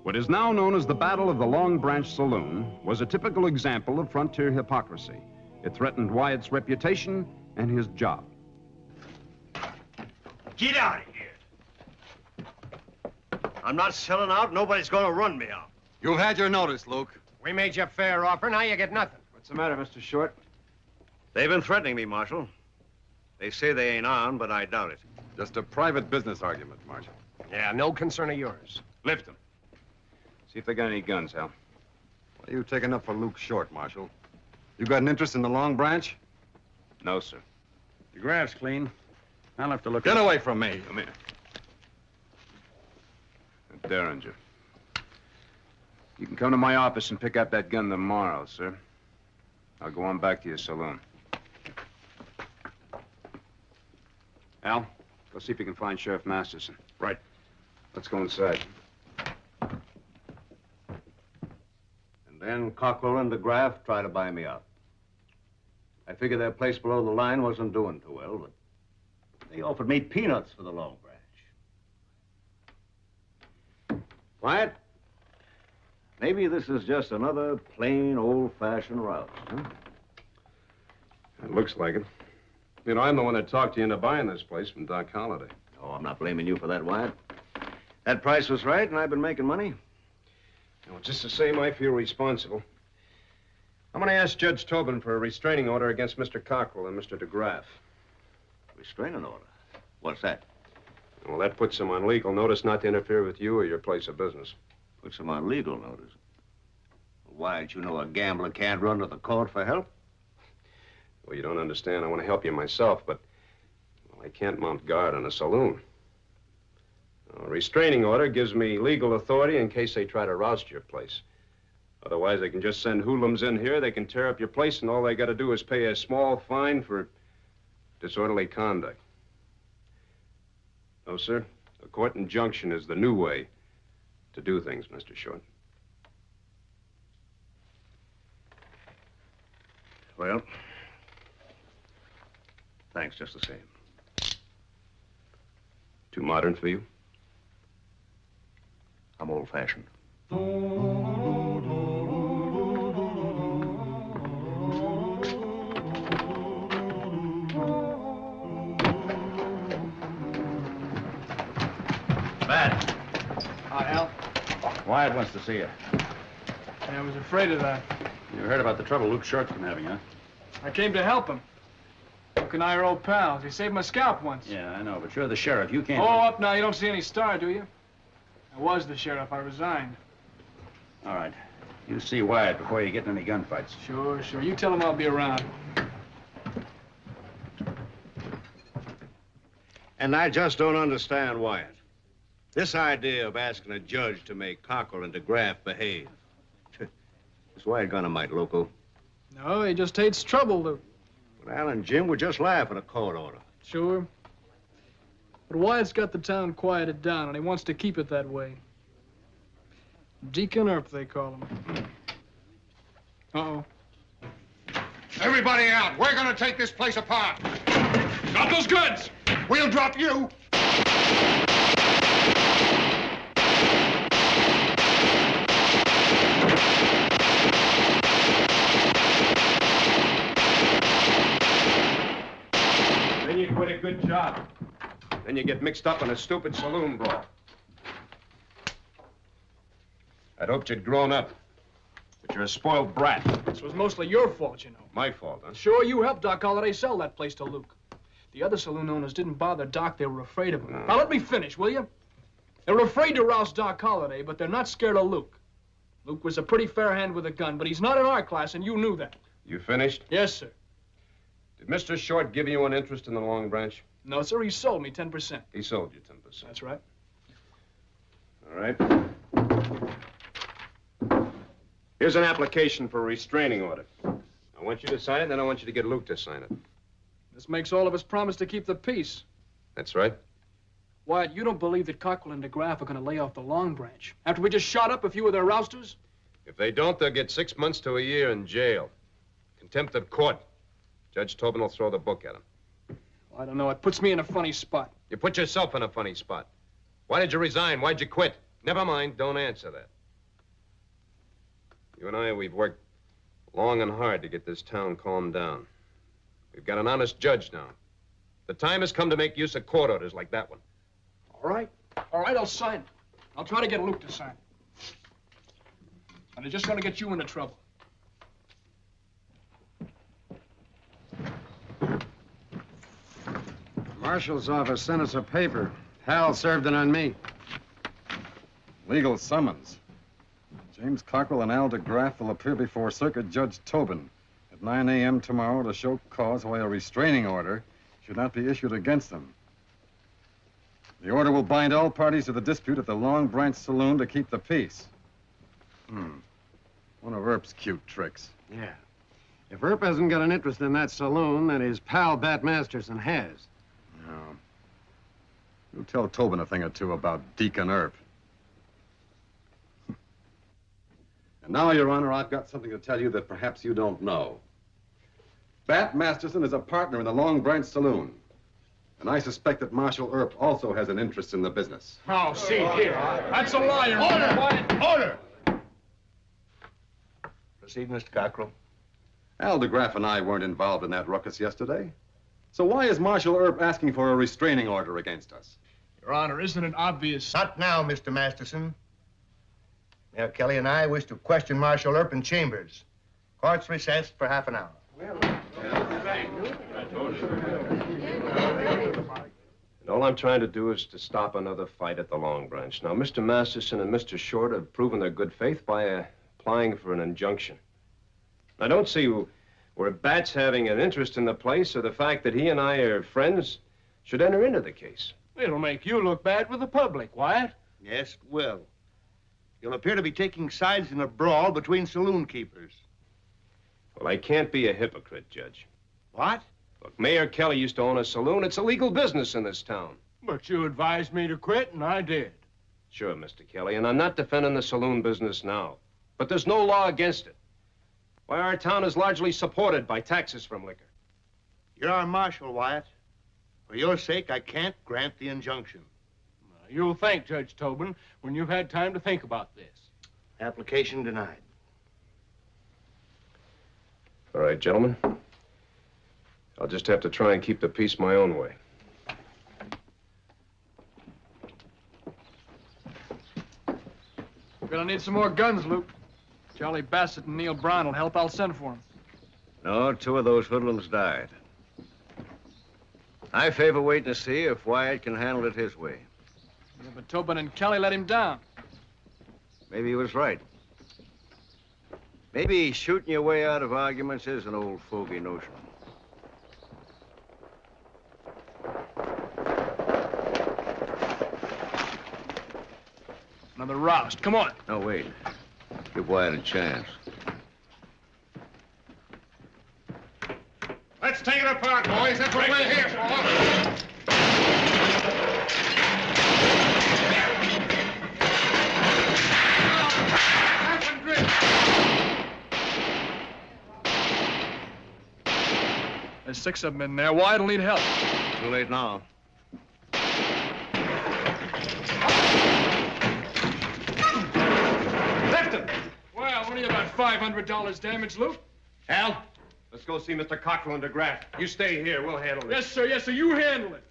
S4: What is now known as the Battle of the Long Branch Saloon was a typical example of frontier hypocrisy. It threatened Wyatt's reputation and his job.
S16: Get out of here. I'm not selling out. Nobody's going to run me out.
S19: You've had your notice, Luke.
S14: We made you a fair offer. Now you get nothing.
S1: What's the matter, Mr. Short?
S16: They've been threatening me, Marshal. They say they ain't on, but I doubt it.
S19: Just a private business argument, Marshal.
S14: Yeah, no concern of yours.
S1: Lift them. See if they got any guns, Hal.
S19: What are you taking up for Luke Short, Marshal? You got an interest in the Long Branch?
S1: No, sir.
S10: The graph's clean. I'll have to look
S19: Get
S10: at
S19: away from me.
S1: Come here. Derringer. You can come to my office and pick up that gun tomorrow, sir. I'll go on back to your saloon. Al, go see if you can find Sheriff Masterson.
S10: Right.
S1: Let's go inside.
S16: And then Cockrell and DeGraff try to buy me out. I figured their place below the line wasn't doing too well, but they offered me peanuts for the Long Branch. Wyatt, maybe this is just another plain old-fashioned rout, huh?
S1: It looks like it. You know, I'm the one that talked you into buying this place from Doc Holliday.
S16: Oh, I'm not blaming you for that, Wyatt. That price was right, and I've been making money.
S1: Well, just the same, I feel responsible. I'm going to ask Judge Tobin for a restraining order against Mr. Cockrell and Mr. DeGraff.
S16: Restraining order? What's that?
S1: Well, that puts them on legal notice not to interfere with you or your place of business.
S16: Puts them on legal notice? Why, don't you know a gambler can't run to the court for help?
S1: Well, you don't understand. I want to help you myself, but well, I can't mount guard on a saloon. A restraining order gives me legal authority in case they try to roust your place. Otherwise, they can just send hoodlums in here, they can tear up your place, and all they got to do is pay a small fine for disorderly conduct. No, sir. A court injunction is the new way to do things, Mr. Short.
S16: Well, thanks just the same.
S1: Too modern for you?
S16: I'm old-fashioned.
S10: Bad.
S5: Hi, Al.
S10: Wyatt wants to see you.
S5: I was afraid of that.
S10: You heard about the trouble Luke Short's been having, huh?
S5: I came to help him. Luke and I are old pals. He saved my scalp once.
S10: Yeah, I know, but you're the sheriff. You can't...
S5: Oh, up now. You don't see any star, do you? I was the sheriff. I resigned.
S10: All right. You see Wyatt before you get in any gunfights.
S5: Sure, sure. You tell him I'll be around.
S16: And I just don't understand Wyatt. This idea of asking a judge to make Cockrell and DeGraff behave. Is Wyatt gonna might loco?
S5: No, he just hates trouble, Luke.
S16: But Al and Jim would just laugh at a court order.
S5: Sure. But Wyatt's got the town quieted down, and he wants to keep it that way. Deacon Earp, they call him. Uh-oh.
S14: Everybody out. We're gonna take this place apart.
S8: Drop those guns!
S14: We'll drop you.
S1: good job. Then you get mixed up in a stupid saloon brawl. I'd hoped you'd grown up. But you're a spoiled brat.
S5: This was mostly your fault, you know.
S1: My fault, huh?
S5: Sure, you helped Doc Holliday sell that place to Luke. The other saloon owners didn't bother Doc. They were afraid of him.
S1: No.
S5: Now, let me finish, will you? They were afraid to roust Doc Holliday, but they're not scared of Luke. Luke was a pretty fair hand with a gun, but he's not in our class, and you knew that.
S1: You finished?
S5: Yes, sir.
S1: Did Mr. Short give you an interest in the Long Branch?
S5: No, sir, he sold me 10%.
S1: He sold you 10%.
S5: That's right.
S1: All right. Here's an application for a restraining order. I want you to sign it, then I want you to get Luke to sign it.
S5: This makes all of us promise to keep the peace.
S1: That's right.
S5: Wyatt, you don't believe that Cockrell and DeGraff are going to lay off the Long Branch after we just shot up a few of their rousters?
S1: If they don't, they'll get 6 months to a year in jail. Contempt of court. Judge Tobin will throw the book at him.
S5: I don't know. It puts me in a funny spot.
S1: You put yourself in a funny spot. Why did you resign? Why'd you quit? Never mind. Don't answer that. You and I, we've worked long and hard to get this town calmed down. We've got an honest judge now. The time has come to make use of court orders like that one.
S5: All right. All right, I'll sign it. I'll try to get Luke to sign it. And I just want to get you into trouble.
S19: Marshal's office sent us a paper. Hal served it on me.
S22: Legal summons. James Cockrell and Al DeGraff will appear before Circuit Judge Tobin at 9 a.m. tomorrow to show cause why a restraining order should not be issued against them. The order will bind all parties to the dispute at the Long Branch Saloon to keep the peace. One of Earp's cute tricks.
S19: Yeah. If Earp hasn't got an interest in that saloon, then his pal Bat Masterson has.
S22: No. You'll tell Tobin a thing or two about Deacon Earp. And now, Your Honor, I've got something to tell you that perhaps you don't know. Bat Masterson is a partner in the Long Branch Saloon. And I suspect that Marshal Earp also has an interest in the business.
S5: Oh, see here. That's a liar.
S9: Order!
S5: Order!
S9: Proceed, Mr. Cockrell.
S22: Al DeGraff and I weren't involved in that ruckus yesterday. So why is Marshal Earp asking for a restraining order against us?
S5: Your Honor, isn't it obvious?
S9: Not now, Mr. Masterson. Mayor Kelly and I wish to question Marshal Earp in chambers. Court's recessed for half an hour.
S1: And all I'm trying to do is to stop another fight at the Long Branch. Now, Mr. Masterson and Mr. Short have proven their good faith by applying for an injunction. I don't see where Bat's having an interest in the place or the fact that he and I are friends should enter into the case.
S9: It'll make you look bad with the public, Wyatt. Yes, it will. You'll appear to be taking sides in a brawl between saloon keepers.
S1: Well, I can't be a hypocrite, Judge.
S9: What?
S1: Look, Mayor Kelly used to own a saloon. It's a legal business in this town.
S9: But you advised me to quit, and I did.
S1: Sure, Mr. Kelly, and I'm not defending the saloon business now. But there's no law against it. Why, our town is largely supported by taxes from liquor.
S9: You're our marshal, Wyatt. For your sake, I can't grant the injunction.
S3: You'll thank Judge Tobin when you've had time to think about this.
S9: Application denied.
S1: All right, gentlemen. I'll just have to try and keep the peace my own way.
S5: We're gonna need some more guns, Luke. Charlie Bassett and Neil Brown will help. I'll send for them.
S16: No, 2 of those hoodlums died. I favor waiting to see if Wyatt can handle it his way.
S5: Yeah, but Tobin and Kelly let him down.
S16: Maybe he was right. Maybe shooting your way out of arguments is an old fogey notion.
S5: Another roust. Come on.
S16: No, wait. Give Wyatt a chance.
S15: Let's take it apart, boys. That's what we're here for.
S5: There's 6 of them in there. Wyatt'll need help.
S16: Too late now.
S5: Left him. Well, only about $500 damage, Luke.
S16: Al,
S1: Let's go see Mr. Cockrell and DeGraff. You stay here. We'll handle this.
S5: Yes, sir. Yes, sir. You handle it.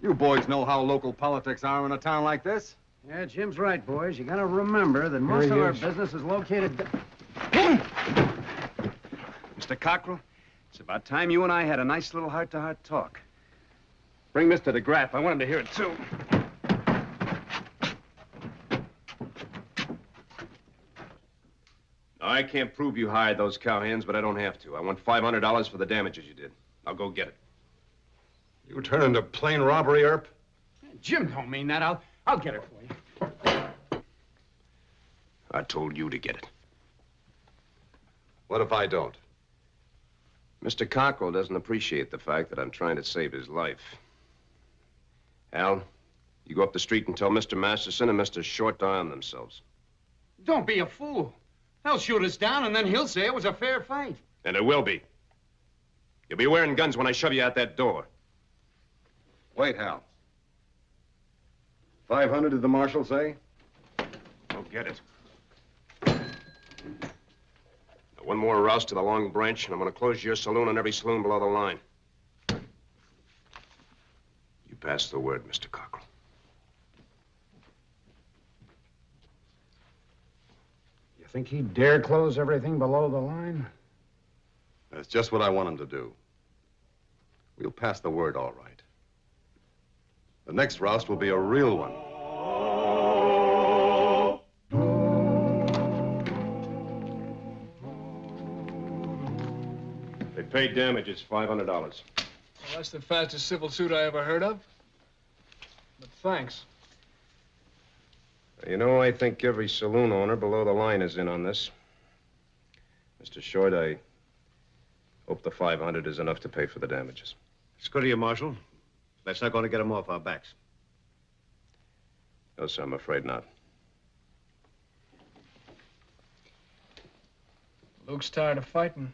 S22: You boys know how local politics are in a town like this.
S19: Yeah, Jim's right, boys. You gotta remember that most of our business is located...
S1: Mr. Cockrell, it's about time you and I had a nice little heart-to-heart talk. Bring Mr. DeGraff. I want him to hear it, too. I can't prove you hired those cowhands, but I don't have to. I want $500 for the damages you did. I'll go get it.
S12: You turn into plain robbery, Earp?
S6: Jim don't mean that. I'll get it for you.
S1: I told you to get it.
S12: What if I don't?
S1: Mr. Cockrell doesn't appreciate the fact that I'm trying to save his life. Al, you go up the street and tell Mr. Masterson and Mr. Short to arm themselves.
S6: Don't be a fool. They'll shoot us down, and then he'll say it was a fair fight.
S1: And it will be. You'll be wearing guns when I shove you out that door.
S12: Wait, Hal. 500 did the marshal say?
S1: Go get it. Now, one more rouse to the Long Branch, and I'm going to close your saloon and every saloon below the line. You pass the word, Mr. Cockrell.
S2: You think he'd dare close everything below the line?
S12: That's just what I want him to do. We'll pass the word, all right. The next roust will be a real one.
S1: They paid damages, $500.
S5: Well, that's the fastest civil suit I ever heard of. But thanks.
S1: You know, I think every saloon owner below the line is in on this. Mr. Short, I hope the 500 is enough to pay for the damages.
S9: It's good of you, Marshal. That's not going to get them off our backs.
S1: No, sir, I'm afraid not.
S5: Luke's tired of fighting.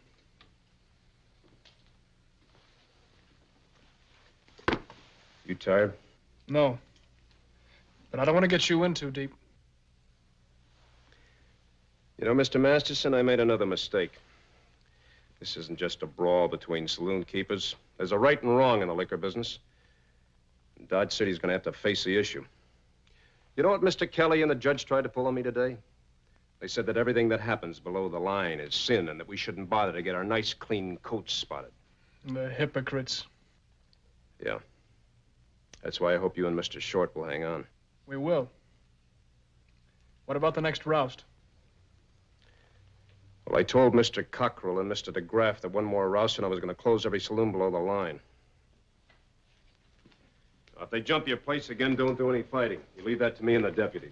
S1: You tired?
S5: No. But I don't want to get you in too deep.
S1: You know, Mr. Masterson, I made another mistake. This isn't just a brawl between saloon keepers. There's a right and wrong in the liquor business. And Dodge City's going to have to face the issue. You know what Mr. Kelly and the judge tried to pull on me today? They said that everything that happens below the line is sin and that we shouldn't bother to get our nice, clean coats spotted.
S5: The hypocrites.
S1: Yeah. That's why I hope you and Mr. Short will hang on.
S5: We will. What about the next roust?
S1: Well, I told Mr. Cockrell and Mr. DeGraff that one more roust and I was going to close every saloon below the line. Now, if they jump your place again, don't do any fighting. You leave that to me and the deputies.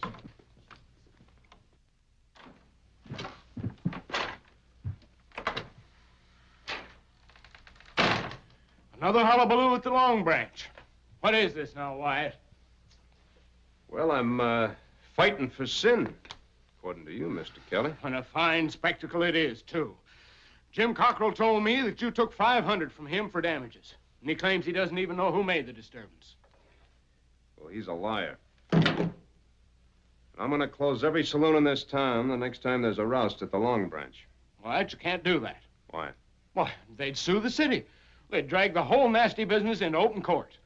S3: Another hullabaloo at the Long Branch. What is this now, Wyatt?
S1: Well, I'm fighting for sin, according to you, Mr. Kelly.
S3: And a fine spectacle it is, too. Jim Cockrell told me that you took $500 from him for damages. And he claims he doesn't even know who made the disturbance.
S1: Well, he's a liar. I'm going to close every saloon in this town the next time there's a roust at the Long Branch.
S3: Wyatt, you can't do that.
S1: Why?
S3: Why, they'd sue the city. They'd drag the whole nasty business into open court.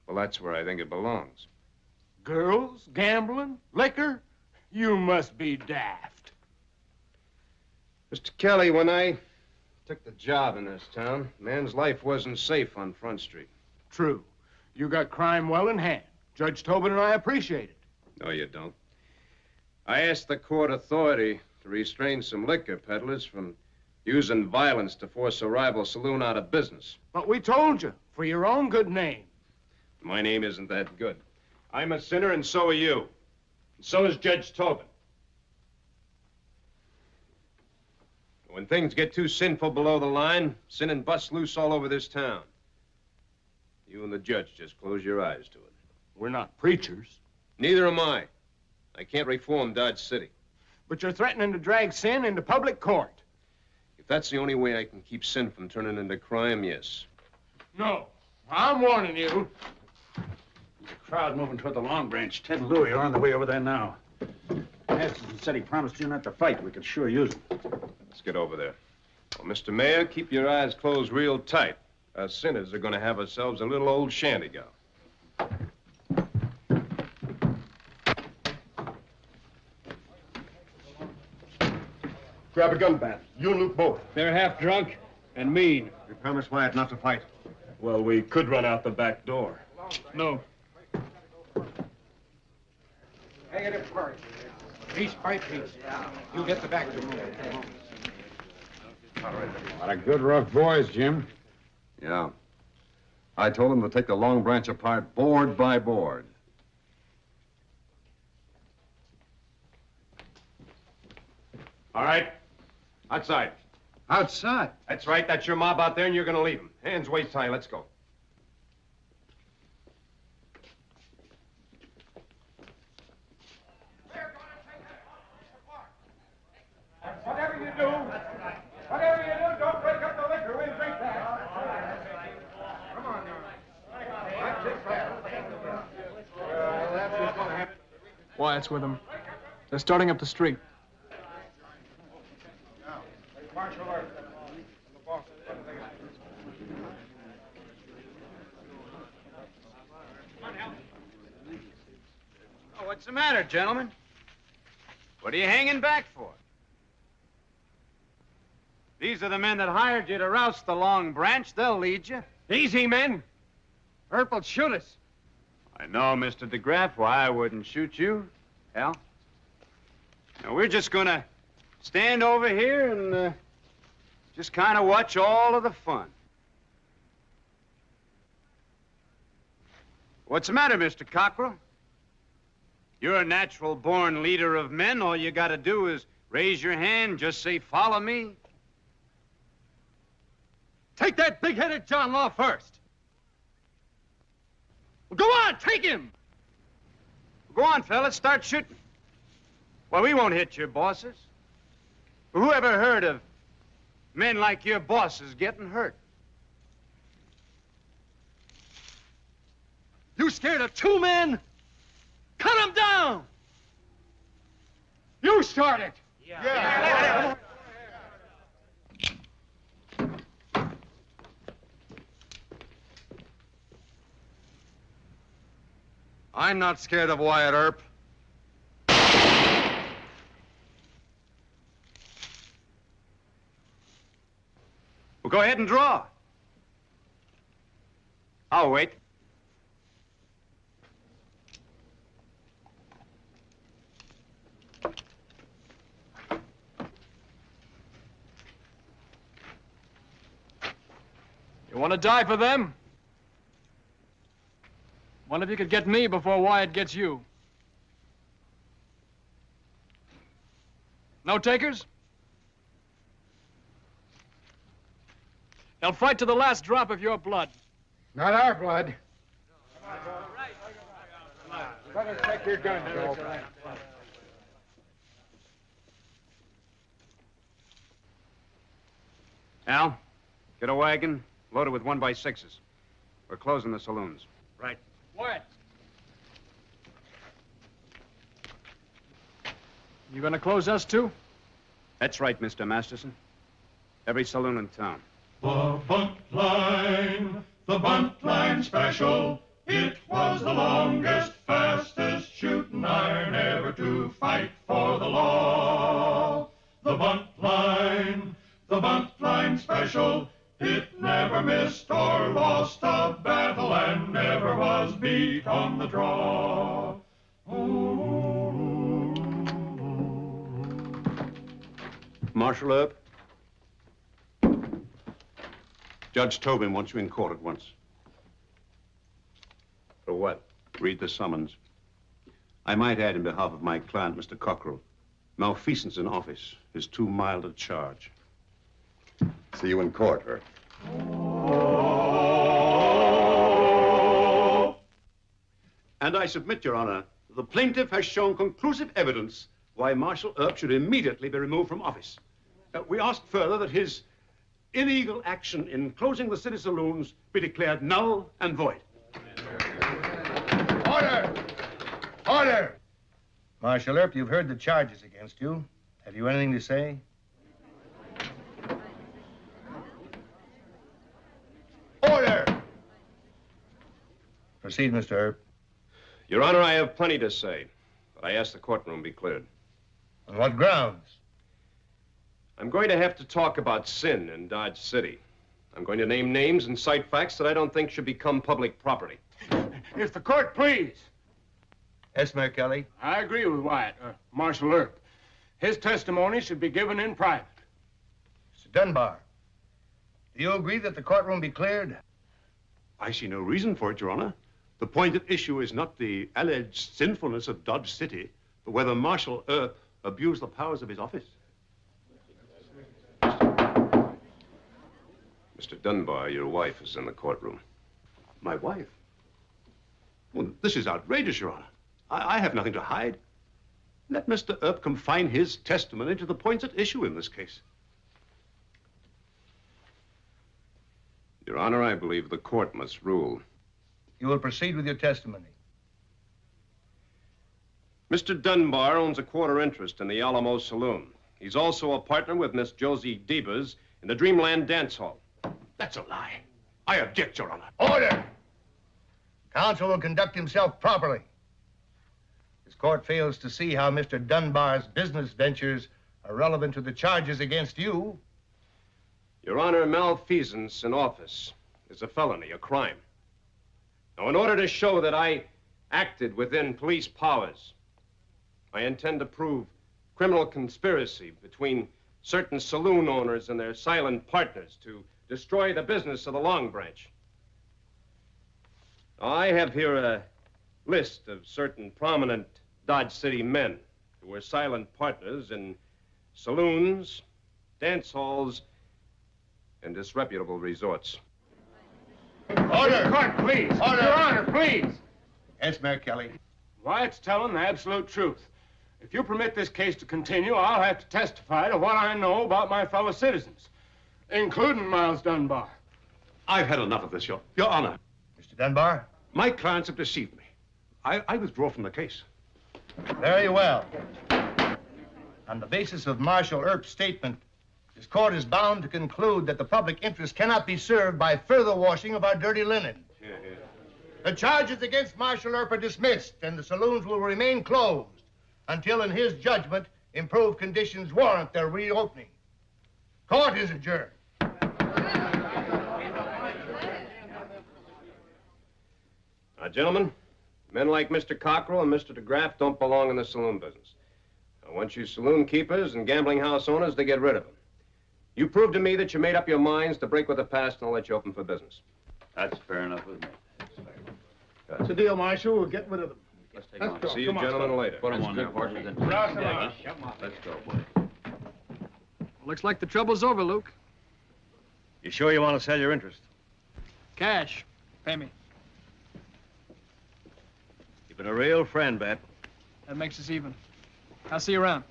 S1: Well, that's where I think it belongs.
S3: Girls, gambling, liquor? You must be daft.
S1: Mr. Kelly, when I took the job in this town, man's life wasn't safe on Front Street.
S3: True. You got crime well in hand. Judge Tobin and I appreciate it.
S1: No, you don't. I asked the court authority to restrain some liquor peddlers from using violence to force a rival saloon out of business.
S3: But we told you, for your own good name.
S1: My name isn't that good. I'm a sinner, and so are you. And so is Judge Tobin. When things get too sinful below the line, sin busts loose all over this town. You and the judge just close your eyes to it.
S3: We're not preachers.
S1: Neither am I. I can't reform Dodge City.
S3: But you're threatening to drag sin into public court.
S1: If that's the only way I can keep sin from turning into crime, yes.
S3: No. I'm warning you.
S10: Crowd moving toward the Long Branch. Ted and Louie are on the way over there now. Masterson said he promised you not to fight. We could sure use him.
S1: Let's get over there. Well, Mr. Mayor, keep your eyes closed real tight. Us sinners are going to have ourselves a little old shanty go.
S9: Grab a gun, Bat. You and Luke both.
S3: They're half drunk and mean.
S9: You promised Wyatt not to fight.
S17: Well, we could run out the back door.
S3: No.
S14: Piece by piece. You get the back door.
S22: A lot of good rough boys, Jim. Yeah. I told them to take the Long Branch apart board by board.
S1: All right. Outside.
S19: Outside?
S1: That's right. That's your mob out there, and you're going to leave them. Hands waist high. Let's go.
S14: Whatever you do, don't break up the liquor. We'll drink that. Come on now.
S5: Wyatt's with them. They're starting up the street.
S6: Oh, what's the matter, gentlemen? What are you hanging back for? These are the men that hired you to rouse the Long Branch. They'll lead you.
S3: Easy, men.
S6: Earp will shoot us. I know, Mr. DeGraff, why I wouldn't shoot you. Hell. Now, we're just gonna stand over here and just kind of watch all of the fun. What's the matter, Mr. Cockrell? You're a natural-born leader of men. All you gotta do is raise your hand, just say, follow me. Take that big-headed John Law first. Well, go on, take him. Go on, fellas, start shooting. Well, we won't hit your bosses. Who ever heard of men like your bosses getting hurt? You scared of two men? Cut them down! You start it! Yeah. I'm not scared of Wyatt Earp. Well, go ahead and draw. I'll wait.
S5: You want to die for them? One of you could get me before Wyatt gets you. No takers? They'll fight to the last drop of your blood.
S14: Not our blood. Let us take your gun, Joe.
S6: Al, get a wagon loaded with 1x6s. We're closing the saloons.
S5: Right. Wyatt. You gonna close us too?
S6: That's right, Mr. Masterson. Every saloon in town.
S11: The bunt line special. It was the longest, fastest shooting iron ever to fight for the law. The bunt line special. It never missed or lost a battle and never was beat on the draw.
S9: Marshal Earp? Judge Tobin wants you in court at once.
S1: For what?
S9: Read the summons. I might add, in behalf of my client, Mr. Cockrell, malfeasance in office is too mild a charge.
S12: See you in court, Earp.
S9: And I submit, Your Honor, the plaintiff has shown conclusive evidence why Marshal Earp should immediately be removed from office. We ask further that his
S13: illegal action in closing the city saloons be declared null and void.
S9: Order! Order! Marshal Earp, you've heard the charges against you. Have you anything to say? Order! Proceed, Mr. Earp.
S1: Your Honor, I have plenty to say, but I ask the courtroom be cleared.
S9: On what grounds?
S1: I'm going to have to talk about sin in Dodge City. I'm going to name names and cite facts that I don't think should become public property.
S3: If the court please.
S9: Yes, Mayor Kelly.
S3: I agree with Wyatt, Marshal Earp. His testimony should be given in private.
S9: Mr. Dunbar, do you agree that the courtroom be cleared?
S13: I see no reason for it, Your Honor. The point at issue is not the alleged sinfulness of Dodge City, but whether Marshal Earp abused the powers of his office.
S1: Mr. Dunbar, your wife is in the courtroom.
S13: My wife? Well, this is outrageous, Your Honor. I have nothing to hide. Let Mr. Earp confine his testimony to the points at issue in this case.
S1: Your Honor, I believe the court must rule.
S9: You will proceed with your testimony.
S1: Mr. Dunbar owns a quarter interest in the Alamo Saloon. He's also a partner with Miss Josie Debus in the Dreamland Dance Hall.
S13: That's a lie. I object, Your Honor.
S9: Order! Counsel will conduct himself properly. This court fails to see how Mr. Dunbar's business ventures are relevant to the charges against you.
S1: Your Honor, malfeasance in office is a felony, a crime. Now, in order to show that I acted within police powers, I intend to prove criminal conspiracy between certain saloon owners and their silent partners to destroy the business of the Long Branch. Now, I have here a list of certain prominent Dodge City men who were silent partners in saloons, dance halls, and disreputable resorts.
S3: Order! Court, please.
S9: Order!
S3: Your Honor, please.
S9: Yes, Mayor Kelly.
S3: Wyatt's telling the absolute truth. If you permit this case to continue, I'll have to testify to what I know about my fellow citizens, including Miles Dunbar.
S13: I've had enough of this, Your Honor.
S9: Mr. Dunbar?
S13: My clients have deceived me. I withdraw from the case.
S9: Very well. On the basis of Marshal Earp's statement, this court is bound to conclude that the public interest cannot be served by further washing of our dirty linen. The charges against Marshal Earp are dismissed, and the saloons will remain closed until, in his judgment, improved conditions warrant their reopening. Court is adjourned.
S1: Now, gentlemen, men like Mr. Cockrell and Mr. DeGraff don't belong in the saloon business. I want you saloon keepers and gambling house owners to get rid of them. You proved to me that you made up your minds to break with the past, and I'll let you open for business.
S23: That's fair enough with me.
S13: That's a deal, Marshal. We'll get rid of them.
S23: Let's take on.
S1: See you gentlemen later.
S23: Put them on there, horses and... Let's go, boy.
S5: Looks like the trouble's over, Luke.
S16: You sure you want to sell your interest?
S5: Cash. Pay me.
S16: You've been a real friend, Bat.
S5: That makes us even. I'll see you around.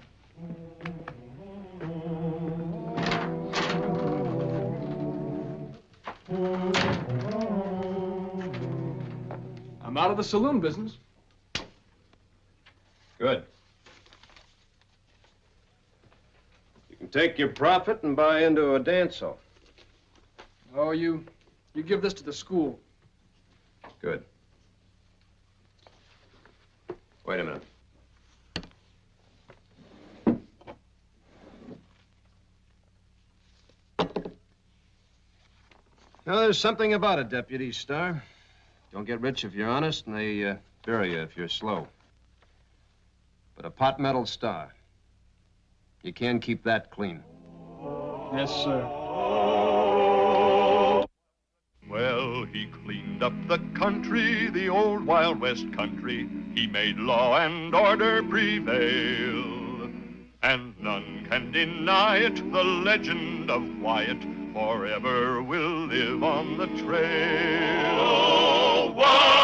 S5: I'm out of the saloon business.
S1: Good. You can take your profit and buy into a dance hall.
S5: Oh, you give this to the school.
S1: Good. Wait a minute. Now, there's something about it, Deputy Starr. Don't get rich if you're honest, and they bury you if you're slow. But a pot metal star, you can keep that clean.
S5: Yes, sir.
S11: Well, he cleaned up the country, the old Wild West country. He made law and order prevail. And none can deny it, the legend of Wyatt forever will live on the trail. Oh, Wyatt!